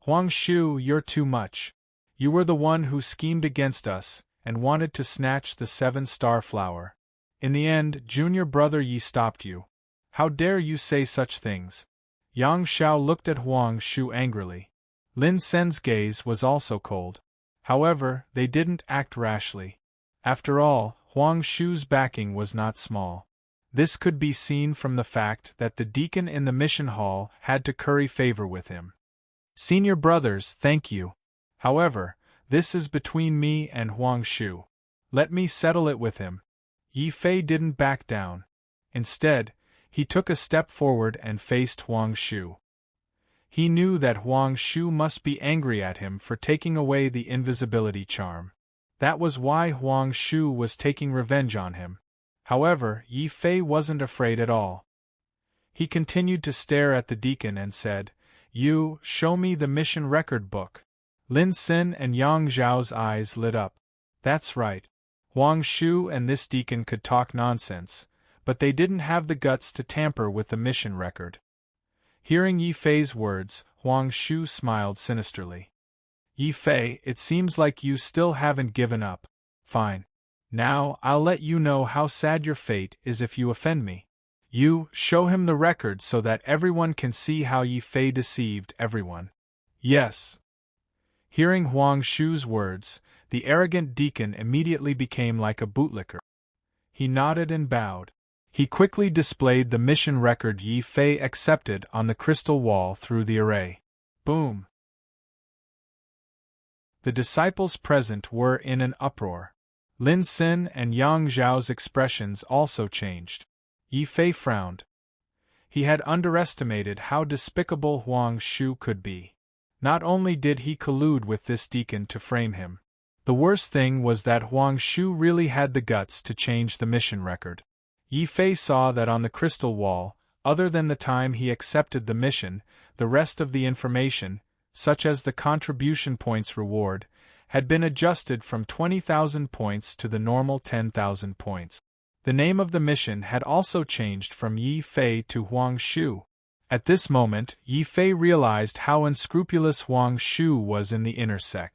"Huang Shu, you're too much. You were the one who schemed against us and wanted to snatch the 7-star flower. In the end, junior brother Yi stopped you. How dare you say such things?" Yang Xiao looked at Huang Shu angrily. Lin Sen's gaze was also cold. However, they didn't act rashly. After all, Huang Shu's backing was not small. This could be seen from the fact that the deacon in the mission hall had to curry favor with him. "Senior brothers, thank you. However, this is between me and Huang Shu. Let me settle it with him." Yi Fei didn't back down. Instead, he took a step forward and faced Huang Shu. He knew that Huang Shu must be angry at him for taking away the invisibility charm. That was why Huang Shu was taking revenge on him. However, Yi Fei wasn't afraid at all. He continued to stare at the deacon and said, "You, show me the mission record book." Lin Xin and Yang Zhao's eyes lit up. That's right. Huang Shu and this deacon could talk nonsense, but they didn't have the guts to tamper with the mission record. Hearing Yi Fei's words, Huang Shu smiled sinisterly. Yi Fei, it seems like you still haven't given up. Fine. Now, I'll let you know how sad your fate is if you offend me. You, show him the record so that everyone can see how Yi Fei deceived everyone. Yes. Hearing Huang Shu's words, the arrogant deacon immediately became like a bootlicker. He nodded and bowed. He quickly displayed the mission record Yi Fei accepted on the crystal wall through the array. Boom! The disciples present were in an uproar. Lin Xin and Yang Zhao's expressions also changed. Yi Fei frowned. He had underestimated how despicable Huang Shu could be. Not only did he collude with this deacon to frame him, the worst thing was that Huang Shu really had the guts to change the mission record. Yi Fei saw that on the crystal wall, other than the time he accepted the mission, the rest of the information, such as the contribution points reward, had been adjusted from 20,000 points to the normal 10,000 points. The name of the mission had also changed from Yi Fei to Huang Shu. At this moment, Yi Fei realized how unscrupulous Huang Shu was in the inner sect.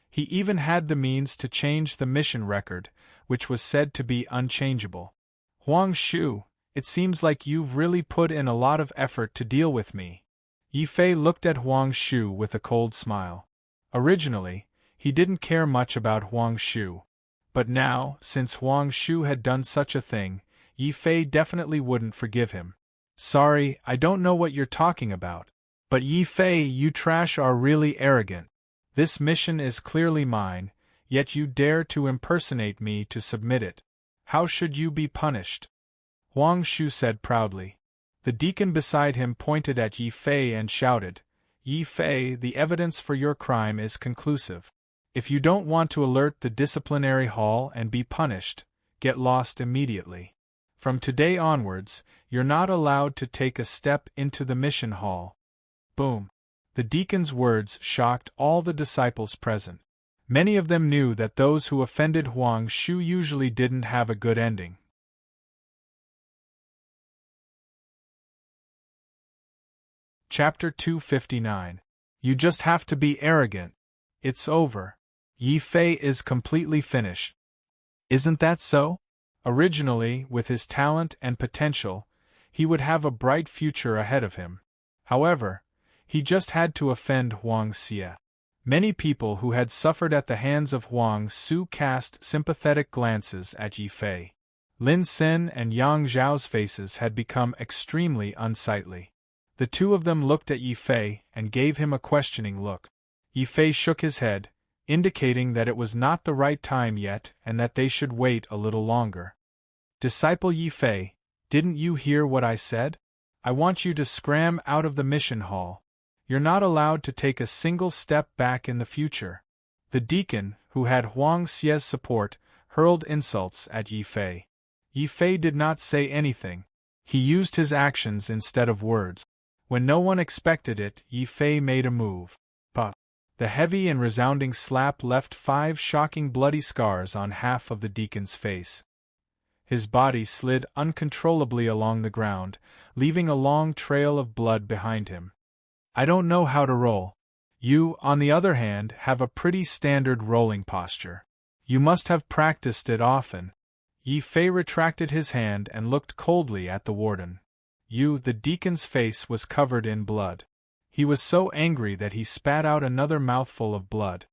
He even had the means to change the mission record, which was said to be unchangeable. Huang Shu, it seems like you've really put in a lot of effort to deal with me. Yi Fei looked at Huang Shu with a cold smile. Originally, he didn't care much about Huang Shu. But now, since Huang Shu had done such a thing, Yi Fei definitely wouldn't forgive him. Sorry, I don't know what you're talking about. But Yi Fei, you trash are really arrogant. This mission is clearly mine, yet you dare to impersonate me to submit it. How should you be punished? Huang Shu said proudly. The deacon beside him pointed at Yi Fei and shouted, Yi Fei, the evidence for your crime is conclusive. If you don't want to alert the disciplinary hall and be punished, get lost immediately. From today onwards, you're not allowed to take a step into the mission hall. Boom. The deacon's words shocked all the disciples present. Many of them knew that those who offended Huang Shu usually didn't have a good ending. Chapter 259. You just have to be arrogant. It's over. Yi Fei is completely finished. Isn't that so? Originally, with his talent and potential, he would have a bright future ahead of him. However, he just had to offend Huang Xie. Many people who had suffered at the hands of Huang Su cast sympathetic glances at Yi Fei. Lin Xin and Yang Zhao's faces had become extremely unsightly. The two of them looked at Yi Fei and gave him a questioning look. Yi Fei shook his head, indicating that it was not the right time yet and that they should wait a little longer. Disciple Yi Fei, didn't you hear what I said? I want you to scram out of the mission hall. You're not allowed to take a single step back in the future. The deacon, who had Huang Xie's support, hurled insults at Yi Fei. Yi Fei did not say anything. He used his actions instead of words. When no one expected it, Yi Fei made a move. But the heavy and resounding slap left 5 shocking bloody scars on half of the deacon's face. His body slid uncontrollably along the ground, leaving a long trail of blood behind him. I don't know how to roll. You, on the other hand, have a pretty standard rolling posture. You must have practiced it often. Yi Fei retracted his hand and looked coldly at the warden. The deacon's face was covered in blood. He was so angry that he spat out another mouthful of blood.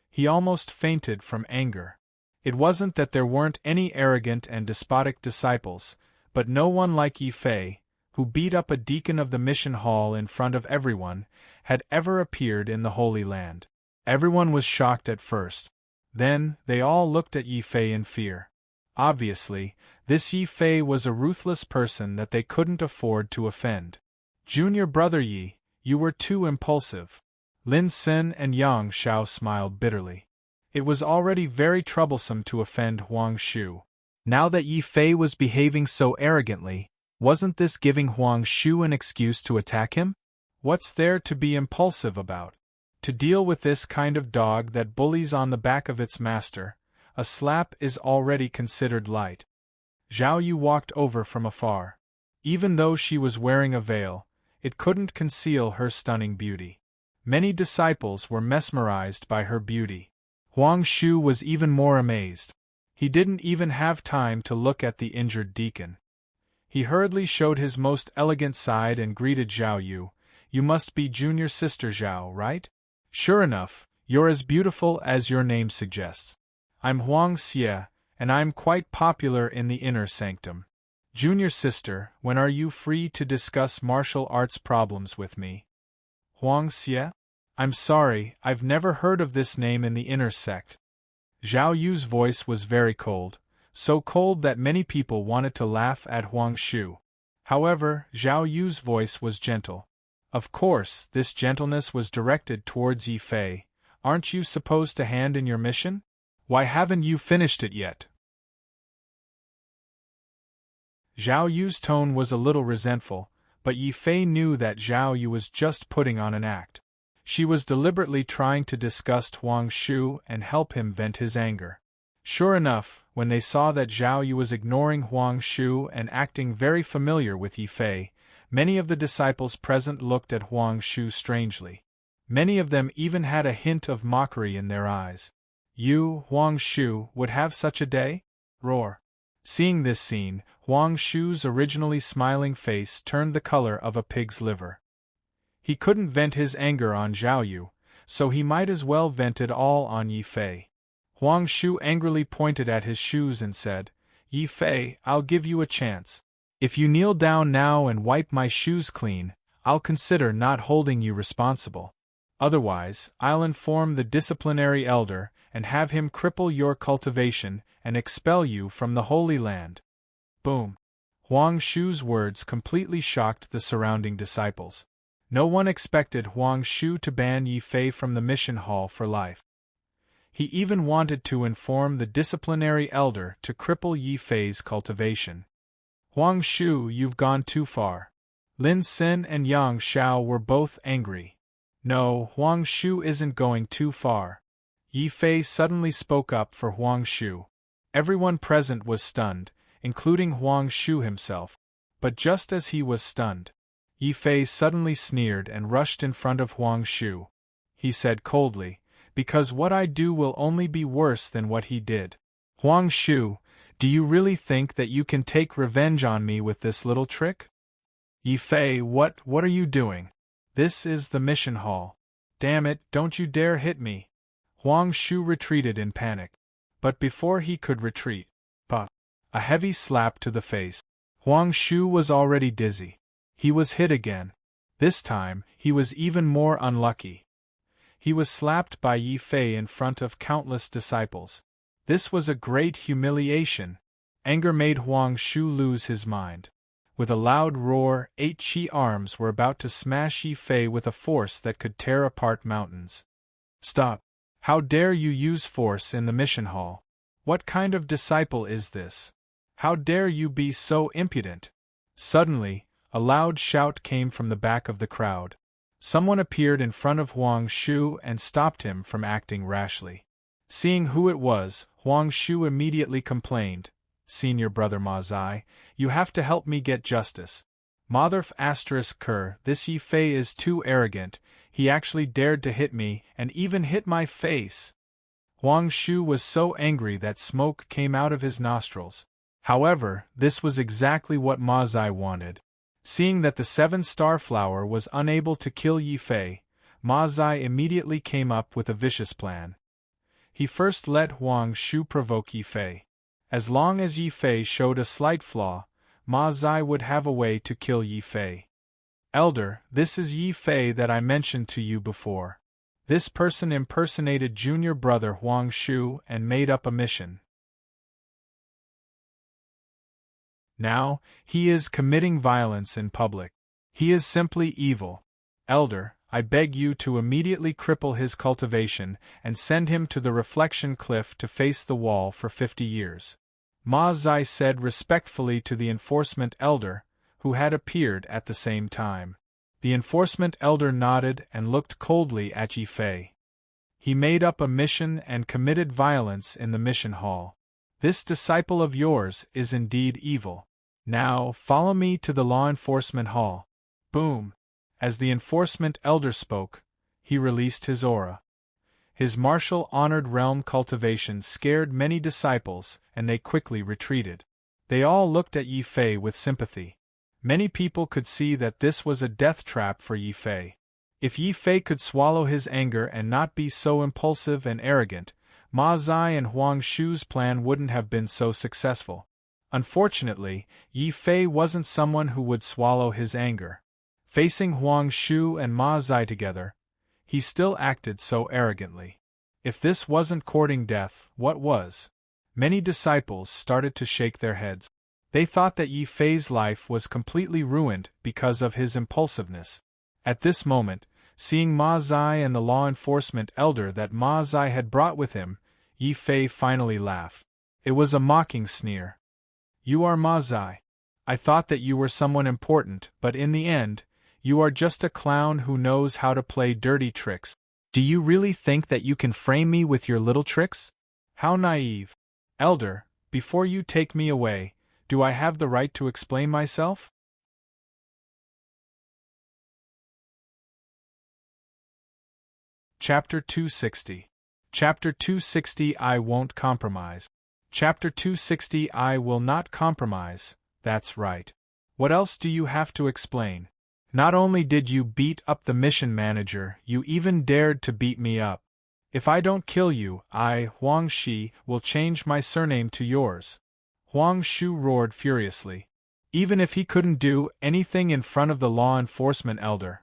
He almost fainted from anger. It wasn't that there weren't any arrogant and despotic disciples, but no one like Yi Fei, who beat up a deacon of the mission hall in front of everyone, had ever appeared in the Holy Land. Everyone was shocked at first. Then, they all looked at Yi Fei in fear. Obviously, this Yi Fei was a ruthless person that they couldn't afford to offend. Junior brother Yi, you were too impulsive. Lin Xin and Yang Xiao smiled bitterly. It was already very troublesome to offend Huang Shu. Now that Yi Fei was behaving so arrogantly, wasn't this giving Huang Shu an excuse to attack him? What's there to be impulsive about? To deal with this kind of dog that bullies on the back of its master, a slap is already considered light. Zhao Yu walked over from afar. Even though she was wearing a veil, it couldn't conceal her stunning beauty. Many disciples were mesmerized by her beauty. Huang Shu was even more amazed. He didn't even have time to look at the injured deacon. He hurriedly showed his most elegant side and greeted Zhao Yu. "You must be junior sister Zhao, right? Sure enough, you're as beautiful as your name suggests. I'm Huang Xie, and I'm quite popular in the inner sanctum. Junior sister, when are you free to discuss martial arts problems with me?" Huang Xie? I'm sorry, I've never heard of this name in the inner sect. Zhao Yu's voice was very cold, so cold that many people wanted to laugh at Huang Shu. However, Zhao Yu's voice was gentle. Of course, this gentleness was directed towards Yi Fei. Aren't you supposed to hand in your mission? Why haven't you finished it yet? Zhao Yu's tone was a little resentful, but Yi Fei knew that Zhao Yu was just putting on an act. She was deliberately trying to disgust Huang Shu and help him vent his anger. Sure enough, when they saw that Zhao Yu was ignoring Huang Shu and acting very familiar with Yi Fei, many of the disciples present looked at Huang Shu strangely. Many of them even had a hint of mockery in their eyes. "You, Huang Shu, would have such a day?" Roar. Seeing this scene, Huang Shu's originally smiling face turned the color of a pig's liver. He couldn't vent his anger on Zhao Yu, so he might as well vent it all on Yi Fei. Huang Shu angrily pointed at his shoes and said, "Yi Fei, I'll give you a chance. If you kneel down now and wipe my shoes clean, I'll consider not holding you responsible. Otherwise, I'll inform the disciplinary elder and have him cripple your cultivation and expel you from the Holy Land." Boom! Huang Shu's words completely shocked the surrounding disciples. No one expected Huang Shu to ban Yi Fei from the mission hall for life. He even wanted to inform the disciplinary elder to cripple Yi Fei's cultivation. "Huang Shu, you've gone too far." Lin Xin and Yang Xiao were both angry. "No, Huang Shu isn't going too far." Yi Fei suddenly spoke up for Huang Shu. Everyone present was stunned, including Huang Shu himself. But just as he was stunned, Yi Fei suddenly sneered and rushed in front of Huang Shu. He said coldly, "Because what I do will only be worse than what he did. Huang Shu, do you really think that you can take revenge on me with this little trick?" "Yi Fei, what are you doing? This is the mission hall. Damn it, don't you dare hit me." Huang Shu retreated in panic. But before he could retreat, a heavy slap to the face. Huang Shu was already dizzy. He was hit again. This time, he was even more unlucky. He was slapped by Yi Fei in front of countless disciples. This was a great humiliation. Anger made Huang Shu lose his mind. With a loud roar, 8 Qi arms were about to smash Yi Fei with a force that could tear apart mountains. "Stop! How dare you use force in the mission hall? What kind of disciple is this? How dare you be so impudent?" Suddenly, a loud shout came from the back of the crowd. Someone appeared in front of Huang Shu and stopped him from acting rashly. Seeing who it was, Huang Shu immediately complained, "Senior brother Ma Zai, you have to help me get justice. Motherf *Ker, this Yi Fei is too arrogant, he actually dared to hit me and even hit my face." Huang Shu was so angry that smoke came out of his nostrils. However, this was exactly what Ma Zai wanted. Seeing that the 7-star flower was unable to kill Yi Fei, Ma Zai immediately came up with a vicious plan. He first let Huang Shu provoke Yi Fei. As long as Yi Fei showed a slight flaw, Ma Zai would have a way to kill Yi Fei. "Elder, this is Yi Fei that I mentioned to you before." This person impersonated junior brother Huang Shu and made up a mission. Now, he is committing violence in public. He is simply evil. Elder, I beg you to immediately cripple his cultivation and send him to the reflection cliff to face the wall for 50 years. Ma Zai said respectfully to the enforcement elder, who had appeared at the same time. The enforcement elder nodded and looked coldly at Yi Fei. He made up a mission and committed violence in the mission hall. This disciple of yours is indeed evil. Now, follow me to the law enforcement hall. Boom! As the enforcement elder spoke, he released his aura. His martial honored realm cultivation scared many disciples, and they quickly retreated. They all looked at Yi Fei with sympathy. Many people could see that this was a death trap for Yi Fei. If Yi Fei could swallow his anger and not be so impulsive and arrogant, Ma Zai and Huang Shu's plan wouldn't have been so successful. Unfortunately, Yi Fei wasn't someone who would swallow his anger. Facing Huang Shu and Ma Zai together, he still acted so arrogantly. If this wasn't courting death, what was? Many disciples started to shake their heads. They thought that Yi Fei's life was completely ruined because of his impulsiveness. At this moment, seeing Ma Zai and the law enforcement elder that Ma Zai had brought with him, Yi Fei finally laughed. It was a mocking sneer. "You are Ma Zai. I thought that you were someone important, but in the end, you are just a clown who knows how to play dirty tricks. Do you really think that you can frame me with your little tricks? How naive. Elder, before you take me away, do I have the right to explain myself?" Chapter 260. Chapter 260 I Won't Compromise. Chapter 260 I Will Not Compromise, that's right. What else do you have to explain? Not only did you beat up the mission manager, you even dared to beat me up. If I don't kill you, I, Huang Shi, will change my surname to yours. Huang Shu roared furiously. Even if he couldn't do anything in front of the law enforcement elder,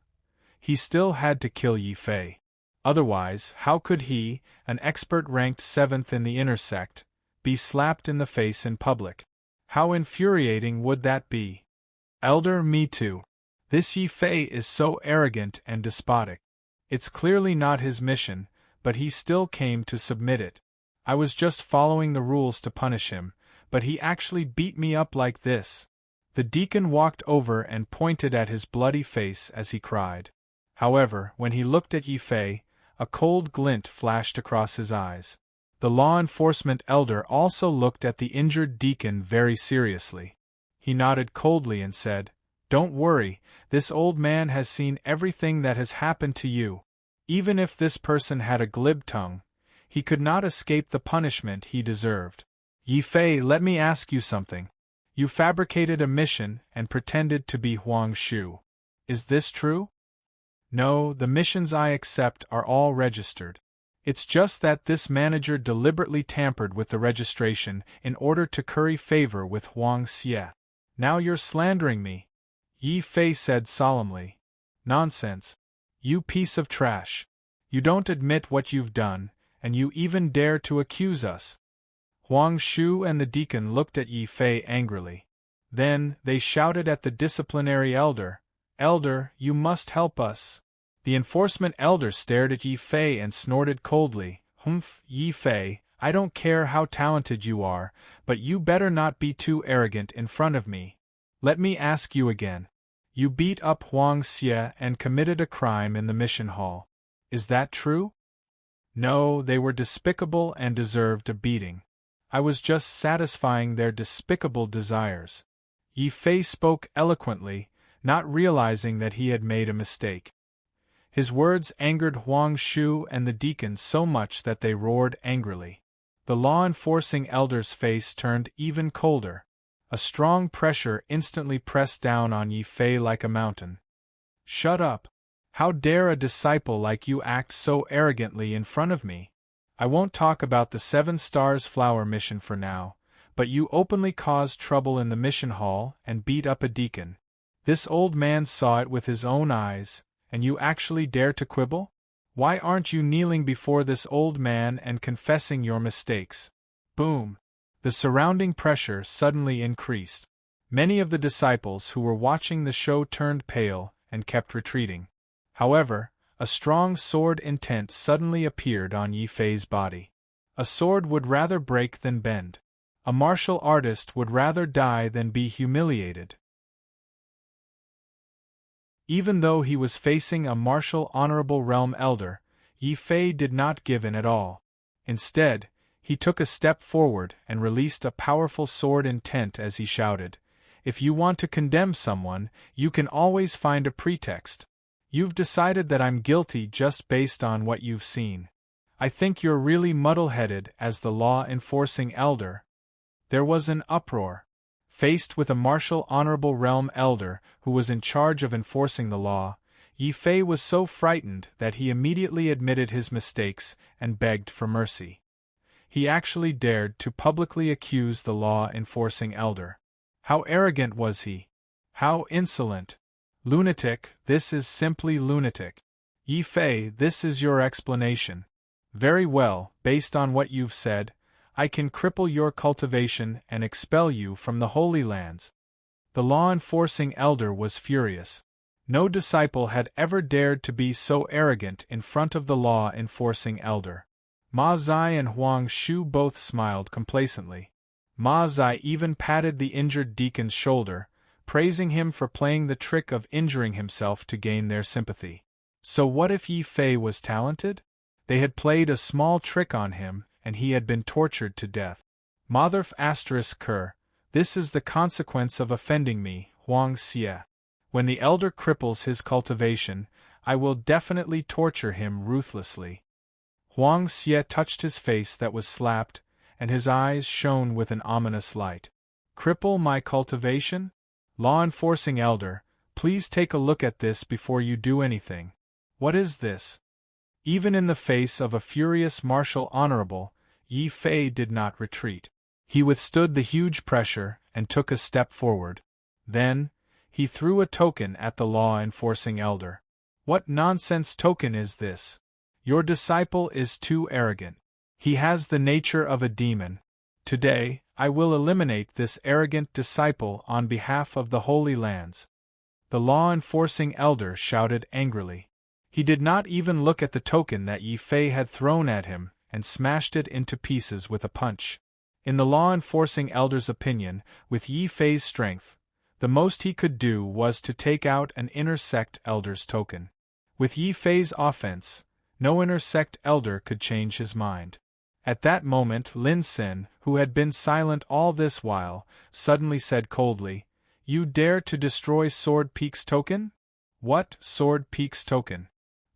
he still had to kill Yi Fei. Otherwise, how could he, an expert ranked 7th in the inner sect, be slapped in the face in public? How infuriating would that be? Elder, me too. This Yi Fei is so arrogant and despotic. It's clearly not his mission, but he still came to submit it. I was just following the rules to punish him, but he actually beat me up like this. The deacon walked over and pointed at his bloody face as he cried. However, when he looked at Yi Fei, a cold glint flashed across his eyes. The law enforcement elder also looked at the injured deacon very seriously. He nodded coldly and said, "Don't worry, this old man has seen everything that has happened to you. Even if this person had a glib tongue, he could not escape the punishment he deserved. Yi Fei, let me ask you something. You fabricated a mission and pretended to be Huang Shu. Is this true?" "No, the missions I accept are all registered. It's just that this manager deliberately tampered with the registration in order to curry favor with Huang Xie." "Now you're slandering me," Yi Fei said solemnly. "Nonsense. You piece of trash. You don't admit what you've done, and you even dare to accuse us." Huang Shu and the deacon looked at Yi Fei angrily. Then, they shouted at the disciplinary elder, "Elder, you must help us." The enforcement elder stared at Yi Fei and snorted coldly, "Humph, Yi Fei, I don't care how talented you are, but you better not be too arrogant in front of me. Let me ask you again. You beat up Huang Xie and committed a crime in the mission hall. Is that true?" "No, they were despicable and deserved a beating. I was just satisfying their despicable desires." Yi Fei spoke eloquently, not realizing that he had made a mistake. His words angered Huang Shu and the deacon so much that they roared angrily. The law-enforcing elder's face turned even colder. A strong pressure instantly pressed down on Yi Fei like a mountain. "Shut up! How dare a disciple like you act so arrogantly in front of me? I won't talk about the 7 Stars Flower mission for now, but you openly caused trouble in the mission hall and beat up a deacon. This old man saw it with his own eyes, and you actually dare to quibble? Why aren't you kneeling before this old man and confessing your mistakes?" Boom! The surrounding pressure suddenly increased. Many of the disciples who were watching the show turned pale and kept retreating. However, a strong sword intent suddenly appeared on Yi Fei's body. A sword would rather break than bend. A martial artist would rather die than be humiliated. Even though he was facing a martial honorable realm elder, Yi Fei did not give in at all. Instead, he took a step forward and released a powerful sword intent as he shouted, "If you want to condemn someone, you can always find a pretext. You've decided that I'm guilty just based on what you've seen. I think you're really muddle-headed as the law-enforcing elder. There was an uproar. Faced with a martial honorable realm elder who was in charge of enforcing the law, Yi Fei was so frightened that he immediately admitted his mistakes and begged for mercy. He actually dared to publicly accuse the law-enforcing elder. How arrogant was he? How insolent! Lunatic, this is simply lunatic. Yi Fei, this is your explanation. Very well, based on what you've said, I can cripple your cultivation and expel you from the Holy Lands. The law-enforcing elder was furious. No disciple had ever dared to be so arrogant in front of the law-enforcing elder. Ma Zai and Huang Shu both smiled complacently. Ma Zai even patted the injured deacon's shoulder, praising him for playing the trick of injuring himself to gain their sympathy. So what if Yi Fei was talented? They had played a small trick on him, and he had been tortured to death. Motherf *Ker, this is the consequence of offending me, Huang Xie. When the elder cripples his cultivation, I will definitely torture him ruthlessly. Huang Xie touched his face that was slapped, and his eyes shone with an ominous light. Cripple my cultivation? Law-enforcing elder, please take a look at this before you do anything. What is this? Even in the face of a furious martial honorable, Yi Fei did not retreat. He withstood the huge pressure and took a step forward. Then, he threw a token at the law-enforcing elder. What nonsense token is this? Your disciple is too arrogant. He has the nature of a demon. Today, I will eliminate this arrogant disciple on behalf of the Holy Lands. The law-enforcing elder shouted angrily. He did not even look at the token that Yi Fei had thrown at him, and smashed it into pieces with a punch. In the law-enforcing elder's opinion, with Yi Fei's strength, the most he could do was to take out an inner sect elder's token. With Yi Fei's offense, no inner sect elder could change his mind. At that moment Lin Xin, who had been silent all this while, suddenly said coldly, "You dare to destroy Sword Peak's token?" "What, Sword Peak's token?"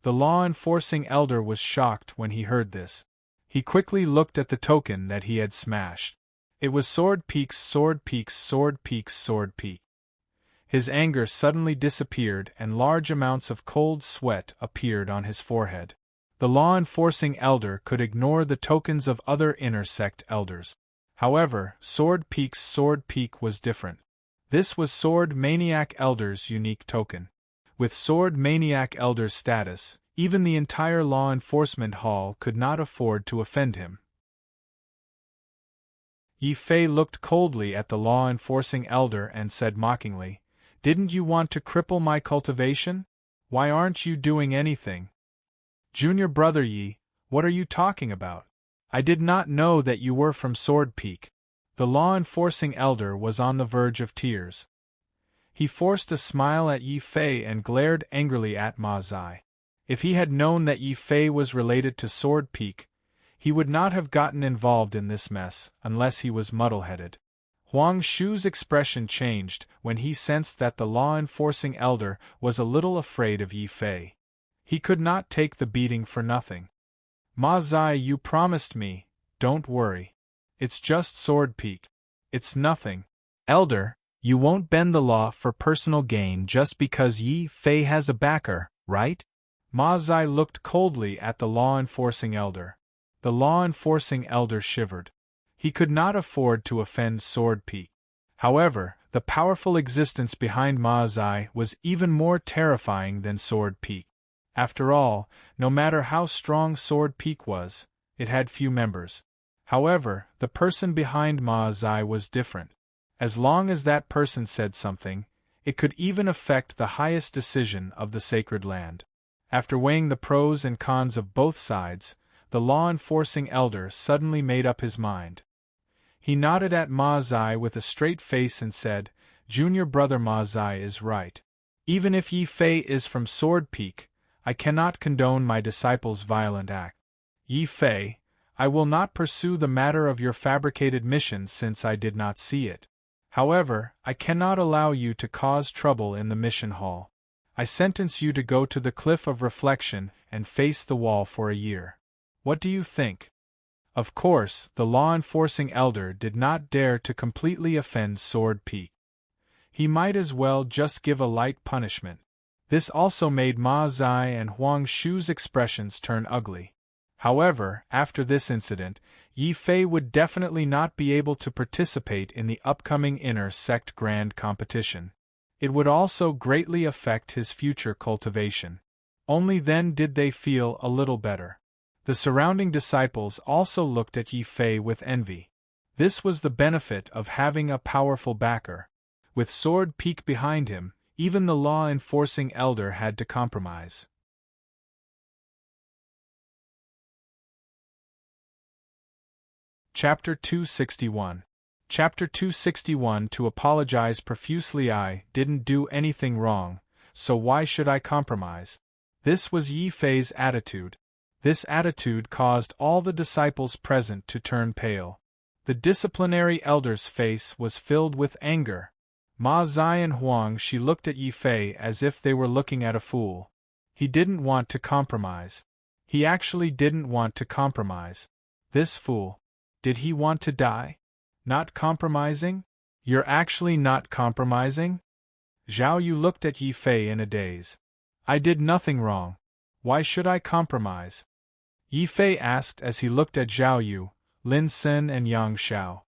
The law-enforcing elder was shocked when he heard this. He quickly looked at the token that he had smashed. It was Sword Peak's Sword Peak's Sword Peak's Sword Peak. His anger suddenly disappeared and large amounts of cold sweat appeared on his forehead. The law-enforcing elder could ignore the tokens of other inner sect elders. However, Sword Peak's Sword Peak was different. This was Sword Maniac Elder's unique token. With Sword Maniac Elder's status, even the entire law enforcement hall could not afford to offend him. Yi Fei looked coldly at the law-enforcing elder and said mockingly, "Didn't you want to cripple my cultivation? Why aren't you doing anything?" "Junior brother Yi, what are you talking about? I did not know that you were from Sword Peak." The law-enforcing elder was on the verge of tears. He forced a smile at Yi Fei and glared angrily at Ma Zai. If he had known that Yi Fei was related to Sword Peak, he would not have gotten involved in this mess unless he was muddle-headed. Huang Shu's expression changed when he sensed that the law-enforcing elder was a little afraid of Yi Fei. He could not take the beating for nothing. "Ma Zai, you promised me, don't worry. It's just Sword Peak. It's nothing. Elder, you won't bend the law for personal gain just because Yi Fei has a backer, right?" Ma Zai looked coldly at the law-enforcing elder. The law-enforcing elder shivered. He could not afford to offend Sword Peak. However, the powerful existence behind Ma Zai was even more terrifying than Sword Peak. After all, no matter how strong Sword Peak was, it had few members. However, the person behind Ma Zai was different. As long as that person said something, it could even affect the highest decision of the sacred land. After weighing the pros and cons of both sides, the law-enforcing elder suddenly made up his mind. He nodded at Ma Zai with a straight face and said, "Junior brother Ma Zai is right. Even if Yi Fei is from Sword Peak, I cannot condone my disciple's violent act. Yi Fei, I will not pursue the matter of your fabricated mission since I did not see it. However, I cannot allow you to cause trouble in the mission hall. I sentence you to go to the cliff of reflection and face the wall for a year. What do you think? Of course, the law-enforcing elder did not dare to completely offend Sword Peak. He might as well just give a light punishment. This also made Ma Zai and Huang Shu's expressions turn ugly. However, after this incident, Yi Fei would definitely not be able to participate in the upcoming inner sect grand competition. It would also greatly affect his future cultivation. Only then did they feel a little better. The surrounding disciples also looked at Yi Fei with envy. This was the benefit of having a powerful backer. With Sword Peak behind him, even the law-enforcing elder had to compromise. Chapter 261. Chapter 261. To apologize profusely. I didn't do anything wrong, so why should I compromise? This was Yi Fei's attitude. This attitude caused all the disciples present to turn pale. The disciplinary elder's face was filled with anger. Ma Zai and Huang Shi looked at Yi Fei as if they were looking at a fool. He didn't want to compromise. He actually didn't want to compromise. This fool. Did he want to die? Not compromising? You're actually not compromising? Zhao Yu looked at Yi Fei in a daze. I did nothing wrong. Why should I compromise? Yi Fei asked as he looked at Zhao Yu, Lin Sen and Yang Xiao.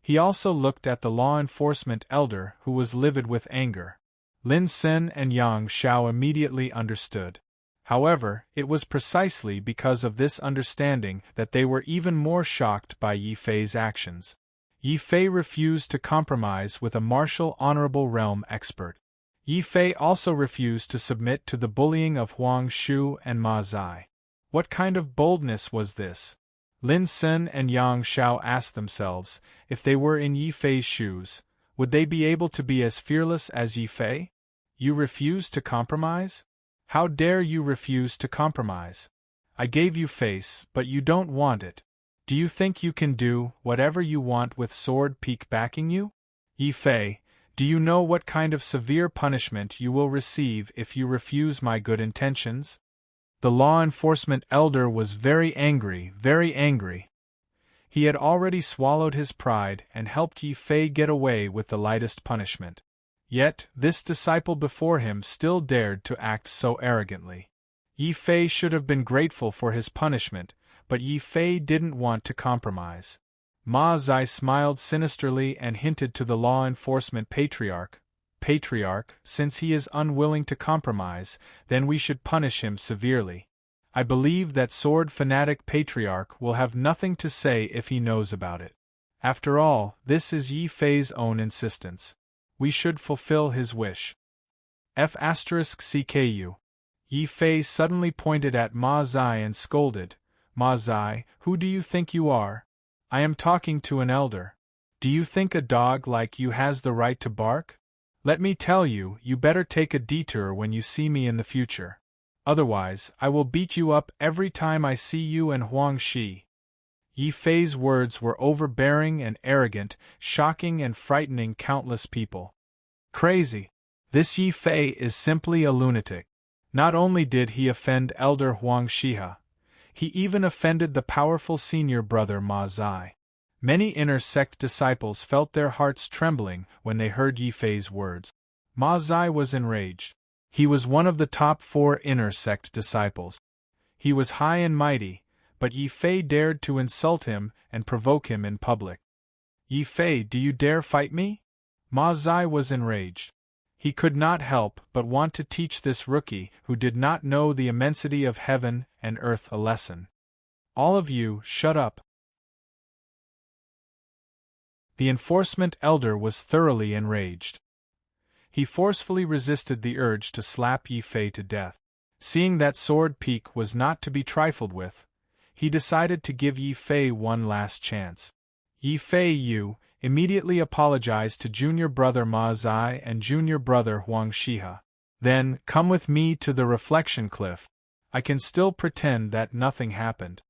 He also looked at the law enforcement elder who was livid with anger. Lin Sen and Yang Xiao immediately understood. However, it was precisely because of this understanding that they were even more shocked by Yi Fei's actions. Yi Fei refused to compromise with a martial honorable realm expert. Yi Fei also refused to submit to the bullying of Huang Shu and Ma Zai. What kind of boldness was this? Lin Sen and Yang Xiao asked themselves, if they were in Yi Fei's shoes, would they be able to be as fearless as Yi Fei? You refuse to compromise? How dare you refuse to compromise? I gave you face, but you don't want it. Do you think you can do whatever you want with Sword Peak backing you? Yi Fei, do you know what kind of severe punishment you will receive if you refuse my good intentions? The law enforcement elder was very angry, very angry. He had already swallowed his pride and helped Yi Fei get away with the lightest punishment. Yet, this disciple before him still dared to act so arrogantly. Yi Fei should have been grateful for his punishment, but Yi Fei didn't want to compromise. Ma Zai smiled sinisterly and hinted to the law enforcement patriarch, since he is unwilling to compromise, then we should punish him severely. I believe that sword fanatic patriarch will have nothing to say if he knows about it. After all, this is Yi Fei's own insistence. We should fulfill his wish. F*CKU. Yi Fei suddenly pointed at Ma Zai and scolded, Ma Zai, who do you think you are? I am talking to an elder. Do you think a dog like you has the right to bark? Let me tell you, you better take a detour when you see me in the future. Otherwise, I will beat you up every time I see you and Huang Shi. Yi Fei's words were overbearing and arrogant, shocking and frightening countless people. Crazy. This Yi Fei is simply a lunatic. Not only did he offend Elder Huang Shiha, he even offended the powerful senior brother Ma Zai. Many inner sect disciples felt their hearts trembling when they heard Yi Fei's words. Ma Zai was enraged. He was one of the top 4 inner sect disciples. He was high and mighty, but Yi Fei dared to insult him and provoke him in public. Yi Fei, do you dare fight me? Ma Zai was enraged. He could not help but want to teach this rookie who did not know the immensity of heaven and earth a lesson. All of you, shut up. The enforcement elder was thoroughly enraged. He forcefully resisted the urge to slap Yi Fei to death. Seeing that Sword Peak was not to be trifled with, he decided to give Yi Fei one last chance. Yi Fei, you immediately apologized to junior brother Ma Zai and junior brother Huang Shiha. Then, come with me to the reflection cliff. I can still pretend that nothing happened.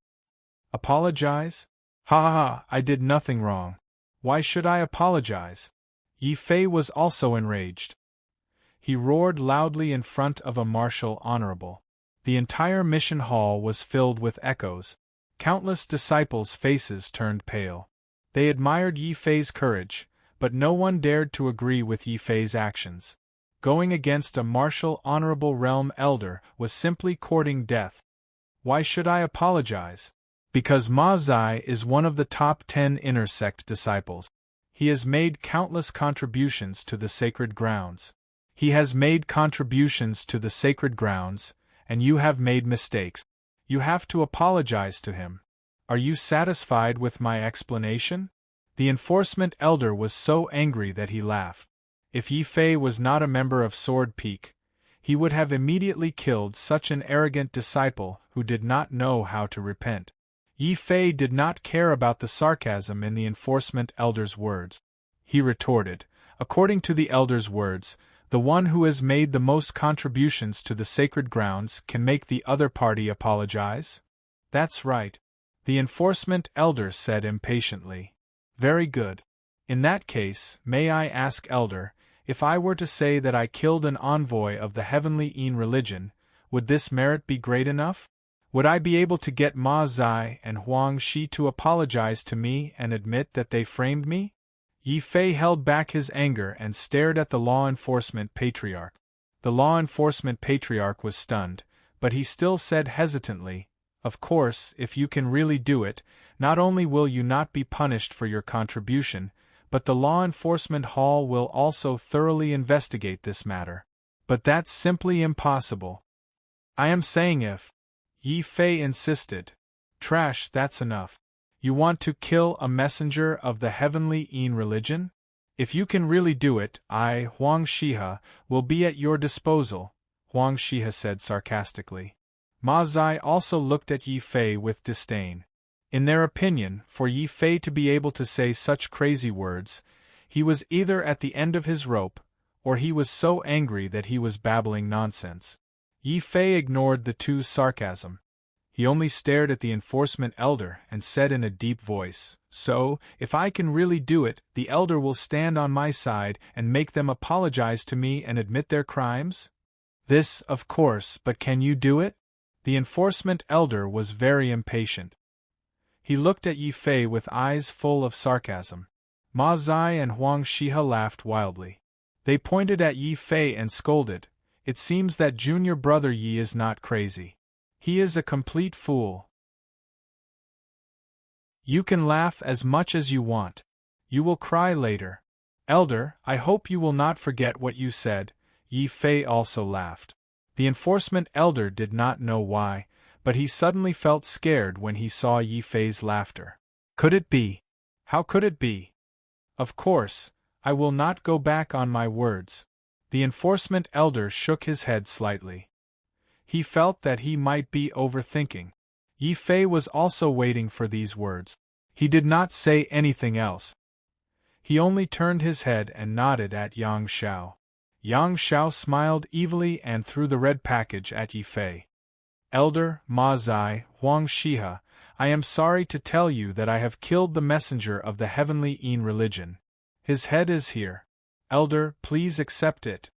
Apologize? Ha ha ha, I did nothing wrong. Why should I apologize? Yi Fei was also enraged. he roared loudly in front of a martial honorable. The entire mission hall was filled with echoes. Countless disciples' faces turned pale. They admired Yi Fei's courage, but no one dared to agree with Yi Fei's actions. Going against a martial honorable realm elder was simply courting death. Why should I apologize? Because Ma Zai is one of the top 10 inner sect disciples. He has made countless contributions to the sacred grounds. He has made contributions to the sacred grounds, and you have made mistakes. You have to apologize to him. Are you satisfied with my explanation? The enforcement elder was so angry that he laughed. If Yi Fei was not a member of Sword Peak, he would have immediately killed such an arrogant disciple who did not know how to repent. Yi Fei did not care about the sarcasm in the enforcement elder's words. He retorted, according to the elder's words, the one who has made the most contributions to the sacred grounds can make the other party apologize? That's right, the enforcement elder said impatiently. Very good. In that case, may I ask, elder, if I were to say that I killed an envoy of the heavenly Yin religion, would this merit be great enough? Would I be able to get Ma Zai and Huang Shi to apologize to me and admit that they framed me? Yi Fei held back his anger and stared at the law enforcement patriarch. The law enforcement patriarch was stunned, but he still said hesitantly, "Of course, if you can really do it, not only will you not be punished for your contribution, but the law enforcement hall will also thoroughly investigate this matter. But that's simply impossible." "I am saying if," Yi Fei insisted. "Trash, that's enough. You want to kill a messenger of the heavenly Yin religion? If you can really do it, I, Huang Shihe, will be at your disposal," Huang Shihe said sarcastically. Ma Zai also looked at Yi Fei with disdain. In their opinion, for Yi Fei to be able to say such crazy words, he was either at the end of his rope, or he was so angry that he was babbling nonsense. Yi Fei ignored the two's sarcasm. He only stared at the enforcement elder and said in a deep voice, "So, if I can really do it, the elder will stand on my side and make them apologize to me and admit their crimes?" "This, of course, but can you do it?" The enforcement elder was very impatient. He looked at Yi Fei with eyes full of sarcasm. Ma Zai and Huang Shihe laughed wildly. They pointed at Yi Fei and scolded, "It seems that junior brother Yi is not crazy. He is a complete fool." "You can laugh as much as you want. You will cry later. Elder, I hope you will not forget what you said." Yi Fei also laughed. The enforcement elder did not know why, but he suddenly felt scared when he saw Yi Fei's laughter. Could it be? How could it be? "Of course, I will not go back on my words." The enforcement elder shook his head slightly. He felt that he might be overthinking. Yi Fei was also waiting for these words. He did not say anything else. He only turned his head and nodded at Yang Xiao. Yang Xiao smiled evilly and threw the red package at Yi Fei. "Elder, Ma Zai, Huang Shihe, I am sorry to tell you that I have killed the messenger of the heavenly Yin religion. His head is here. Elder, please accept it."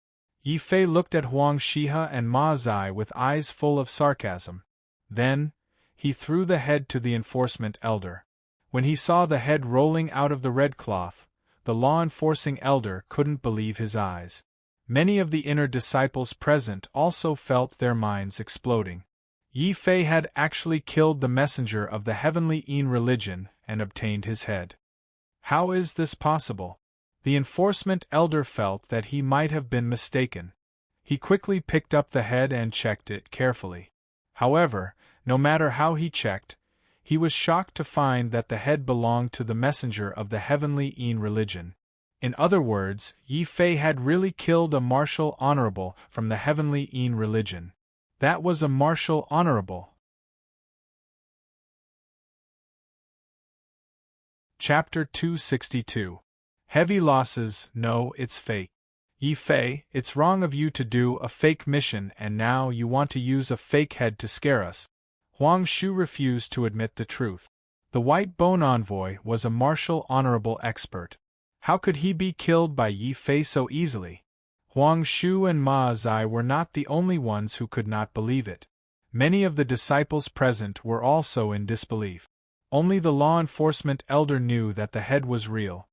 Yi Fei looked at Huang Shihe and Ma Zai with eyes full of sarcasm. Then, he threw the head to the enforcement elder. When he saw the head rolling out of the red cloth, the law-enforcing elder couldn't believe his eyes. Many of the inner disciples present also felt their minds exploding. Yi Fei had actually killed the messenger of the heavenly Yin religion and obtained his head. How is this possible? The enforcement elder felt that he might have been mistaken. He quickly picked up the head and checked it carefully. However, no matter how he checked, he was shocked to find that the head belonged to the messenger of the heavenly Yin religion. In other words, Yi Fei had really killed a martial honorable from the heavenly Yin religion. That was a martial honorable. Chapter 262. Heavy losses. No, it's fake. Yi Fei, it's wrong of you to do a fake mission and now you want to use a fake head to scare us. Huang Shu refused to admit the truth. The White Bone Envoy was a martial honorable expert. How could he be killed by Yi Fei so easily? Huang Shu and Ma Zai were not the only ones who could not believe it. Many of the disciples present were also in disbelief. Only the law enforcement elder knew that the head was real.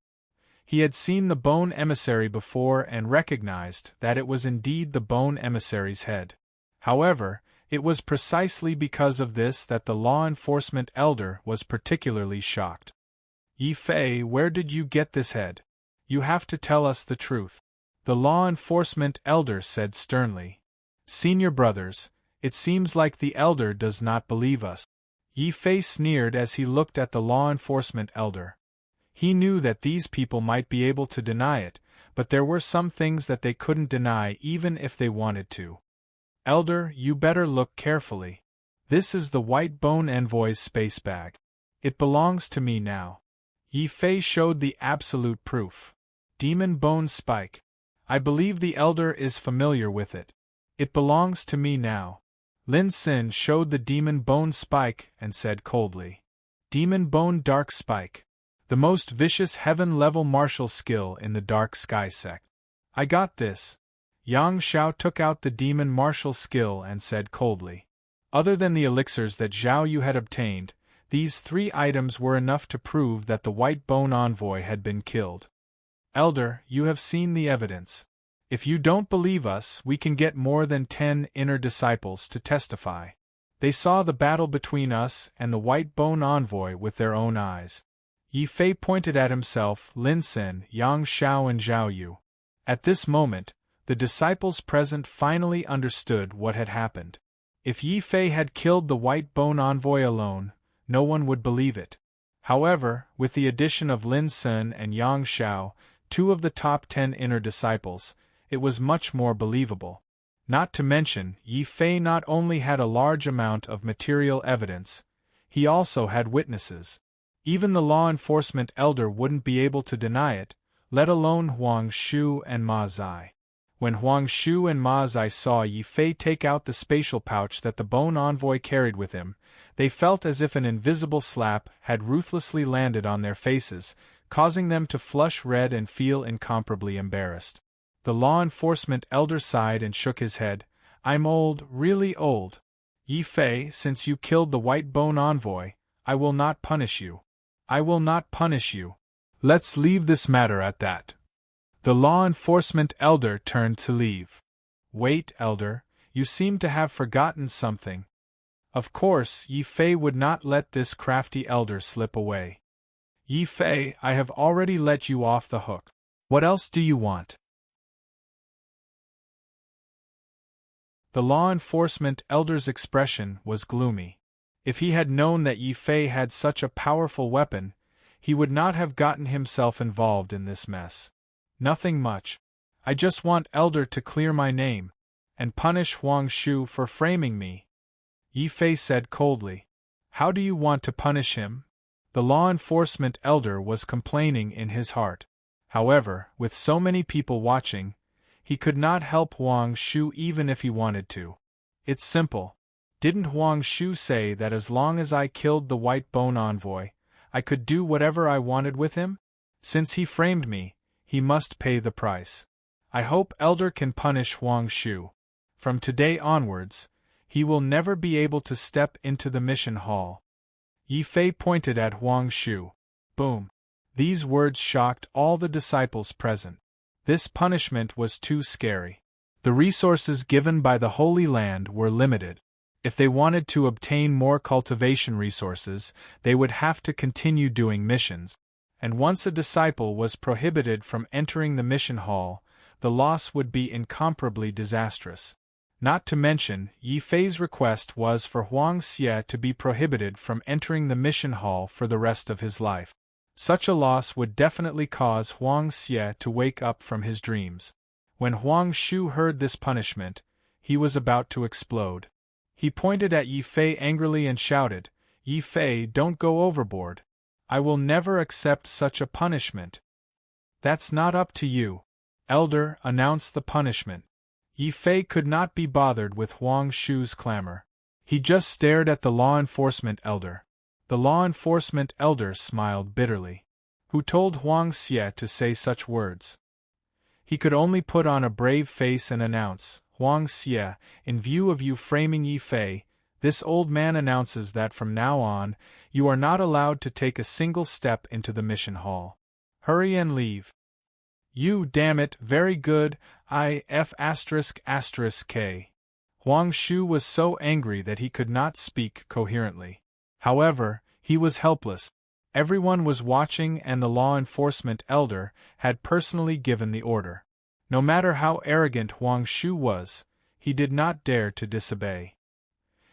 He had seen the bone emissary before and recognized that it was indeed the bone emissary's head. However, it was precisely because of this that the law enforcement elder was particularly shocked. Yi Fei, where did you get this head? You have to tell us the truth. The law enforcement elder said sternly. Senior brothers, it seems like the elder does not believe us. Yi Fei sneered as he looked at the law enforcement elder. He knew that these people might be able to deny it, but there were some things that they couldn't deny even if they wanted to. Elder, you better look carefully. This is the White Bone Envoy's space bag. It belongs to me now. Yi Fei showed the absolute proof. Demon Bone Spike. I believe the elder is familiar with it. It belongs to me now. Lin Xin showed the Demon Bone Spike and said coldly. Demon Bone Dark Spike. The most vicious heaven-level martial skill in the Dark Sky sect. I got this. Yang Xiao took out the demon martial skill and said coldly. Other than the elixirs that Zhao Yu had obtained, these 3 items were enough to prove that the White Bone Envoy had been killed. Elder, you have seen the evidence. If you don't believe us, we can get more than 10 inner disciples to testify. They saw the battle between us and the White Bone Envoy with their own eyes. Yi Fei pointed at himself, Lin Xin, Yang Xiao and Zhao Yu. At this moment, the disciples present finally understood what had happened. If Yi Fei had killed the White Bone Envoy alone, no one would believe it. However, with the addition of Lin Xin and Yang Xiao, 2 of the top 10 inner disciples, it was much more believable. Not to mention, Yi Fei not only had a large amount of material evidence, he also had witnesses. Even the law enforcement elder wouldn't be able to deny it, let alone Huang Shu and Ma Zai. When Huang Shu and Ma Zai saw Yi Fei take out the spatial pouch that the Bone Envoy carried with him, they felt as if an invisible slap had ruthlessly landed on their faces, causing them to flush red and feel incomparably embarrassed. The law enforcement elder sighed and shook his head. I'm old, really old. Yi Fei, since you killed the White Bone Envoy, I will not punish you. I will not punish you. Let's leave this matter at that. The law enforcement elder turned to leave. Wait, elder, you seem to have forgotten something. Of course, Yi Fei would not let this crafty elder slip away. Yi Fei, I have already let you off the hook. What else do you want? The law enforcement elder's expression was gloomy. If he had known that Yi Fei had such a powerful weapon, he would not have gotten himself involved in this mess. Nothing much. I just want elder to clear my name, and punish Huang Shu for framing me. Yi Fei said coldly. How do you want to punish him? The law enforcement elder was complaining in his heart. However, with so many people watching, he could not help Huang Shu even if he wanted to. It's simple. Didn't Huang Shu say that as long as I killed the White Bone Envoy, I could do whatever I wanted with him? Since he framed me, he must pay the price. I hope elder can punish Huang Shu. From today onwards, he will never be able to step into the mission hall. Yi Fei pointed at Huang Shu. Boom. These words shocked all the disciples present. This punishment was too scary. The resources given by the Holy Land were limited. If they wanted to obtain more cultivation resources, they would have to continue doing missions. And once a disciple was prohibited from entering the mission hall, the loss would be incomparably disastrous. Not to mention, Yi Fei's request was for Huang Xie to be prohibited from entering the mission hall for the rest of his life. Such a loss would definitely cause Huang Xie to wake up from his dreams. When Huang Shu heard this punishment, he was about to explode. He pointed at Yi Fei angrily and shouted, Yi Fei, don't go overboard. I will never accept such a punishment. That's not up to you. Elder, announce the punishment. Yi Fei could not be bothered with Huang Shu's clamor. He just stared at the law enforcement elder. The law enforcement elder smiled bitterly. Who told Huang Xie to say such words? He could only put on a brave face and announce, Huang Xie, in view of you framing Yi Fei, this old man announces that from now on, you are not allowed to take a single step into the mission hall. Hurry and leave. You, damn it, very good, K. Huang Shu was so angry that he could not speak coherently. However, he was helpless. Everyone was watching and the law enforcement elder had personally given the order. No matter how arrogant Huang Shu was, he did not dare to disobey.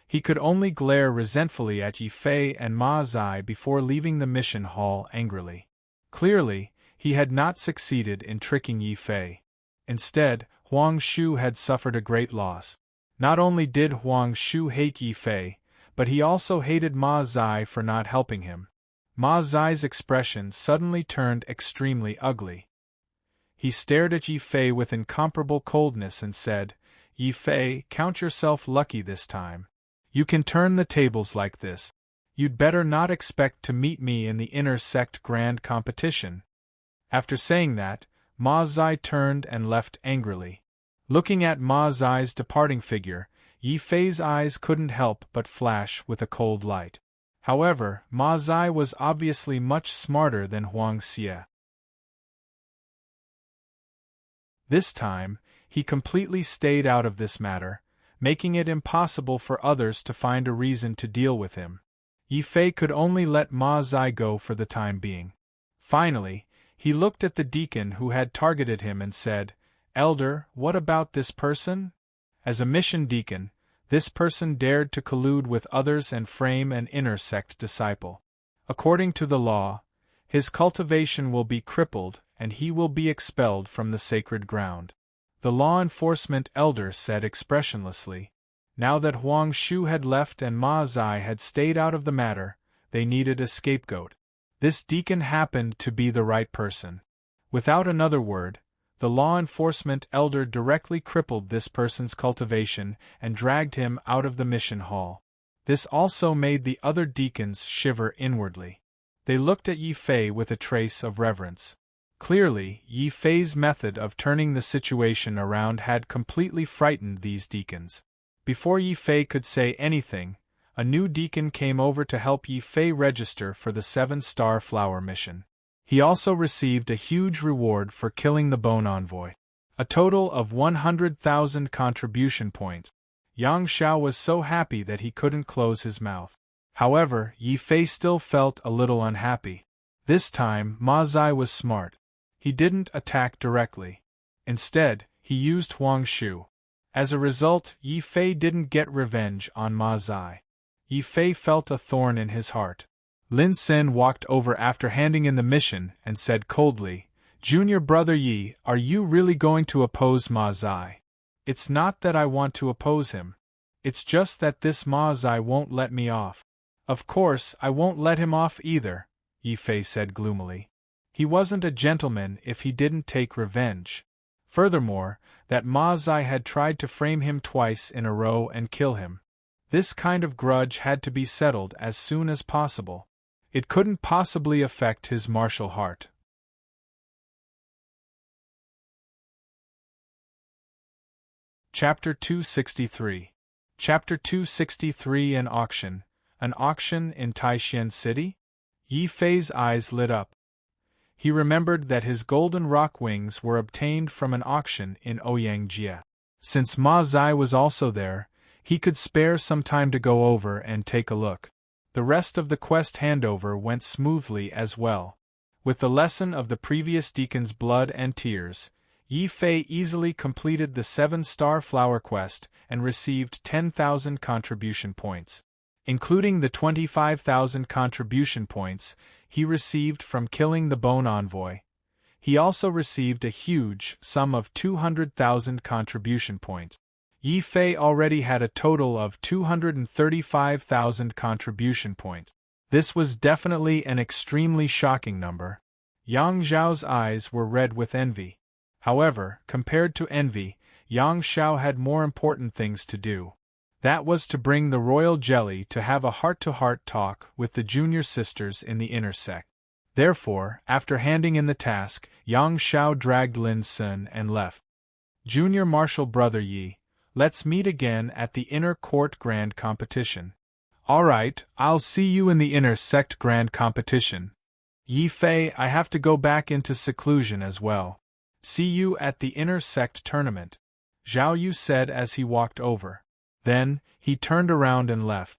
He could only glare resentfully at Yi Fei and Ma Zai before leaving the mission hall angrily. Clearly, he had not succeeded in tricking Yi Fei. Instead, Huang Shu had suffered a great loss. Not only did Huang Shu hate Yi Fei, but he also hated Ma Zai for not helping him. Ma Zai's expression suddenly turned extremely ugly. He stared at Yi Fei with incomparable coldness and said, Yi Fei, count yourself lucky this time. You can turn the tables like this. You'd better not expect to meet me in the inner sect grand competition. After saying that, Ma Zai turned and left angrily. Looking at Ma Zai's departing figure, Yi Fei's eyes couldn't help but flash with a cold light. However, Ma Zai was obviously much smarter than Huang Xie. This time, he completely stayed out of this matter, making it impossible for others to find a reason to deal with him. Yi Fei could only let Ma Zai go for the time being. Finally, he looked at the deacon who had targeted him and said, Elder, what about this person? As a mission deacon, this person dared to collude with others and frame an inner sect disciple. According to the law, his cultivation will be crippled and he will be expelled from the sacred ground. The law enforcement elder said expressionlessly. Now that Huang Shu had left and Ma Zai had stayed out of the matter, they needed a scapegoat. This deacon happened to be the right person. Without another word, the law enforcement elder directly crippled this person's cultivation and dragged him out of the mission hall. This also made the other deacons shiver inwardly. They looked at Yi Fei with a trace of reverence. Clearly, Yi Fei's method of turning the situation around had completely frightened these deacons. Before Yi Fei could say anything, a new deacon came over to help Yi Fei register for the 7-star flower mission. He also received a huge reward for killing the Bone Envoy. A total of 100,000 contribution points. Yang Xiao was so happy that he couldn't close his mouth. However, Yi Fei still felt a little unhappy. This time, Ma Zai was smart. He didn't attack directly. Instead, he used Huang Shu. As a result, Yi Fei didn't get revenge on Ma Zai. Yi Fei felt a thorn in his heart. Lin Xin walked over after handing in the mission and said coldly, Junior brother Yi, are you really going to oppose Ma Zai? It's not that I want to oppose him. It's just that this Ma Zai won't let me off. Of course, I won't let him off either, Yi Fei said gloomily. He wasn't a gentleman if he didn't take revenge. Furthermore, that Ma Zai had tried to frame him twice in a row and kill him. This kind of grudge had to be settled as soon as possible. It couldn't possibly affect his martial heart. Chapter 263. Chapter 263. An auction in Taishan City? Yi Fei's eyes lit up. He remembered that his golden rock wings were obtained from an auction in Oyangjie. Since Ma Zai was also there, he could spare some time to go over and take a look. The rest of the quest handover went smoothly as well. With the lesson of the previous deacon's blood and tears, Yi Fei easily completed the 7-star flower quest and received 10,000 contribution points. Including the 25,000 contribution points he received from killing the Bone Envoy, he also received a huge sum of 200,000 contribution points. Yi Fei already had a total of 235,000 contribution points. This was definitely an extremely shocking number. Yang Zhao's eyes were red with envy. However, compared to envy, Yang Xiao had more important things to do. That was to bring the royal jelly to have a heart-to-heart talk with the junior sisters in the inner sect. Therefore, after handing in the task, Yang Xiao dragged Lin Sun and left. Junior Marshal Brother Yi, let's meet again at the Inner Court Grand Competition. All right, I'll see you in the Inner Sect Grand Competition. Yi Fei, I have to go back into seclusion as well. See you at the Inner Sect Tournament, Zhao Yu said as he walked over. Then, he turned around and left.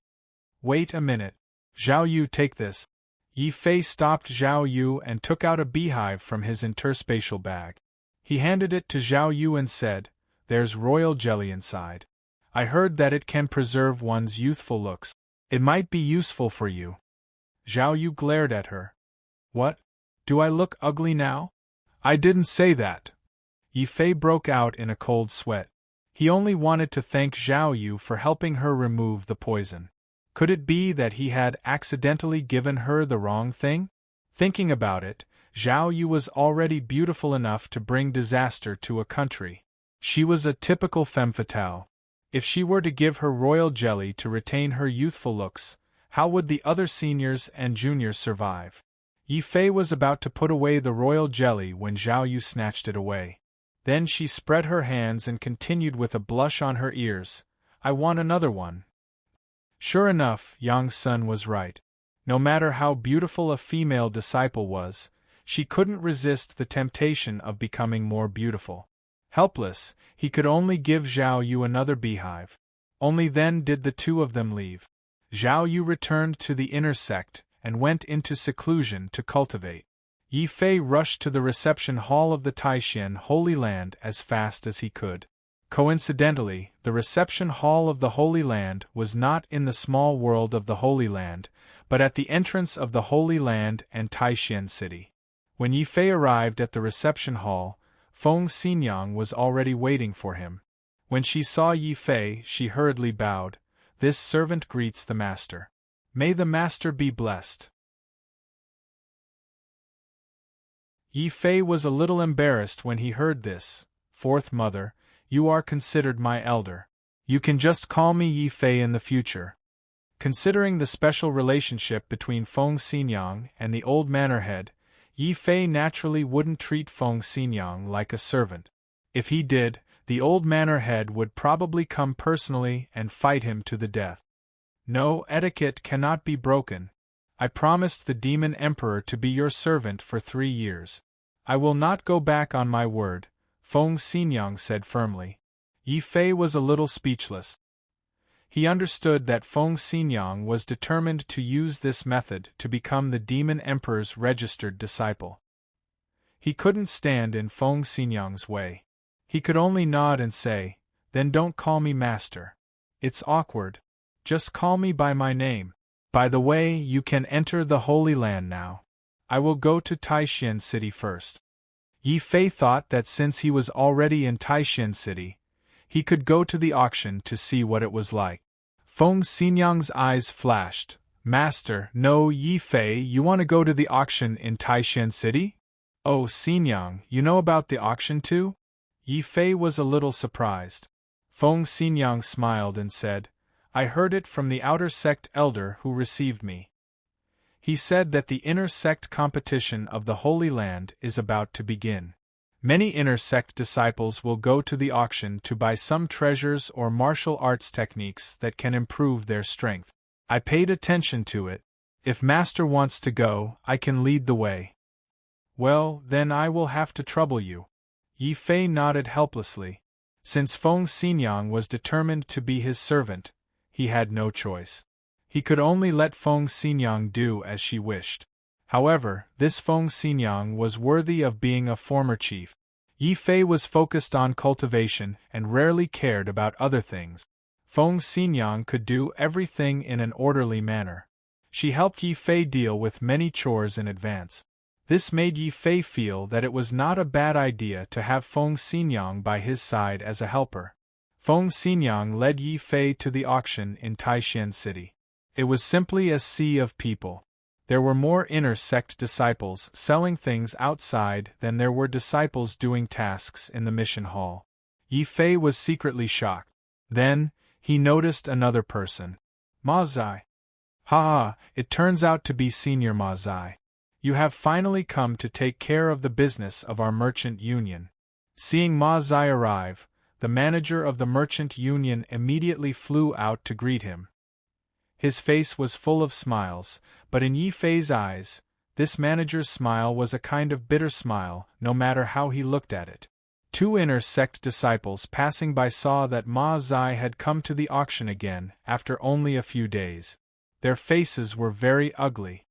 Wait a minute. Zhao Yu, take this. Yi Fei stopped Zhao Yu and took out a beehive from his interspatial bag. He handed it to Zhao Yu and said, there's royal jelly inside. I heard that it can preserve one's youthful looks. It might be useful for you. Zhao Yu glared at her. What? Do I look ugly now? I didn't say that. Yi Fei broke out in a cold sweat. He only wanted to thank Zhao Yu for helping her remove the poison. Could it be that he had accidentally given her the wrong thing? Thinking about it, Zhao Yu was already beautiful enough to bring disaster to a country. She was a typical femme fatale. If she were to give her royal jelly to retain her youthful looks, how would the other seniors and juniors survive? Yi Fei was about to put away the royal jelly when Zhao Yu snatched it away. Then she spread her hands and continued with a blush on her ears, I want another one. Sure enough, Yang Sun was right. No matter how beautiful a female disciple was, she couldn't resist the temptation of becoming more beautiful. Helpless, he could only give Zhao Yu another beehive. Only then did the two of them leave. Zhao Yu returned to the inner sect and went into seclusion to cultivate. Yi Fei rushed to the reception hall of the Taishan Holy Land as fast as he could. Coincidentally, the reception hall of the Holy Land was not in the small world of the Holy Land, but at the entrance of the Holy Land and Taishan City. When Yi Fei arrived at the reception hall, Feng Xinyang was already waiting for him. When she saw Yi Fei, she hurriedly bowed. This servant greets the master. May the master be blessed. Yi Fei was a little embarrassed when he heard this. Fourth mother, you are considered my elder. You can just call me Yi Fei in the future. Considering the special relationship between Feng Xinyang and the old manor head, Yi Fei naturally wouldn't treat Feng Xinyang like a servant. If he did, the old manor head would probably come personally and fight him to the death. No, etiquette cannot be broken. I promised the demon emperor to be your servant for 3 years. I will not go back on my word, Feng Xinyang said firmly. Yi Fei was a little speechless. He understood that Feng Xinyang was determined to use this method to become the demon emperor's registered disciple. He couldn't stand in Feng Xinyang's way. He could only nod and say, then don't call me master. It's awkward. Just call me by my name. By the way, you can enter the Holy Land now. I will go to Taishan City first. Yi Fei thought that since he was already in Taishan City, he could go to the auction to see what it was like. Feng Xinyang's eyes flashed. Master, no, Yi Fei, you want to go to the auction in Taishan City? Oh, Xinyang, you know about the auction too? Yi Fei was a little surprised. Feng Xinyang smiled and said, I heard it from the outer sect elder who received me. He said that the inner sect competition of the Holy Land is about to begin. Many inner sect disciples will go to the auction to buy some treasures or martial arts techniques that can improve their strength. I paid attention to it. If Master wants to go, I can lead the way. Well, then I will have to trouble you. Yi Fei nodded helplessly. Since Feng Xinyang was determined to be his servant, he had no choice. He could only let Feng Xinyang do as she wished. However, this Feng Xinyang was worthy of being a former chief. Yi Fei was focused on cultivation and rarely cared about other things. Feng Xinyang could do everything in an orderly manner. She helped Yi Fei deal with many chores in advance. This made Yi Fei feel that it was not a bad idea to have Feng Xinyang by his side as a helper. Feng Xinyang led Yi Fei to the auction in Taishan City. It was simply a sea of people. There were more inner sect disciples selling things outside than there were disciples doing tasks in the mission hall. Yi Fei was secretly shocked. Then, he noticed another person. Ma Zai. Ha ha, it turns out to be Senior Ma Zai. You have finally come to take care of the business of our merchant union. Seeing Ma Zai arrive, the manager of the merchant union immediately flew out to greet him. His face was full of smiles, but in Yi Fei's eyes, this manager's smile was a kind of bitter smile, no matter how he looked at it. Two inner sect disciples passing by saw that Ma Zai had come to the auction again after only a few days. Their faces were very ugly.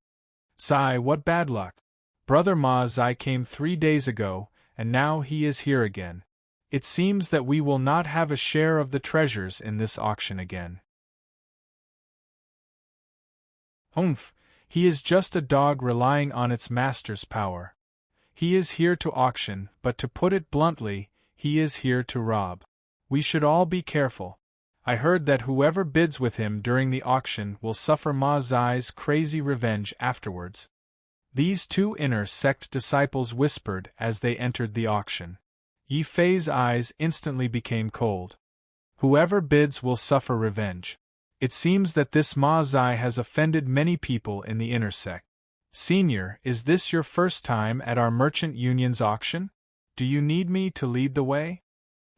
"Zai, what bad luck! Brother Ma Zai came 3 days ago, and now he is here again. It seems that we will not have a share of the treasures in this auction again." "Humph, he is just a dog relying on its master's power. He is here to auction, but to put it bluntly, he is here to rob. We should all be careful. I heard that whoever bids with him during the auction will suffer Ma Zai's crazy revenge afterwards." These two inner sect disciples whispered as they entered the auction. Yi Fei's eyes instantly became cold. Whoever bids will suffer revenge. It seems that this Ma Zai has offended many people in the inner sect. "Senior, is this your first time at our merchant union's auction? Do you need me to lead the way?"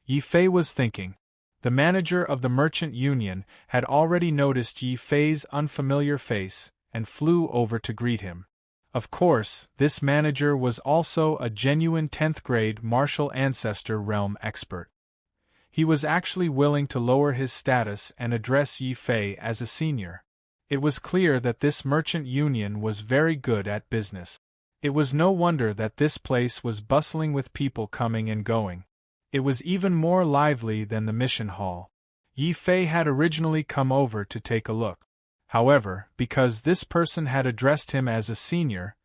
Yi Fei was thinking. The manager of the merchant union had already noticed Yi Fei's unfamiliar face and flew over to greet him. Of course, this manager was also a genuine 10th grade martial ancestor realm expert. He was actually willing to lower his status and address Yi Fei as a senior. It was clear that this merchant union was very good at business. It was no wonder that this place was bustling with people coming and going. It was even more lively than the mission hall. Yi Fei had originally come over to take a look. However, because this person had addressed him as a senior,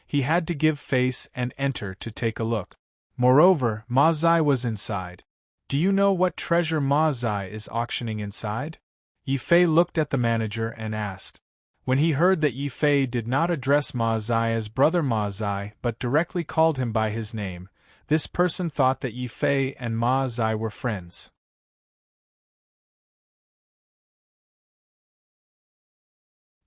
he had to give face and enter to take a look. Moreover, Ma Zai was inside. "Do you know what treasure Ma Zai is auctioning inside?" Yi Fei looked at the manager and asked. When he heard that Yi Fei did not address Ma Zai as Brother Ma Zai but directly called him by his name, this person thought that Yi Fei and Ma Zai were friends.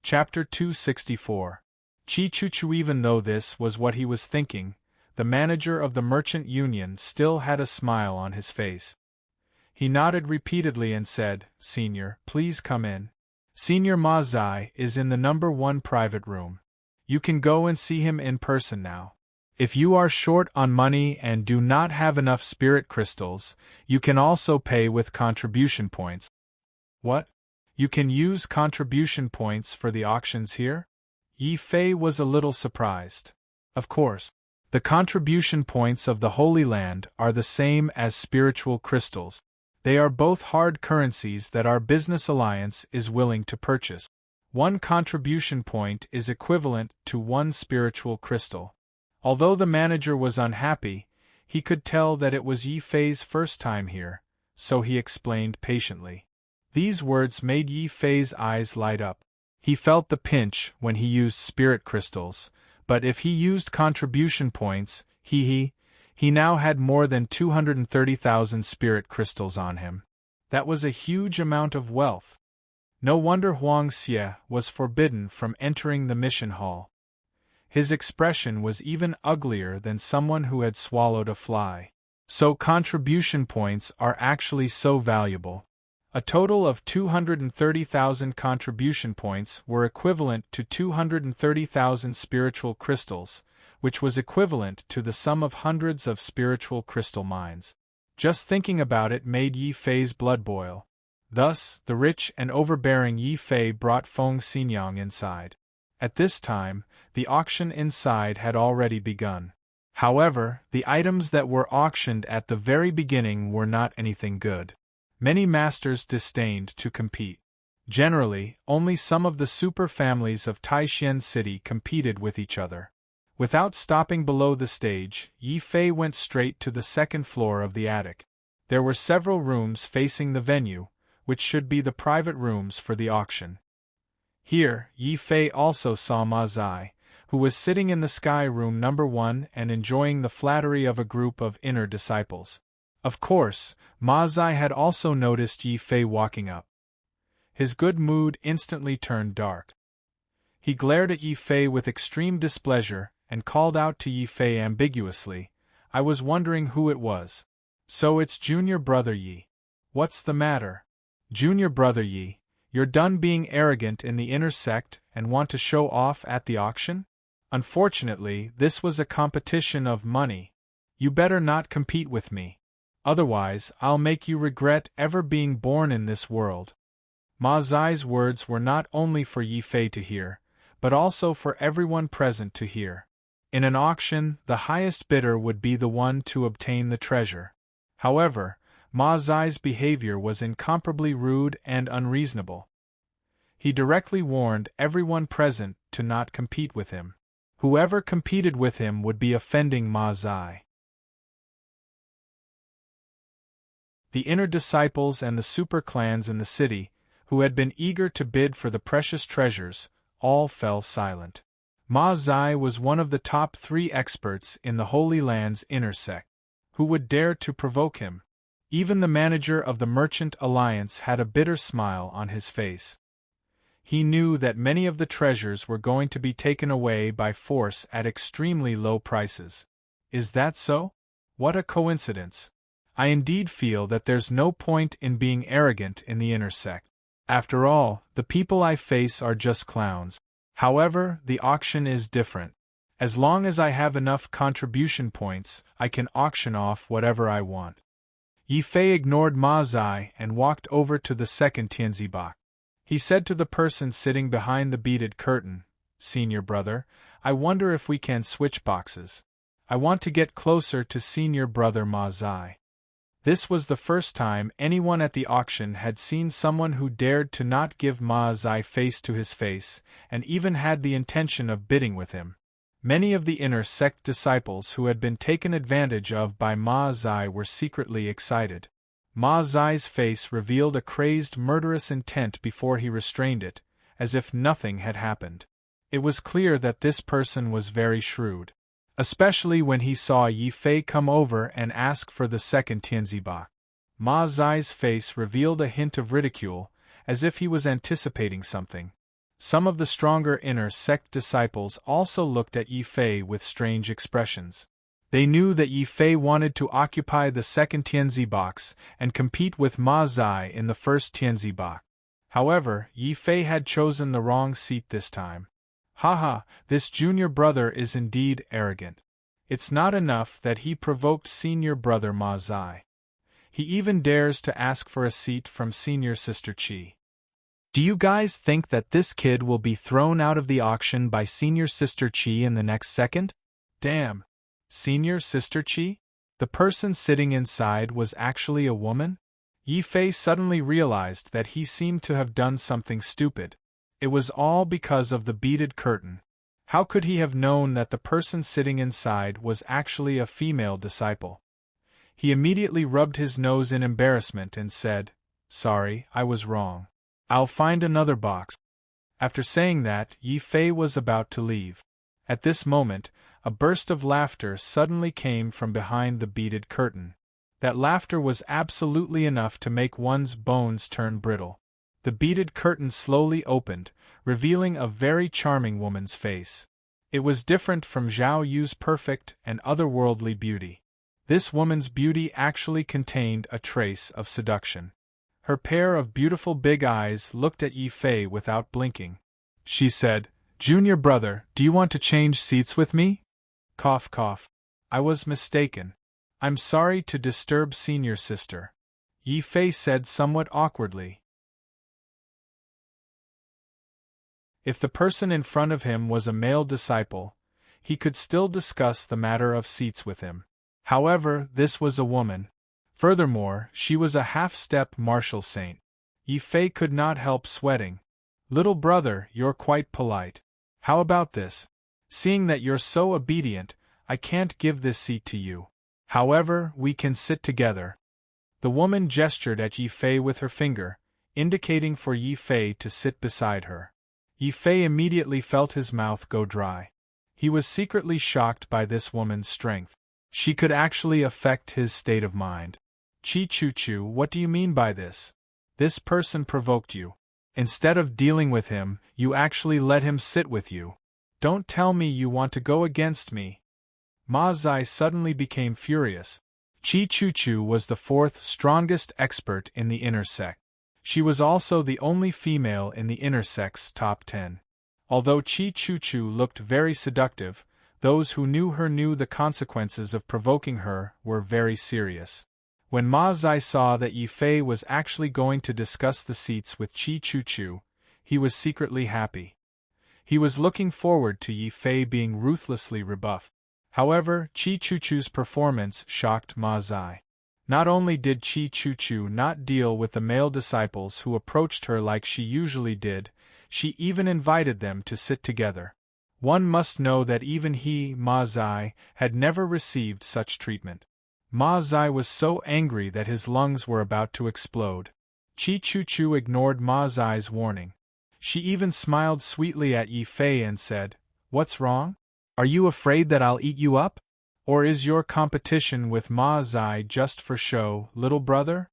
Chapter 264. Chi-Chu-Chu. Even though this was what he was thinking, the manager of the merchant union still had a smile on his face. He nodded repeatedly and said, "Senior, please come in. Senior Ma Zai is in the number 1 private room. You can go and see him in person now. If you are short on money and do not have enough spirit crystals, you can also pay with contribution points." "What? You can use contribution points for the auctions here?" Yi Fei was a little surprised. Of course. The contribution points of the Holy Land are the same as spiritual crystals. They are both hard currencies that our business alliance is willing to purchase. 1 contribution point is equivalent to 1 spiritual crystal. Although the manager was unhappy, he could tell that it was Yi Fei's first time here, so he explained patiently. These words made Yi Fei's eyes light up. He felt the pinch when he used spirit crystals, but if he used contribution points, he now had more than 230,000 spirit crystals on him. That was a huge amount of wealth. No wonder Huang Xie was forbidden from entering the mission hall. His expression was even uglier than someone who had swallowed a fly. So contribution points are actually so valuable. A total of 230,000 contribution points were equivalent to 230,000 spiritual crystals, which was equivalent to the sum of hundreds of spiritual crystal mines. Just thinking about it made Yi Fei's blood boil. Thus, the rich and overbearing Yi Fei brought Feng Xinyang inside. At this time, the auction inside had already begun. However, the items that were auctioned at the very beginning were not anything good. Many masters disdained to compete. Generally, only some of the super families of Taixien City competed with each other. Without stopping below the stage, Yi Fei went straight to the 2nd floor of the attic. There were several rooms facing the venue, which should be the private rooms for the auction. Here, Yi Fei also saw Ma Zai, who was sitting in the sky room number 1 and enjoying the flattery of a group of inner disciples. Of course, Ma Zai had also noticed Yi Fei walking up. His good mood instantly turned dark. He glared at Yi Fei with extreme displeasure and called out to Yi Fei ambiguously, "I was wondering who it was." "So it's junior brother Yi. What's the matter? Junior brother Yi, you're done being arrogant in the inner sect and want to show off at the auction? Unfortunately, this was a competition of money. You better not compete with me. Otherwise, I'll make you regret ever being born in this world." Ma Zai's words were not only for Yi Fei to hear, but also for everyone present to hear. In an auction, the highest bidder would be the one to obtain the treasure. However, Ma Zai's behavior was incomparably rude and unreasonable. He directly warned everyone present to not compete with him. Whoever competed with him would be offending Ma Zai. The inner disciples and the super clans in the city, who had been eager to bid for the precious treasures, all fell silent. Ma Zai was one of the top 3 experts in the Holy Land's inner sect. Who would dare to provoke him? Even the manager of the Merchant Alliance had a bitter smile on his face. He knew that many of the treasures were going to be taken away by force at extremely low prices. Is that so? What a coincidence. I indeed feel that there's no point in being arrogant in the inner sect. After all, the people I face are just clowns. However, the auction is different. As long as I have enough contribution points, I can auction off whatever I want. Yi Fei ignored Ma Zai and walked over to the second Tianzi box. He said to the person sitting behind the beaded curtain, "Senior brother, I wonder if we can switch boxes. I want to get closer to senior brother Ma Zai." This was the first time anyone at the auction had seen someone who dared to not give Ma Zai face to his face, and even had the intention of bidding with him. Many of the inner sect disciples who had been taken advantage of by Ma Zai were secretly excited. Ma Zai's face revealed a crazed murderous intent before he restrained it, as if nothing had happened. It was clear that this person was very shrewd. Especially when he saw Yi Fei come over and ask for the second Tianzi box. Ma Zai's face revealed a hint of ridicule, as if he was anticipating something. Some of the stronger inner sect disciples also looked at Yi Fei with strange expressions. They knew that Yi Fei wanted to occupy the second Tianzi box and compete with Ma Zai in the first Tianzi box. However, Yi Fei had chosen the wrong seat this time. Haha, this junior brother is indeed arrogant. It's not enough that he provoked senior brother Ma Zai. He even dares to ask for a seat from senior sister Qi. Do you guys think that this kid will be thrown out of the auction by senior sister Qi in the next second? Damn. Senior sister Qi? The person sitting inside was actually a woman? Yi Fei suddenly realized that he seemed to have done something stupid. It was all because of the beaded curtain. How could he have known that the person sitting inside was actually a female disciple? He immediately rubbed his nose in embarrassment and said, "Sorry, I was wrong. I'll find another box." After saying that, Yi Fei was about to leave. At this moment, a burst of laughter suddenly came from behind the beaded curtain. That laughter was absolutely enough to make one's bones turn brittle. The beaded curtain slowly opened, revealing a very charming woman's face. It was different from Zhao Yu's perfect and otherworldly beauty. This woman's beauty actually contained a trace of seduction. Her pair of beautiful big eyes looked at Yi Fei without blinking. She said, "Junior brother, do you want to change seats with me?" Cough cough. I was mistaken. I'm sorry to disturb senior sister. Yi Fei said somewhat awkwardly. If the person in front of him was a male disciple, he could still discuss the matter of seats with him. However, this was a woman. Furthermore, she was a half-step martial saint. Yi Fei could not help sweating. "Little brother, you're quite polite. How about this? Seeing that you're so obedient, I can't give this seat to you. However, we can sit together." The woman gestured at Yi Fei with her finger, indicating for Yi Fei to sit beside her. Yi Fei immediately felt his mouth go dry. He was secretly shocked by this woman's strength. She could actually affect his state of mind. "Chi-chu-chu, what do you mean by this? This person provoked you. Instead of dealing with him, you actually let him sit with you. Don't tell me you want to go against me. Ma Zai suddenly became furious. Chi Chu was the fourth strongest expert in the inner sect. She was also the only female in the inner sect's top 10. Although Chi Chu looked very seductive, those who knew her knew the consequences of provoking her were very serious. When Ma Zai saw that Yi Fei was actually going to discuss the seats with Chi Chu, he was secretly happy. He was looking forward to Yi Fei being ruthlessly rebuffed. However, Chi Chu's performance shocked Ma Zai. Not only did Chi Chu not deal with the male disciples who approached her like she usually did, she even invited them to sit together. One must know that even he, Ma Zai, had never received such treatment. Ma Zai was so angry that his lungs were about to explode. Chi Chu ignored Ma Zai's warning. She even smiled sweetly at Yi Fei and said, "What's wrong? Are you afraid that I'll eat you up? Or is your competition with Ma Zai just for show, little brother?"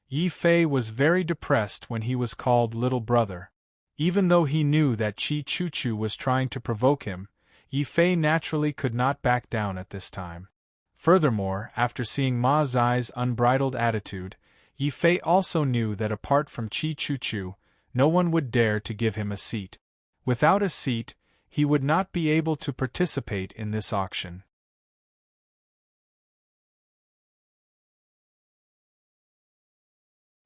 Yi Fei was very depressed when he was called little brother. Even though he knew that Chi Chu was trying to provoke him, Yi Fei naturally could not back down at this time. Furthermore, after seeing Ma Zai's unbridled attitude, Yi Fei also knew that apart from Chi Chu, no one would dare to give him a seat. Without a seat, he would not be able to participate in this auction.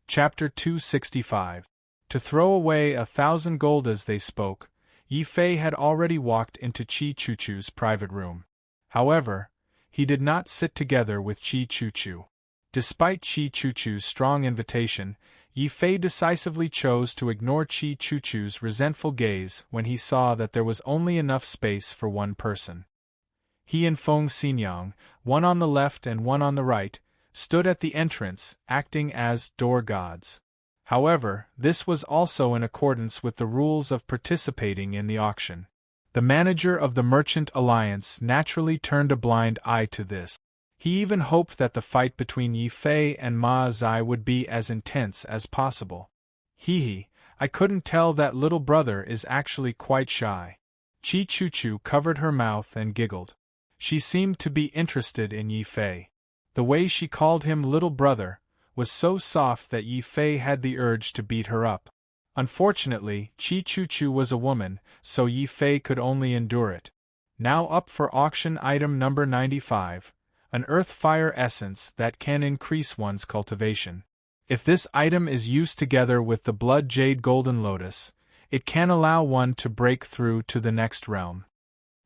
Chapter 265. To throw away 1,000 gold. As they spoke, Yi Fei had already walked into Chi Chu's private room. However, he did not sit together with Chi Chu. Despite Chi Chu's strong invitation, Yi Fei decisively chose to ignore Chi Chu's resentful gaze when he saw that there was only enough space for one person. He and Feng Xinyang, one on the left and one on the right, stood at the entrance, acting as door gods. However, this was also in accordance with the rules of participating in the auction. The manager of the Merchant Alliance naturally turned a blind eye to this. He even hoped that the fight between Yi Fei and Ma Zai would be as intense as possible. I couldn't tell that little brother is actually quite shy. Chi Chu covered her mouth and giggled. She seemed to be interested in Yi Fei. The way she called him little brother was so soft that Yi Fei had the urge to beat her up. Unfortunately, Chi Chu was a woman, so Yi Fei could only endure it. Now up for auction item number 95. An earth fire essence that can increase one's cultivation. If this item is used together with the blood jade golden lotus, it can allow one to break through to the next realm.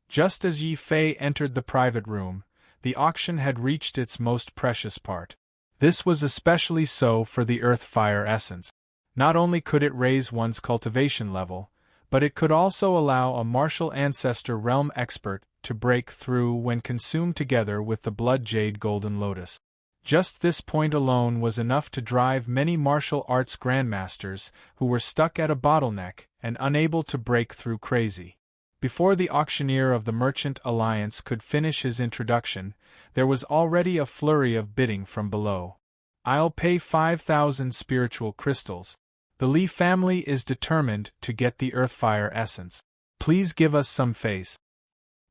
Just as Yi Fei entered the private room, the auction had reached its most precious part. This was especially so for the earth fire essence. Not only could it raise one's cultivation level, but it could also allow a martial ancestor realm expert to break through when consumed together with the blood jade golden lotus. Just this point alone was enough to drive many martial arts grandmasters who were stuck at a bottleneck and unable to break through crazy. Before the auctioneer of the Merchant Alliance could finish his introduction, there was already a flurry of bidding from below. "I'll pay 5,000 spiritual crystals. The Li family is determined to get the Earthfire essence. Please give us some face."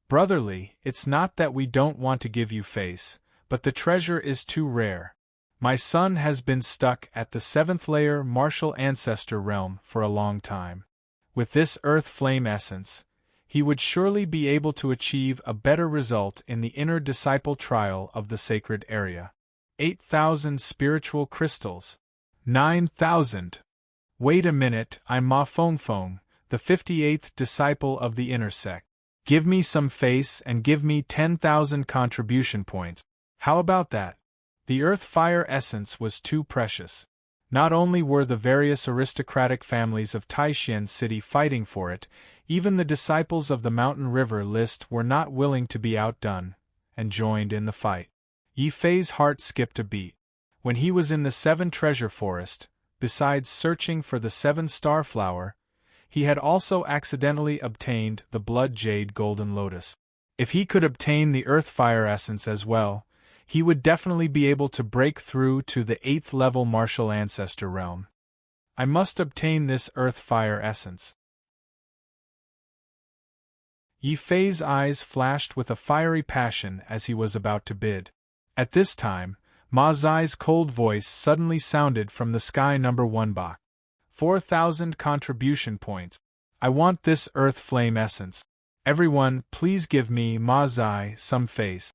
"Brotherly, it's not that we don't want to give you face, but the treasure is too rare. My son has been stuck at the 7th layer martial ancestor realm for a long time. With this earth flame essence, he would surely be able to achieve a better result in the inner disciple trial of the sacred area. 8,000 spiritual crystals. 9,000. Wait a minute, I'm Ma Fengfeng, the 58th disciple of the inner sect. Give me some face and give me 10,000 contribution points. How about that?" The earth fire essence was too precious. Not only were the various aristocratic families of Taishan City fighting for it, even the disciples of the Mountain River list were not willing to be outdone, and joined in the fight. Yi Fei's heart skipped a beat. When he was in the 7 treasure forest, besides searching for the 7 star flower, he had also accidentally obtained the blood jade golden lotus. If he could obtain the earth fire essence as well, he would definitely be able to break through to the 8th level martial ancestor realm. I must obtain this earth fire essence. Yi Fei's eyes flashed with a fiery passion as he was about to bid. At this time, Ma Zai's cold voice suddenly sounded from the sky. Number 1 box. 4,000 contribution points. I want this earth flame essence. Everyone, please give me, Ma Zai, some face.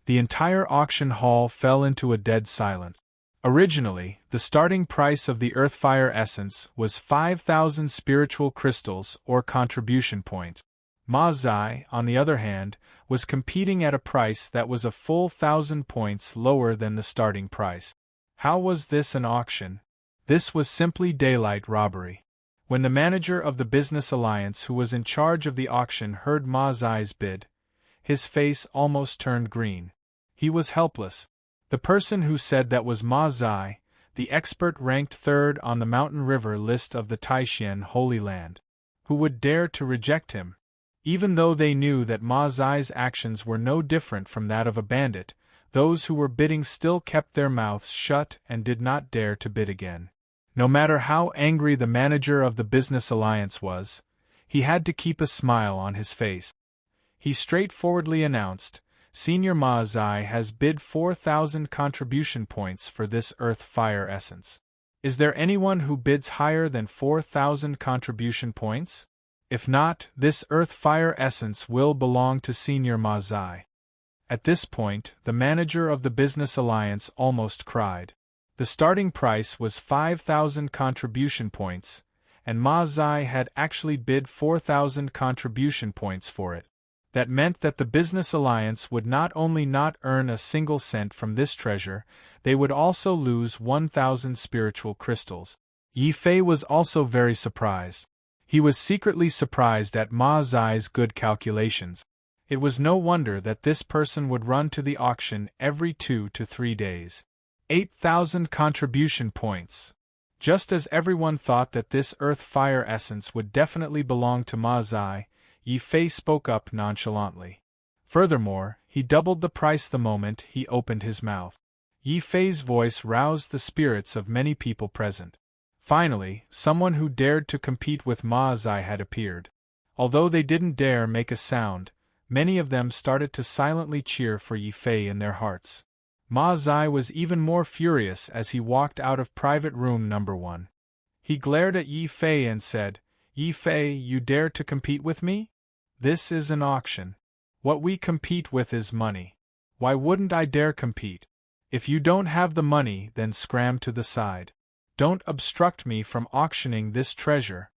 The entire auction hall fell into a dead silence. Originally, the starting price of the Earthfire essence was 5,000 spiritual crystals or contribution points. Ma Zai, on the other hand, was competing at a price that was a full 1,000 points lower than the starting price. How was this an auction? This was simply daylight robbery. When the manager of the business alliance who was in charge of the auction heard Ma Zai's bid, his face almost turned green. He was helpless. The person who said that was Ma Zai, the expert ranked 3rd on the mountain river list of the Taishan Holy Land. Who would dare to reject him? Even though they knew that Ma Zai's actions were no different from that of a bandit, those who were bidding still kept their mouths shut and did not dare to bid again. No matter how angry the manager of the business alliance was, he had to keep a smile on his face. He straightforwardly announced, Senior Ma Zai has bid 4,000 contribution points for this earth fire essence. Is there anyone who bids higher than 4,000 contribution points? If not, this earth fire essence will belong to Senior Ma Zai. At this point, the manager of the business alliance almost cried. The starting price was 5,000 contribution points, and Ma Zai had actually bid 4,000 contribution points for it. That meant that the business alliance would not only not earn a single cent from this treasure, they would also lose 1,000 spiritual crystals. Yi Fei was also very surprised. He was secretly surprised at Ma Zai's good calculations. It was no wonder that this person would run to the auction every 2 to 3 days. 8,000 contribution points. Just as everyone thought that this earth fire essence would definitely belong to Ma Zai, Yi Fei spoke up nonchalantly. Furthermore, he doubled the price the moment he opened his mouth. Yi Fei's voice roused the spirits of many people present. Finally, someone who dared to compete with Ma Zai had appeared. Although they didn't dare make a sound, many of them started to silently cheer for Yi Fei in their hearts. Ma Zai was even more furious as he walked out of private room number 1. He glared at Yi Fei and said, Yi Fei, you dare to compete with me? This is an auction. What we compete with is money. Why wouldn't I dare compete? If you don't have the money, then scram to the side. Don't obstruct me from auctioning this treasure.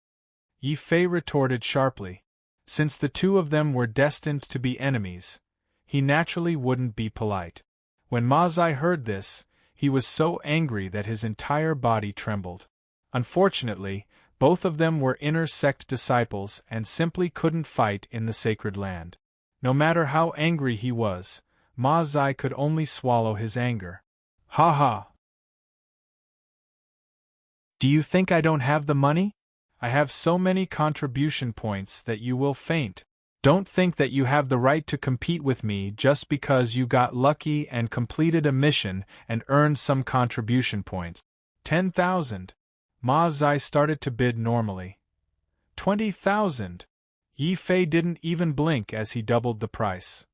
Yi Fei retorted sharply. Since the two of them were destined to be enemies, he naturally wouldn't be polite. When Ma Zai heard this, he was so angry that his entire body trembled. Unfortunately, both of them were inner sect disciples and simply couldn't fight in the sacred land. No matter how angry he was, Ma Zai could only swallow his anger. Ha ha! Do you think I don't have the money? I have so many contribution points that you will faint. Don't think that you have the right to compete with me just because you got lucky and completed a mission and earned some contribution points. 10,000. Ma Zai started to bid normally. 20,000. Yi Fei didn't even blink as he doubled the price.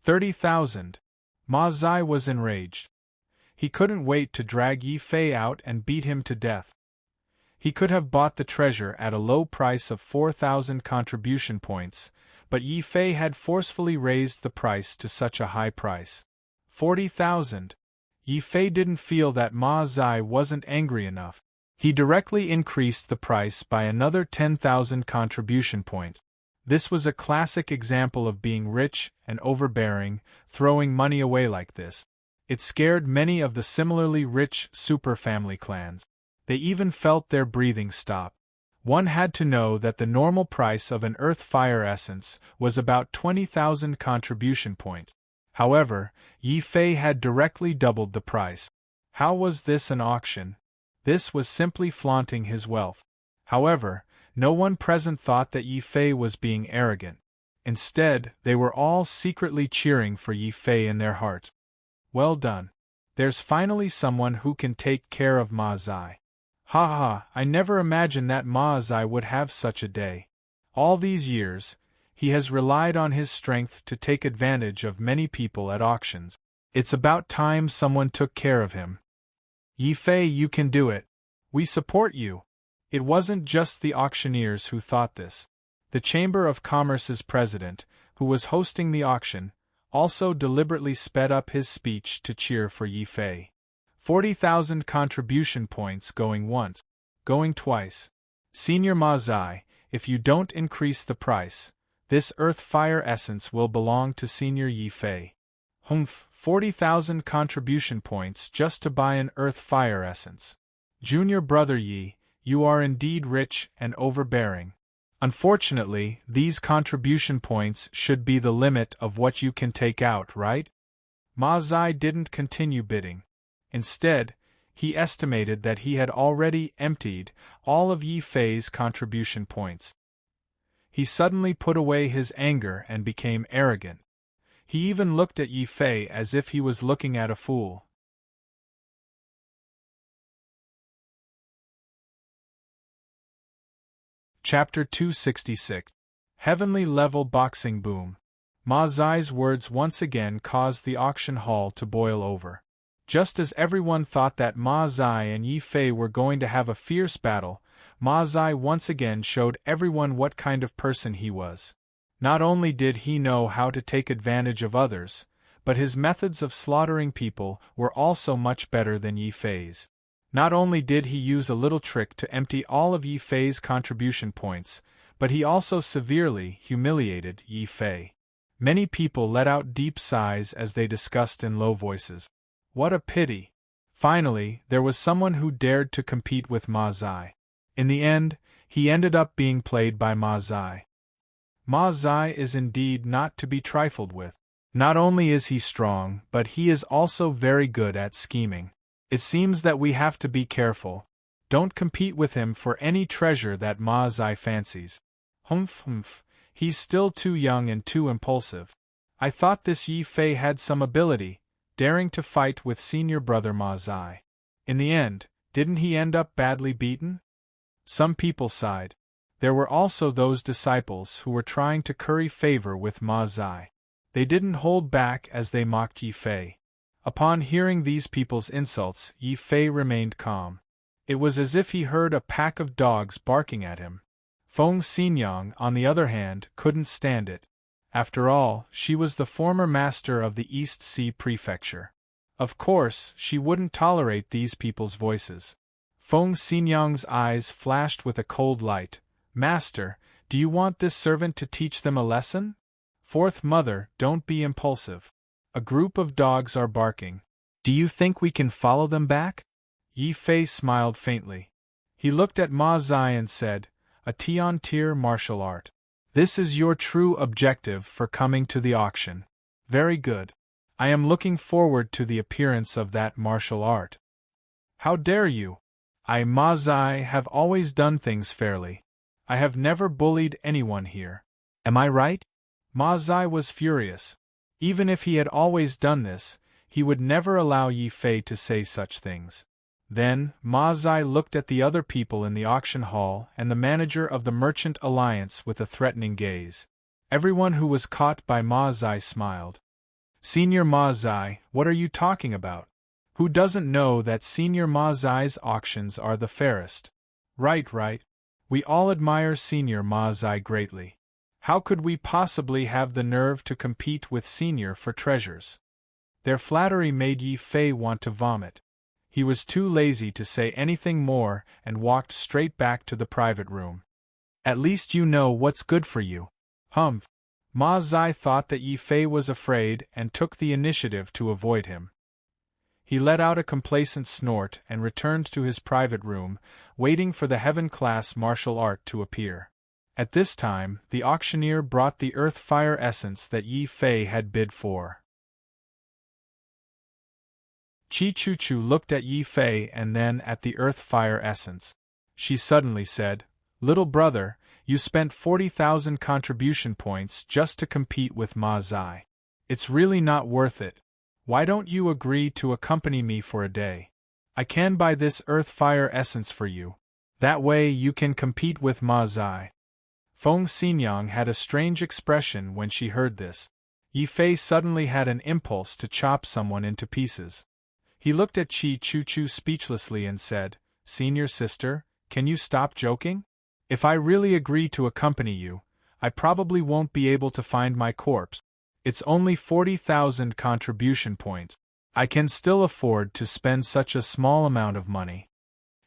30,000. Ma Zai was enraged. He couldn't wait to drag Yi Fei out and beat him to death. He could have bought the treasure at a low price of 4,000 contribution points, but Yi Fei had forcefully raised the price to such a high price. 40,000. Yi Fei didn't feel that Ma Zai wasn't angry enough. He directly increased the price by another 10,000 contribution points. This was a classic example of being rich and overbearing, throwing money away like this. It scared many of the similarly rich superfamily clans. They even felt their breathing stop. One had to know that the normal price of an earth fire essence was about 20,000 contribution points. However, Yi Fei had directly doubled the price. How was this an auction? This was simply flaunting his wealth. However, no one present thought that Yi Fei was being arrogant. Instead, they were all secretly cheering for Yi Fei in their hearts. Well done. There's finally someone who can take care of Ma Zai. Ha ha, I never imagined that Ma Zai would have such a day. All these years, He has relied on his strength to take advantage of many people at auctions. It's about time someone took care of him. Yi Fei, you can do it. We support you. It wasn't just the auctioneers who thought this. The Chamber of Commerce's president, who was hosting the auction, also deliberately sped up his speech to cheer for Yi Fei. 40,000 contribution points going once, going twice. Senior Ma Zai, if you don't increase the price, this earth fire essence will belong to Senior Yi Fei. 40,000 contribution points just to buy an earth fire essence. Junior brother Yi, you are indeed rich and overbearing. Unfortunately, these contribution points should be the limit of what you can take out, right? Ma Zai didn't continue bidding. Instead, he estimated that he had already emptied all of Yi Fei's contribution points. He suddenly put away his anger and became arrogant. He even looked at Yi Fei as if he was looking at a fool. Chapter 266. Heavenly Level Boxing Boom. Ma Zai's words once again caused the auction hall to boil over. Just as everyone thought that Ma Zai and Yi Fei were going to have a fierce battle, Ma Zai once again showed everyone what kind of person he was. Not only did he know how to take advantage of others, but his methods of slaughtering people were also much better than Yi Fei's. Not only did he use a little trick to empty all of Yi Fei's contribution points, but he also severely humiliated Yi Fei. Many people let out deep sighs as they discussed in low voices. What a pity! Finally, there was someone who dared to compete with Ma Zai. In the end, he ended up being played by Ma Zai. Ma Zai is indeed not to be trifled with. Not only is he strong, but he is also very good at scheming. It seems that we have to be careful. Don't compete with him for any treasure that Ma Zai fancies. He's still too young and too impulsive. I thought this Yi Fei had some ability, daring to fight with senior brother Ma Zai. In the end, didn't he end up badly beaten? Some people sighed. There were also those disciples who were trying to curry favor with Ma Zai. They didn't hold back as they mocked Yi Fei. Upon hearing these people's insults, Yi Fei remained calm. It was as if he heard a pack of dogs barking at him. Feng Xinyang, on the other hand, couldn't stand it. After all, she was the former master of the East Sea Prefecture. Of course, she wouldn't tolerate these people's voices. Feng Xinyang's eyes flashed with a cold light. Master, do you want this servant to teach them a lesson? Fourth mother, don't be impulsive. A group of dogs are barking. Do you think we can follow them back? Yi Fei smiled faintly. He looked at Ma Zai and said, a tier martial art. This is your true objective for coming to the auction. Very good. I am looking forward to the appearance of that martial art. How dare you? I, Ma Zai, have always done things fairly. I have never bullied anyone here. Am I right? Ma Zai was furious. Even if he had always done this, he would never allow Yi Fei to say such things. Then, Ma Zai looked at the other people in the auction hall and the manager of the Merchant Alliance with a threatening gaze. Everyone who was caught by Ma Zai smiled. Senior Ma Zai, what are you talking about? Who doesn't know that Senior Ma Zai's auctions are the fairest? Right. We all admire Senior Ma Zai greatly. How could we possibly have the nerve to compete with Senior for treasures? Their flattery made Yi Fei want to vomit. He was too lazy to say anything more and walked straight back to the private room. At least you know what's good for you. Ma Zai thought that Yi Fei was afraid and took the initiative to avoid him. He let out a complacent snort and returned to his private room, waiting for the heaven-class martial art to appear. At this time, the auctioneer brought the earth fire essence that Yi Fei had bid for. Chi Chu looked at Yi Fei and then at the earth fire essence. She suddenly said, Little brother, you spent 40,000 contribution points just to compete with Ma Zai. It's really not worth it. Why don't you agree to accompany me for a day? I can buy this earth fire essence for you. That way you can compete with Ma Zai. Feng Xinyang had a strange expression when she heard this. Yi Fei suddenly had an impulse to chop someone into pieces. He looked at Qi Chuchu speechlessly and said, "Senior sister, can you stop joking? If I really agree to accompany you, I probably won't be able to find my corpse. It's only 40,000 contribution points. I can still afford to spend such a small amount of money."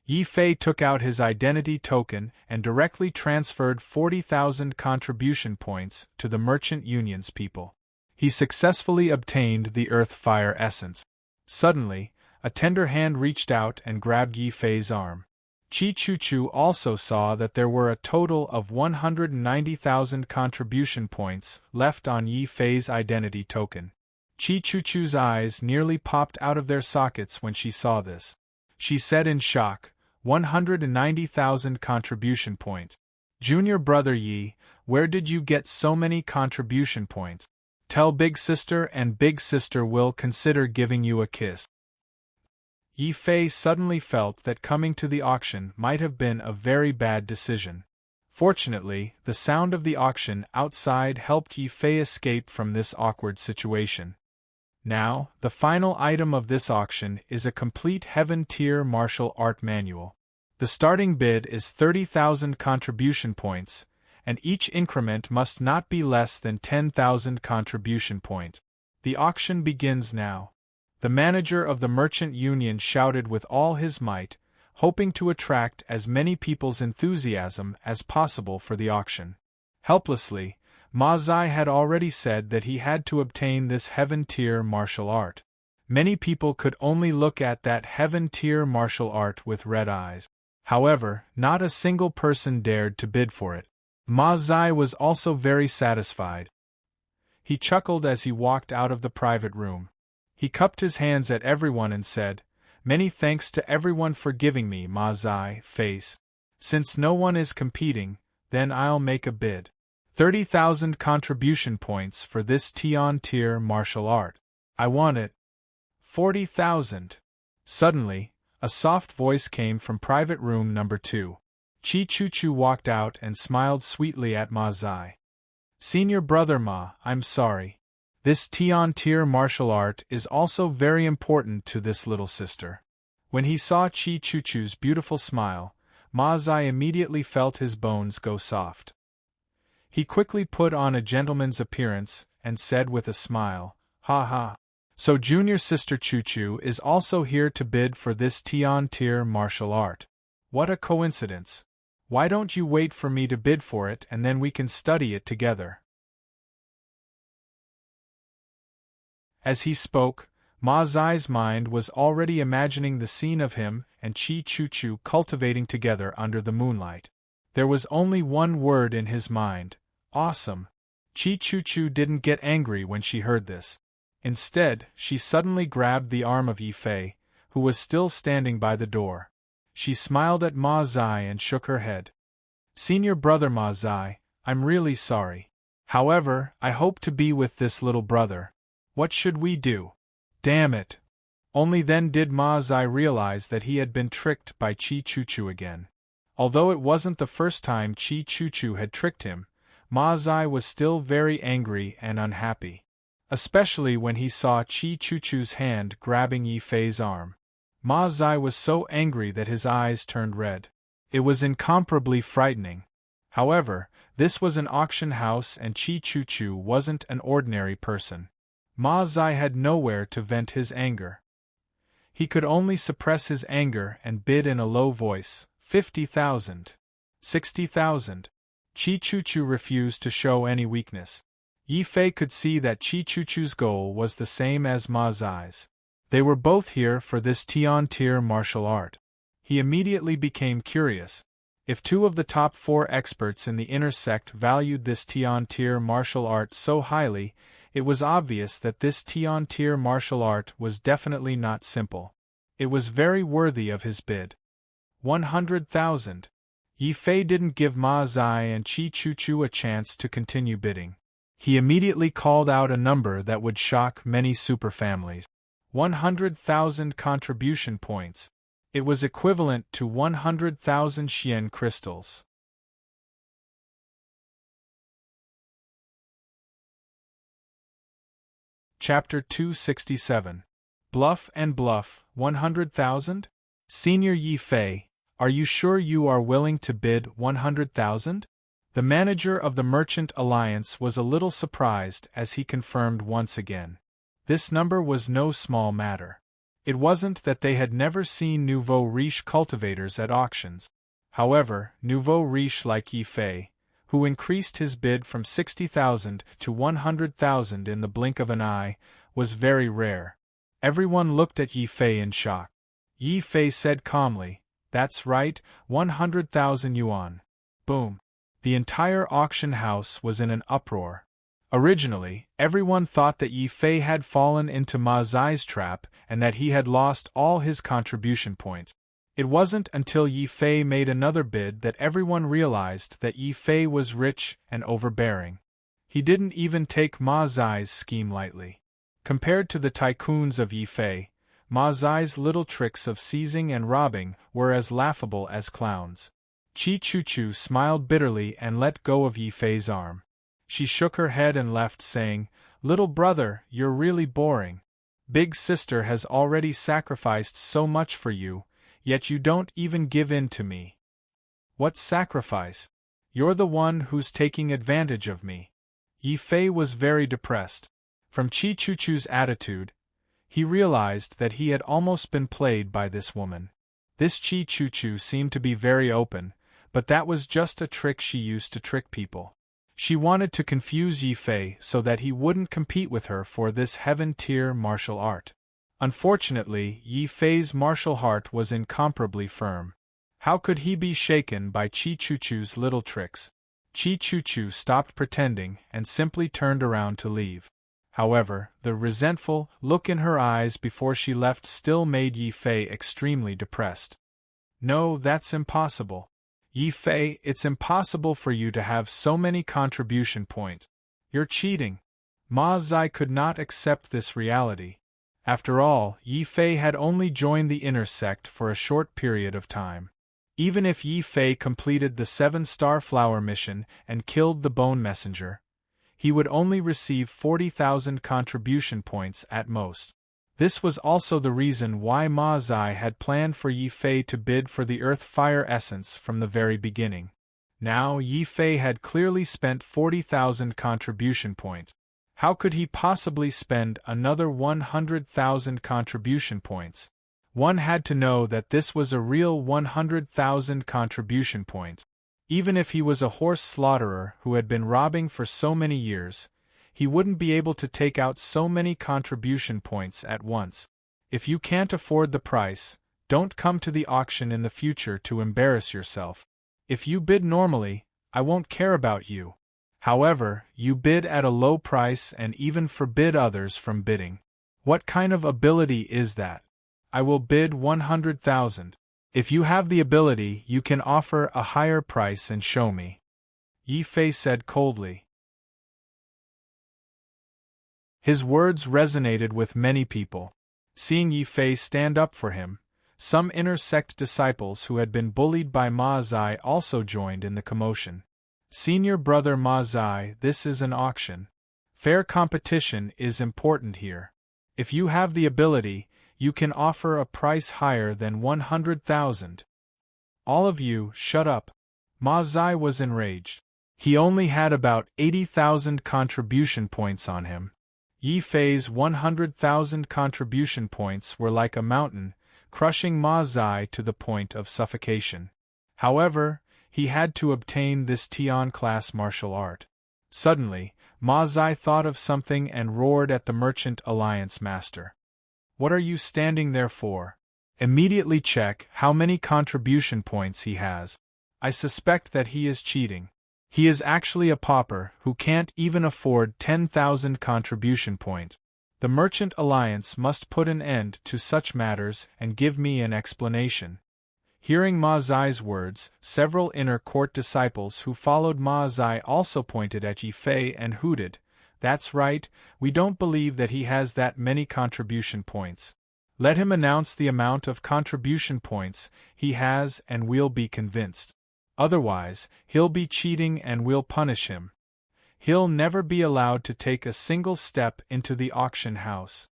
Yi Fei took out his identity token and directly transferred 40,000 contribution points to the Merchant Union's people. He successfully obtained the Earth Fire Essence. Suddenly, a tender hand reached out and grabbed Yi Fei's arm. Qi Chuchu also saw that there were a total of 190,000 contribution points left on Yi Fei's identity token. Qi Chuchu's eyes nearly popped out of their sockets when she saw this. She said in shock, 190,000 contribution points. Junior brother Yi, where did you get so many contribution points? Tell big sister and big sister will consider giving you a kiss. Yi Fei suddenly felt that coming to the auction might have been a very bad decision. Fortunately, the sound of the auction outside helped Yi Fei escape from this awkward situation. Now, the final item of this auction is a complete Heaven-tier martial art manual. The starting bid is 30,000 contribution points, and each increment must not be less than 10,000 contribution points. The auction begins now. The manager of the Merchant Union shouted with all his might, hoping to attract as many people's enthusiasm as possible for the auction. Helplessly, Ma Zai had already said that he had to obtain this Heaven-tier martial art. Many people could only look at that Heaven-tier martial art with red eyes. However, not a single person dared to bid for it. Ma Zai was also very satisfied. He chuckled as he walked out of the private room. He cupped his hands at everyone and said, "Many thanks to everyone for giving me Ma Zai face. Since no one is competing, then I'll make a bid. 30,000 contribution points for this Tian-tier martial art. I want it. 40,000. Suddenly, a soft voice came from private room number 2. Qi Chuchu walked out and smiled sweetly at Ma Zai. "Senior brother Ma, I'm sorry. This Tian-tier martial art is also very important to this little sister." When he saw Qi Chuchu's beautiful smile, Ma Zai immediately felt his bones go soft. He quickly put on a gentleman's appearance and said with a smile, "Ha ha. So junior sister Chuchu is also here to bid for this Tian-tier martial art. What a coincidence. Why don't you wait for me to bid for it and then we can study it together?" As he spoke, Ma Zai's mind was already imagining the scene of him and Qi Chuchu cultivating together under the moonlight. There was only one word in his mind: awesome. Qi Chuchu didn't get angry when she heard this. Instead, she suddenly grabbed the arm of Yi Fei, who was still standing by the door. She smiled at Ma Zai and shook her head. "Senior brother Ma Zai, I'm really sorry. However, I hope to be with this little brother. What should we do?" Damn it! Only then did Ma Zai realize that he had been tricked by Qi Chuchu again. Although it wasn't the first time Qi Chuchu had tricked him, Ma Zai was still very angry and unhappy. Especially when he saw Qi Chuchu's hand grabbing Yi Fei's arm. Ma Zai was so angry that his eyes turned red. It was incomparably frightening. However, this was an auction house and Qi Chuchu wasn't an ordinary person. Ma Zai had nowhere to vent his anger. He could only suppress his anger and bid in a low voice, 50,000. 60,000. Qi Chuchu refused to show any weakness. Yi Fei could see that Qi Chuchu's goal was the same as Ma Zai's. They were both here for this Tian-tier martial art. He immediately became curious. If 2 of the top 4 experts in the inner sect valued this Tian-tier martial art so highly, it was obvious that this Tian-tier martial art was definitely not simple. It was very worthy of his bid. 100,000. Yi Fei didn't give Ma Zai and Qi Chuchu a chance to continue bidding. He immediately called out a number that would shock many superfamilies. 100,000 contribution points. It was equivalent to 100,000 Xian crystals. Chapter 267. Bluff and Bluff, 100,000? Senior Yi Fei, are you sure you are willing to bid 100,000? The manager of the Merchant Alliance was a little surprised as he confirmed once again. This number was no small matter. It wasn't that they had never seen nouveau riche cultivators at auctions. However, nouveau riche like Yi Fei, who increased his bid from 60,000 to 100,000 in the blink of an eye, was very rare. Everyone looked at Yi Fei in shock. Yi Fei said calmly, "That's right, 100,000 yuan." Boom. The entire auction house was in an uproar. Originally, everyone thought that Yi Fei had fallen into Ma Zai's trap and that he had lost all his contribution points. It wasn't until Yi Fei made another bid that everyone realized that Yi Fei was rich and overbearing. He didn't even take Ma Zai's scheme lightly. Compared to the tycoons of Yi Fei, Ma Zai's little tricks of seizing and robbing were as laughable as clowns. Chi Chu smiled bitterly and let go of Yi Fei's arm. She shook her head and left, saying, "Little brother, you're really boring. Big sister has already sacrificed so much for you, yet you don't even give in to me." "What sacrifice? You're the one who's taking advantage of me." Yi Fei was very depressed. From Chi Chu's attitude, he realized that he had almost been played by this woman. This Chi Chu seemed to be very open, but that was just a trick she used to trick people. She wanted to confuse Yi Fei so that he wouldn't compete with her for this heaven-tier martial art. Unfortunately, Yi Fei's martial heart was incomparably firm. How could he be shaken by Chi Chu's little tricks? Chi Chu stopped pretending and simply turned around to leave. However, the resentful look in her eyes before she left still made Yi Fei extremely depressed. "No, that's impossible. Yi Fei, it's impossible for you to have so many contribution points. You're cheating." Ma Zai could not accept this reality. After all, Yi Fei had only joined the inner sect for a short period of time. Even if Yi Fei completed the 7-star flower mission and killed the bone messenger, he would only receive 40,000 contribution points at most. This was also the reason why Ma Zai had planned for Yi Fei to bid for the earth-fire essence from the very beginning. Now Yi Fei had clearly spent 40,000 contribution points. How could he possibly spend another 100,000 contribution points? One had to know that this was a real 100,000 contribution points. Even if he was a horse slaughterer who had been robbing for so many years, he wouldn't be able to take out so many contribution points at once. If you can't afford the price, don't come to the auction in the future to embarrass yourself. If you bid normally, I won't care about you. However, you bid at a low price and even forbid others from bidding. What kind of ability is that? I will bid 100,000. If you have the ability, you can offer a higher price and show me," Yi Fei said coldly. His words resonated with many people. Seeing Yi Fei stand up for him, some inner sect disciples who had been bullied by Ma Zai also joined in the commotion. "Senior brother Ma Zai, this is an auction. Fair competition is important here. If you have the ability, you can offer a price higher than 100,000. All of you, shut up." Ma Zai was enraged. He only had about 80,000 contribution points on him. Yi Fei's 100,000 contribution points were like a mountain, crushing Ma Zai to the point of suffocation. However, he had to obtain this Tian-class martial art. Suddenly, Ma Zai thought of something and roared at the Merchant Alliance master. "What are you standing there for? Immediately check how many contribution points he has. I suspect that he is cheating. He is actually a pauper who can't even afford 10,000 contribution points. The Merchant Alliance must put an end to such matters and give me an explanation." Hearing Ma Zai's words, several inner court disciples who followed Ma Zai also pointed at Yi Fei and hooted, "That's right, we don't believe that he has that many contribution points. Let him announce the amount of contribution points he has and we'll be convinced. Otherwise, he'll be cheating and we'll punish him." He'll never be allowed to take a single step into the auction house.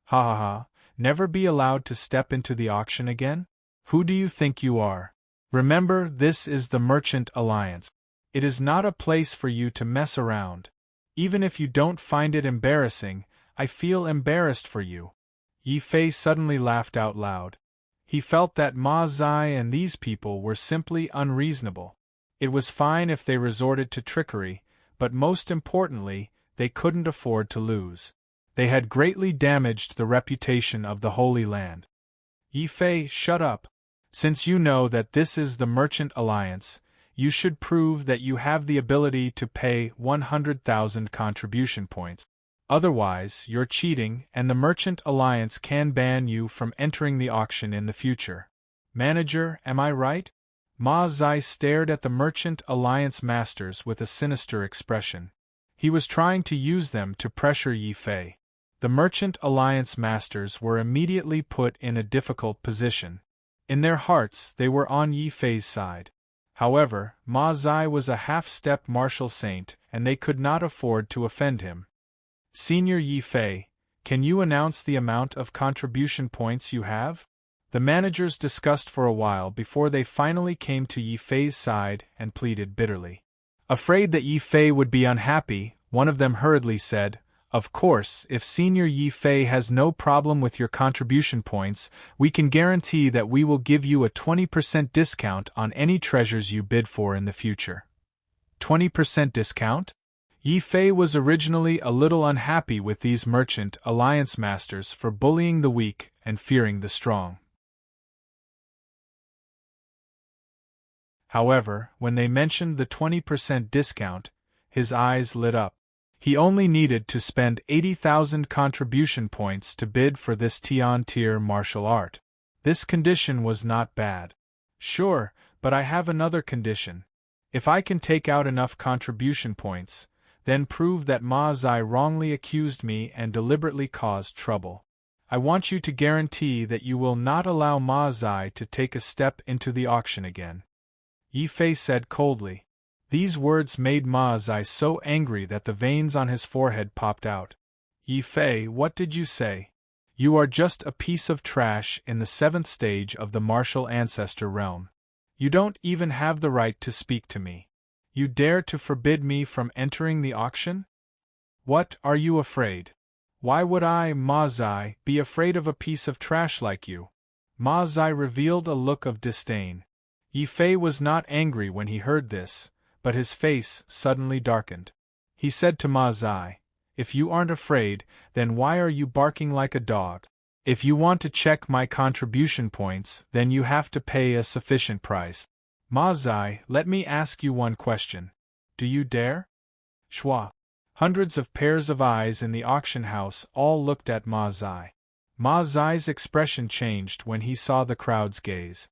Ha ha ha, never be allowed to step into the auction again? Who do you think you are? Remember, this is the Merchant Alliance. It is not a place for you to mess around. Even if you don't find it embarrassing, I feel embarrassed for you. Yi Fei suddenly laughed out loud. He felt that Ma Zai and these people were simply unreasonable. It was fine if they resorted to trickery, but most importantly, they couldn't afford to lose. They had greatly damaged the reputation of the Holy Land. Yi Fei, shut up. Since you know that this is the Merchant Alliance, you should prove that you have the ability to pay 100,000 contribution points. Otherwise, you're cheating, and the Merchant Alliance can ban you from entering the auction in the future. Manager, am I right? Ma Zai stared at the Merchant Alliance masters with a sinister expression. He was trying to use them to pressure Yi Fei. The Merchant Alliance masters were immediately put in a difficult position. In their hearts, they were on Yi Fei's side. However, Ma Zai was a half-step martial saint, and they could not afford to offend him. Senior Yi Fei, can you announce the amount of contribution points you have? The managers discussed for a while before they finally came to Yi Fei's side and pleaded bitterly. Afraid that Yi Fei would be unhappy, one of them hurriedly said, "Of course, if Senior Yi Fei has no problem with your contribution points, we can guarantee that we will give you a 20% discount on any treasures you bid for in the future." 20% discount? Yi Fei was originally a little unhappy with these Merchant Alliance masters for bullying the weak and fearing the strong. However, when they mentioned the 20% discount, his eyes lit up. He only needed to spend 80,000 contribution points to bid for this Tian-tier martial art. This condition was not bad. Sure, but I have another condition. If I can take out enough contribution points, then prove that Ma Zai wrongly accused me and deliberately caused trouble. I want you to guarantee that you will not allow Ma Zai to take a step into the auction again. Yi Fei said coldly. These words made Ma Zai so angry that the veins on his forehead popped out. Yi Fei, what did you say? You are just a piece of trash in the 7th stage of the martial ancestor realm. You don't even have the right to speak to me. You dare to forbid me from entering the auction? What, are you afraid? Why would I, Ma Zai, be afraid of a piece of trash like you? Ma Zai revealed a look of disdain. Yi Fei was not angry when he heard this, but his face suddenly darkened. He said to Ma Zai, "If you aren't afraid, then why are you barking like a dog? If you want to check my contribution points, then you have to pay a sufficient price. Ma Zai, let me ask you one question. Do you dare?" Schwa. Hundreds of pairs of eyes in the auction house all looked at Ma Zai. Ma Zai's expression changed when he saw the crowd's gaze.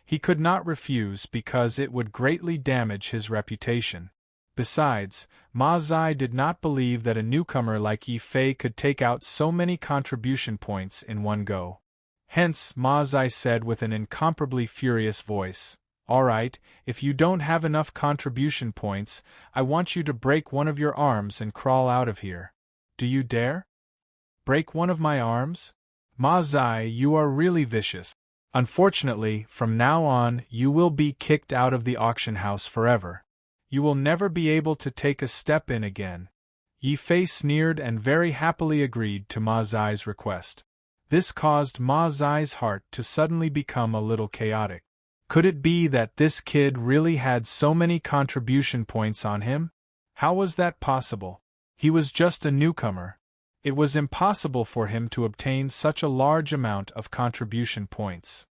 He could not refuse because it would greatly damage his reputation. Besides, Ma Zai did not believe that a newcomer like Yi Fei could take out so many contribution points in one go. Hence, Ma Zai said with an incomparably furious voice, "All right, if you don't have enough contribution points, I want you to break one of your arms and crawl out of here. Do you dare? Break one of my arms? Ma Zai, you are really vicious. Unfortunately, from now on, you will be kicked out of the auction house forever. You will never be able to take a step in again." Yi Fei sneered and very happily agreed to Ma Zai's request. This caused Ma Zai's heart to suddenly become a little chaotic. Could it be that this kid really had so many contribution points on him? How was that possible? He was just a newcomer. It was impossible for him to obtain such a large amount of contribution points.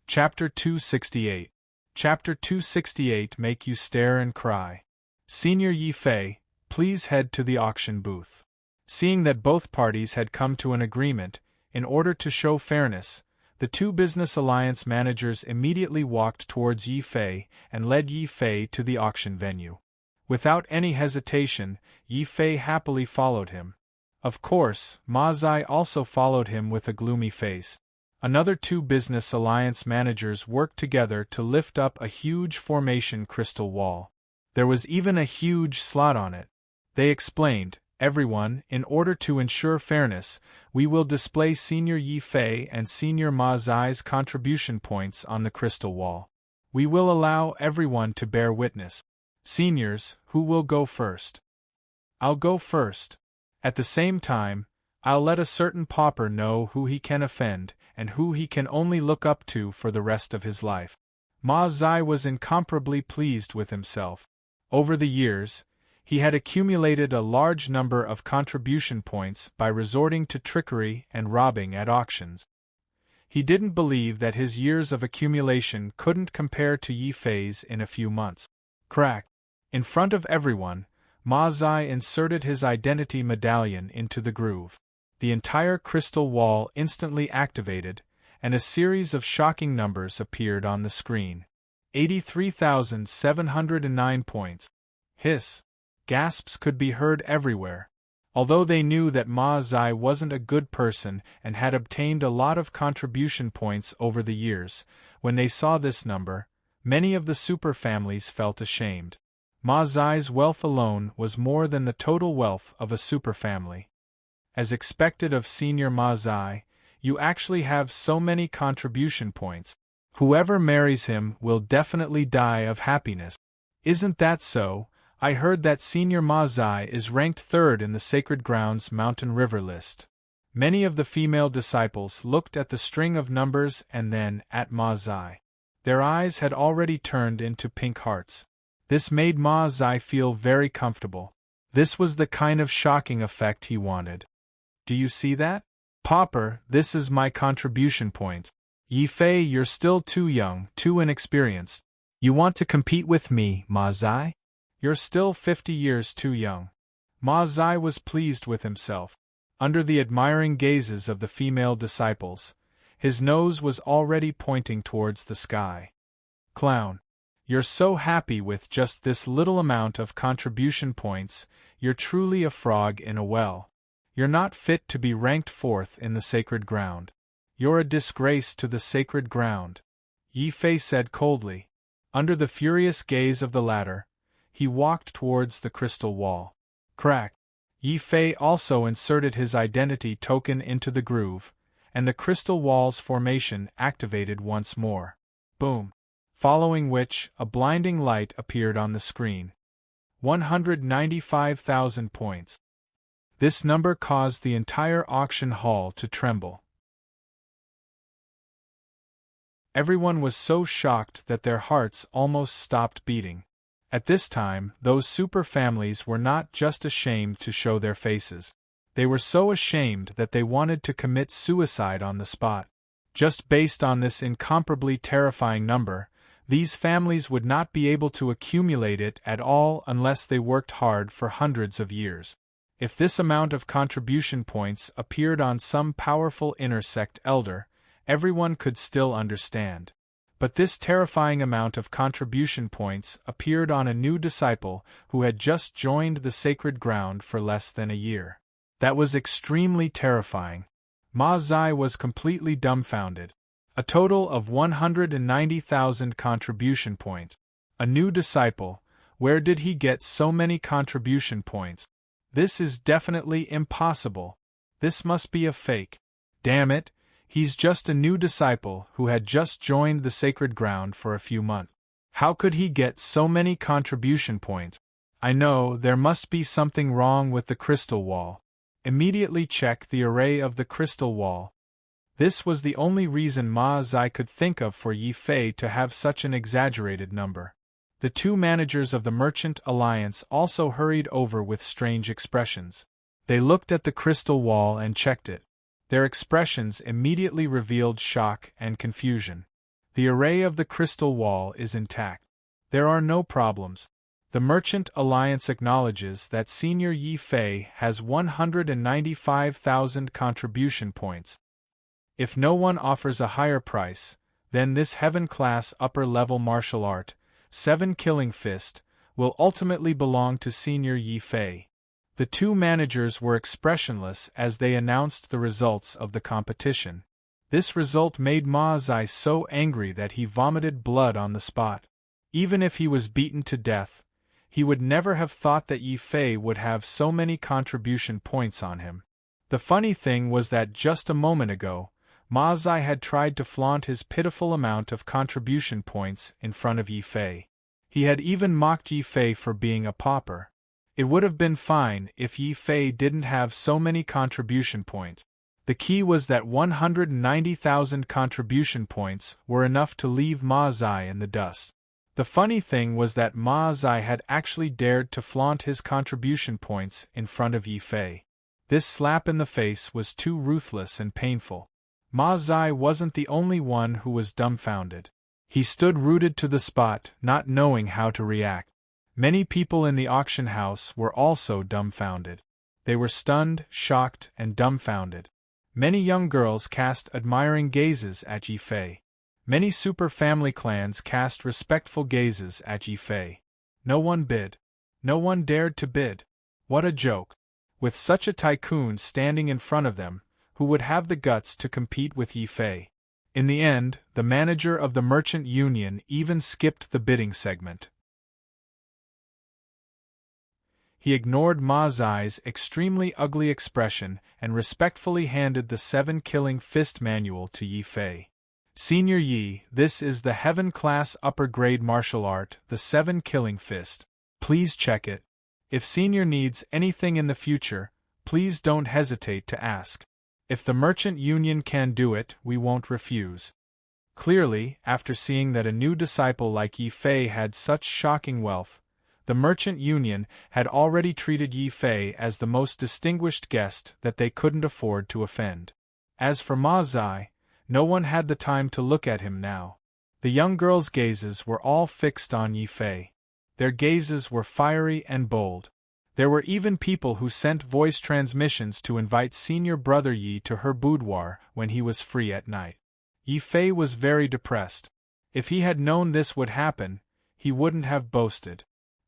Chapter 268. Chapter 268 Make You Stare and Cry. Senior Yi Fei, please head to the auction booth. Seeing that both parties had come to an agreement, in order to show fairness, the two business alliance managers immediately walked towards Yi Fei and led Yi Fei to the auction venue. Without any hesitation, Yi Fei happily followed him. Of course, Ma Zai also followed him with a gloomy face. Another two business alliance managers worked together to lift up a huge formation crystal wall. There was even a huge slot on it. They explained, "Everyone, in order to ensure fairness, we will display Senior Yi Fei and Senior Ma Zai's contribution points on the crystal wall. We will allow everyone to bear witness. Seniors, who will go first?" "I'll go first. At the same time, I'll let a certain pauper know who he can offend, and who he can only look up to for the rest of his life." Ma Zai was incomparably pleased with himself. Over the years, he had accumulated a large number of contribution points by resorting to trickery and robbing at auctions. He didn't believe that his years of accumulation couldn't compare to Yi Fei's in a few months. Crack! In front of everyone, Ma Zai inserted his identity medallion into the groove. The entire crystal wall instantly activated, and a series of shocking numbers appeared on the screen. 83,709 points. Hiss! Gasps could be heard everywhere. Although they knew that Ma Zai wasn't a good person and had obtained a lot of contribution points over the years, when they saw this number, many of the super families felt ashamed. Ma Zai's wealth alone was more than the total wealth of a super family. As expected of Senior Ma Zai, you actually have so many contribution points. Whoever marries him will definitely die of happiness. Isn't that so? I heard that Senior Ma Zai is ranked third in the Sacred Grounds Mountain River list. Many of the female disciples looked at the string of numbers and then at Ma Zai. Their eyes had already turned into pink hearts. This made Ma Zai feel very comfortable. This was the kind of shocking effect he wanted. Do you see that? "Pauper, this is my contribution points. Yi Fei, you're still too young, too inexperienced. You want to compete with me, Ma Zai? You're still 50 years too young." Ma Zai was pleased with himself. Under the admiring gazes of the female disciples, his nose was already pointing towards the sky. "Clown. You're so happy with just this little amount of contribution points, you're truly a frog in a well. You're not fit to be ranked fourth in the sacred ground. You're a disgrace to the sacred ground," Yi Fei said coldly. Under the furious gaze of the latter, he walked towards the crystal wall. Crack! Yi Fei also inserted his identity token into the groove, and the crystal wall's formation activated once more. Boom! Following which, a blinding light appeared on the screen. 195,000 points. This number caused the entire auction hall to tremble. Everyone was so shocked that their hearts almost stopped beating. At this time, those super families were not just ashamed to show their faces. They were so ashamed that they wanted to commit suicide on the spot. Just based on this incomparably terrifying number, these families would not be able to accumulate it at all unless they worked hard for hundreds of years. If this amount of contribution points appeared on some powerful inner sect elder, everyone could still understand. But this terrifying amount of contribution points appeared on a new disciple who had just joined the sacred ground for less than a year. That was extremely terrifying. Ma Zai was completely dumbfounded. A total of 190,000 contribution points. A new disciple, where did he get so many contribution points? This is definitely impossible. This must be a fake. Damn it, he's just a new disciple who had just joined the sacred ground for a few months. How could he get so many contribution points? I know there must be something wrong with the crystal wall. Immediately check the array of the crystal wall. This was the only reason Ma Zai could think of for Yi Fei to have such an exaggerated number. The two managers of the Merchant Alliance also hurried over with strange expressions. They looked at the crystal wall and checked it. Their expressions immediately revealed shock and confusion. The array of the crystal wall is intact. There are no problems. The Merchant Alliance acknowledges that Senior Yi Fei has 195,000 contribution points. If no one offers a higher price, then this heaven-class upper-level martial art, 7 Killing Fist, will ultimately belong to Senior Yi Fei. The two managers were expressionless as they announced the results of the competition. This result made Ma Zai so angry that he vomited blood on the spot. Even if he was beaten to death, he would never have thought that Yi Fei would have so many contribution points on him. The funny thing was that just a moment ago, Ma Zai had tried to flaunt his pitiful amount of contribution points in front of Yi Fei. He had even mocked Yi Fei for being a pauper. It would have been fine if Yi Fei didn't have so many contribution points. The key was that 190,000 contribution points were enough to leave Ma Zai in the dust. The funny thing was that Ma Zai had actually dared to flaunt his contribution points in front of Yi Fei. This slap in the face was too ruthless and painful. Ma Zai wasn't the only one who was dumbfounded. He stood rooted to the spot, not knowing how to react. Many people in the auction house were also dumbfounded. They were stunned, shocked, and dumbfounded. Many young girls cast admiring gazes at Yi Fei. Many super family clans cast respectful gazes at Yi Fei. No one bid. No one dared to bid. What a joke. With such a tycoon standing in front of them, who would have the guts to compete with Yi Fei? In the end, the manager of the merchant union even skipped the bidding segment. He ignored Ma Zai's extremely ugly expression and respectfully handed the 7 Killing Fist manual to Yi Fei. Senior Yi, this is the heaven-class upper-grade martial art, the 7 Killing Fist. Please check it. If Senior needs anything in the future, please don't hesitate to ask. If the merchant union can do it, we won't refuse. Clearly, after seeing that a new disciple like Yi Fei had such shocking wealth, the merchant union had already treated Yi Fei as the most distinguished guest that they couldn't afford to offend. As for Ma Zai, no one had the time to look at him now. The young girls' gazes were all fixed on Yi Fei. Their gazes were fiery and bold. There were even people who sent voice transmissions to invite senior brother Yi to her boudoir when he was free at night. Yi Fei was very depressed. If he had known this would happen, he wouldn't have boasted.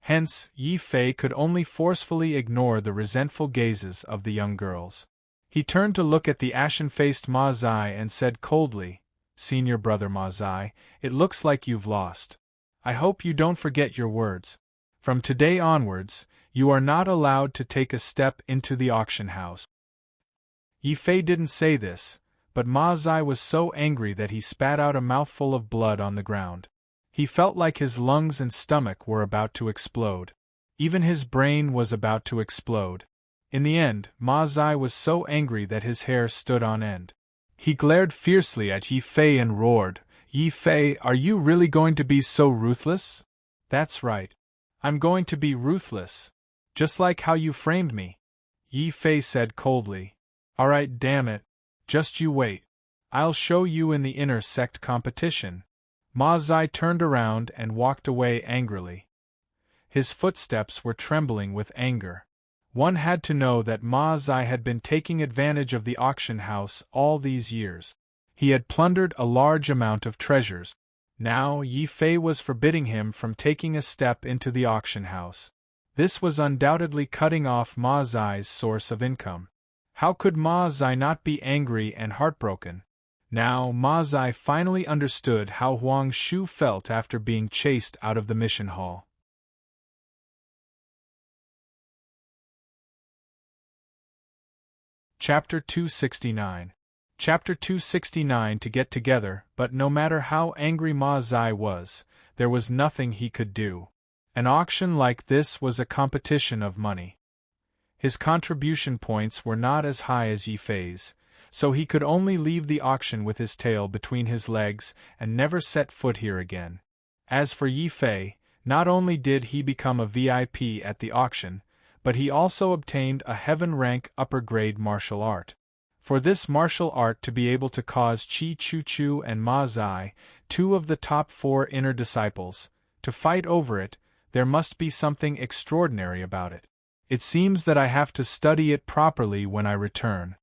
Hence, Yi Fei could only forcefully ignore the resentful gazes of the young girls. He turned to look at the ashen-faced Ma Zai and said coldly, "Senior brother Ma Zai, it looks like you've lost. I hope you don't forget your words. From today onwards, you are not allowed to take a step into the auction house." Yi Fei didn't say this, but Ma Zai was so angry that he spat out a mouthful of blood on the ground. He felt like his lungs and stomach were about to explode. Even his brain was about to explode. In the end, Ma Zai was so angry that his hair stood on end. He glared fiercely at Yi Fei and roared, "Yi Fei, are you really going to be so ruthless?" "That's right. I'm going to be ruthless. Just like how you framed me," Yi Fei said coldly. "Alright, damn it. Just you wait. I'll show you in the inner sect competition." Ma Zai turned around and walked away angrily. His footsteps were trembling with anger. One had to know that Ma Zai had been taking advantage of the auction house all these years. He had plundered a large amount of treasures. Now Yi Fei was forbidding him from taking a step into the auction house. This was undoubtedly cutting off Ma Zai's source of income. How could Ma Zai not be angry and heartbroken? Now Ma Zai finally understood how Huang Shu felt after being chased out of the mission hall. Chapter 269. Chapter 269 To get together, but no matter how angry Ma Zai was, there was nothing he could do. An auction like this was a competition of money. His contribution points were not as high as Yi Fei's, so he could only leave the auction with his tail between his legs and never set foot here again. As for Yi Fei, not only did he become a VIP at the auction, but he also obtained a heaven-rank upper-grade martial art. For this martial art to be able to cause Chi Chu Chu and Ma Zai, two of the top 4 inner disciples, to fight over it, there must be something extraordinary about it. It seems that I have to study it properly when I return.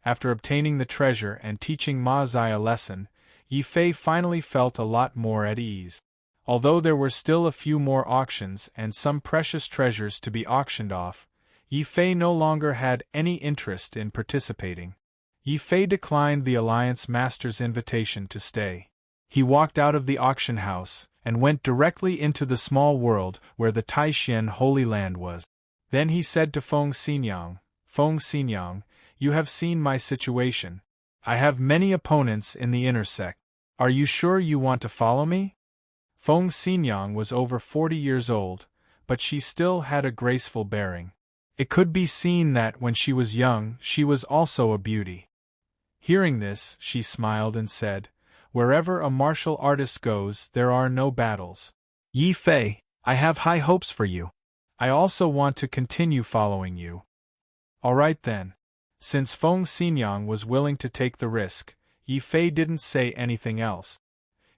After obtaining the treasure and teaching Ma Zai a lesson, Yi Fei finally felt a lot more at ease. Although there were still a few more auctions and some precious treasures to be auctioned off, Yi Fei no longer had any interest in participating. Yi Fei declined the Alliance Master's invitation to stay. He walked out of the auction house, and went directly into the small world where the Taishan Holy Land was. Then he said to Feng Xinyang, you have seen my situation. I have many opponents in the inner sect. Are you sure you want to follow me? Feng Xinyang was over 40 years old, but she still had a graceful bearing. It could be seen that when she was young, she was also a beauty. Hearing this, she smiled and said, wherever a martial artist goes, there are no battles. Yi Fei, I have high hopes for you. I also want to continue following you. All right then. Since Feng Xinyang was willing to take the risk, Yi Fei didn't say anything else.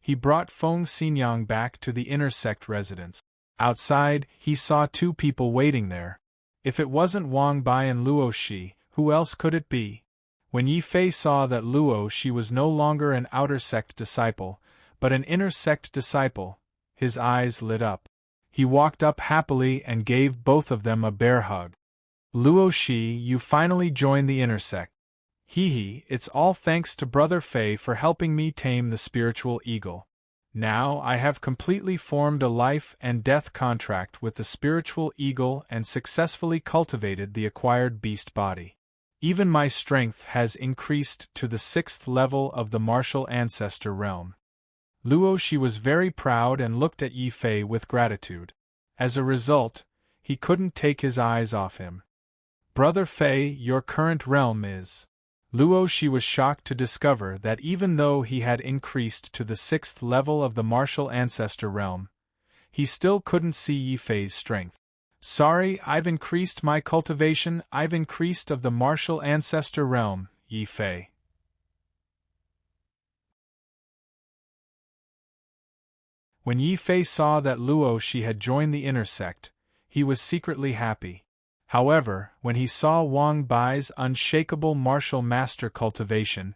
He brought Feng Xinyang back to the inner sect residence. Outside, he saw two people waiting there. If it wasn't Wang Bai and Luo Shi, who else could it be? When Yi Fei saw that Luo Shi was no longer an outer sect disciple, but an inner sect disciple, his eyes lit up. He walked up happily and gave both of them a bear hug. Luo Shi, you finally joined the inner sect. Hee, it's all thanks to Brother Fei for helping me tame the spiritual eagle. Now I have completely formed a life and death contract with the spiritual eagle and successfully cultivated the acquired beast body. Even my strength has increased to the 6th level of the martial ancestor realm. Luo Shi was very proud and looked at Yi Fei with gratitude. As a result, he couldn't take his eyes off him. Brother Fei, your current realm is... Luo Shi was shocked to discover that even though he had increased to the 6th level of the martial ancestor realm, he still couldn't see Yi Fei's strength. Sorry, I've increased my cultivation, I've increased of the martial ancestor realm, Yi Fei. When Yi Fei saw that Luo Shi had joined the inner sect, he was secretly happy. However, when he saw Wang Bai's unshakable martial master cultivation,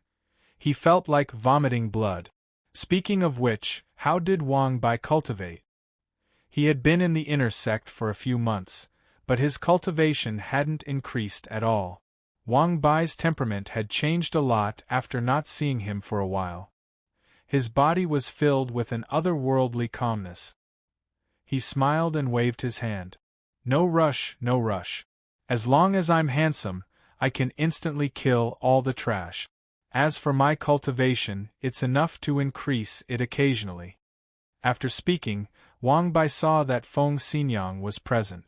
he felt like vomiting blood. Speaking of which, how did Wang Bai cultivate? He had been in the inner sect for a few months, but his cultivation hadn't increased at all. Wang Bai's temperament had changed a lot after not seeing him for a while. His body was filled with an otherworldly calmness. He smiled and waved his hand. No rush, no rush. As long as I'm handsome, I can instantly kill all the trash. As for my cultivation, it's enough to increase it occasionally. After speaking, Wang Bai saw that Feng Xinyang was present.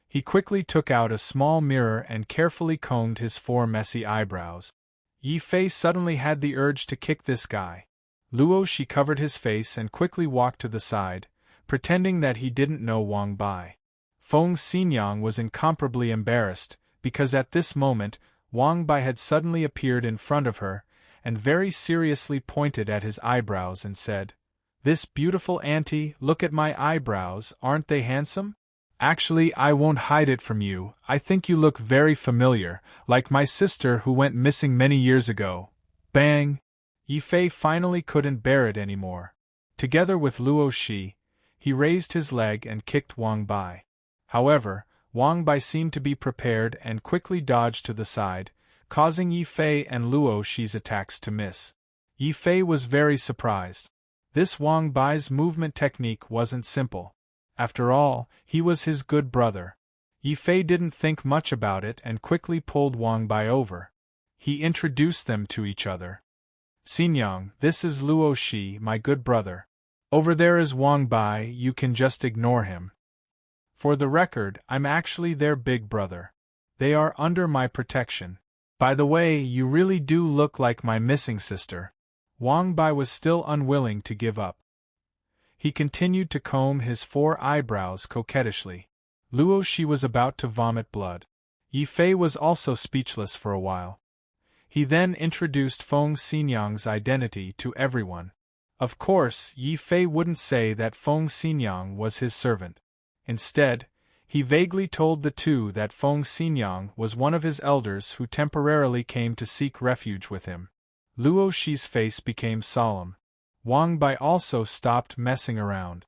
He quickly took out a small mirror and carefully combed his 4 messy eyebrows. Yi Fei suddenly had the urge to kick this guy. Luo Shi covered his face and quickly walked to the side, pretending that he didn't know Wang Bai. Feng Xinyang was incomparably embarrassed, because at this moment, Wang Bai had suddenly appeared in front of her, and very seriously pointed at his eyebrows and said, "This beautiful auntie, look at my eyebrows, aren't they handsome? Actually, I won't hide it from you, I think you look very familiar, like my sister who went missing many years ago." Bang! Yi Fei finally couldn't bear it anymore. Together with Luo Shi, he raised his leg and kicked Wang Bai. However, Wang Bai seemed to be prepared and quickly dodged to the side, causing Yi Fei and Luo Shi's attacks to miss. Yi Fei was very surprised. This Wang Bai's movement technique wasn't simple. After all, he was his good brother. Yi Fei didn't think much about it and quickly pulled Wang Bai over. He introduced them to each other. "Xinyang, this is Luo Shi, my good brother. Over there is Wang Bai, you can just ignore him. For the record, I'm actually their big brother. They are under my protection. By the way, you really do look like my missing sister." Wang Bai was still unwilling to give up. He continued to comb his 4 eyebrows coquettishly. Luo Shi was about to vomit blood. Yi Fei was also speechless for a while. He then introduced Feng Xinyang's identity to everyone. Of course, Yi Fei wouldn't say that Feng Xinyang was his servant. Instead, he vaguely told the two that Feng Xinyang was one of his elders who temporarily came to seek refuge with him. Luo Shi's face became solemn. Wang Bai also stopped messing around.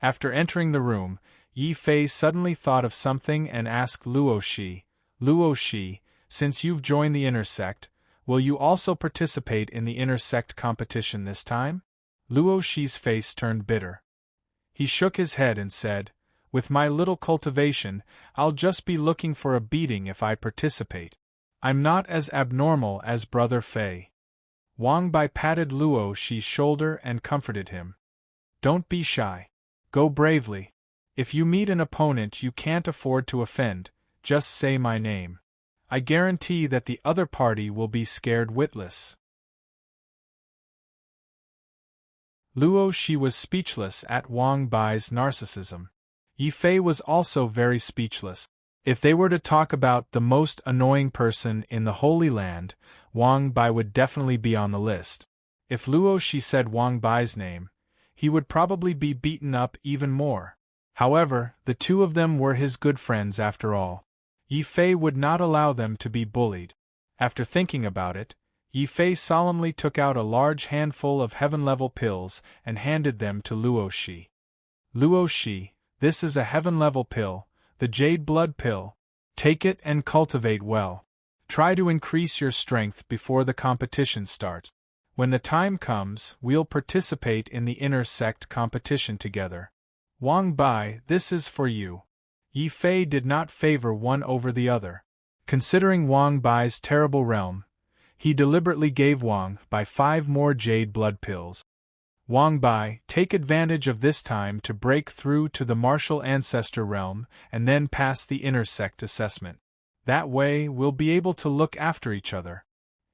After entering the room, Yi Fei suddenly thought of something and asked Luo Shi, "Luo Shi, since you've joined the inner sect, Will you also participate in the inter-sect competition this time? Luo Shi's face turned bitter. He shook his head and said, with my little cultivation, I'll just be looking for a beating if I participate. I'm not as abnormal as Brother Fei. Wang Bai patted Luo Shi's shoulder and comforted him. Don't be shy. Go bravely. If you meet an opponent you can't afford to offend, just say my name. I guarantee that the other party will be scared witless. Luo Shi was speechless at Wang Bai's narcissism. Yi Fei was also very speechless. If they were to talk about the most annoying person in the Holy Land, Wang Bai would definitely be on the list. If Luo Shi said Wang Bai's name, he would probably be beaten up even more. However, the two of them were his good friends after all. Yi Fei would not allow them to be bullied. After thinking about it, Yi Fei solemnly took out a large handful of heaven-level pills and handed them to Luo Shi. Luo Shi, this is a heaven-level pill, the Jade Blood Pill. Take it and cultivate well. Try to increase your strength before the competition starts. When the time comes, we'll participate in the inter-sect competition together. Wang Bai, this is for you. Yi Fei did not favor one over the other. Considering Wang Bai's terrible realm, he deliberately gave Wang Bai 5 more Jade Blood Pills. Wang Bai, take advantage of this time to break through to the martial ancestor realm and then pass the inter-sect assessment. That way we'll be able to look after each other.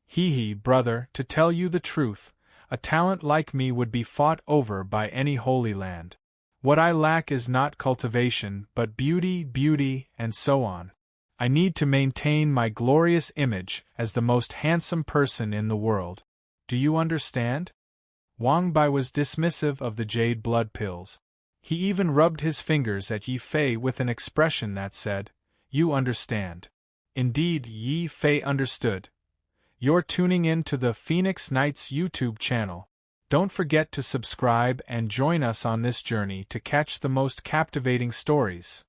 Hee, brother, to tell you the truth, a talent like me would be fought over by any Holy Land. What I lack is not cultivation, but beauty, and so on. I need to maintain my glorious image as the most handsome person in the world. Do you understand? Wang Bai was dismissive of the Jade Blood Pills. He even rubbed his fingers at Yi Fei with an expression that said, "You understand." Indeed, Yi Fei understood. You're tuning in to the Phoenix Knights YouTube channel. Don't forget to subscribe and join us on this journey to catch the most captivating stories.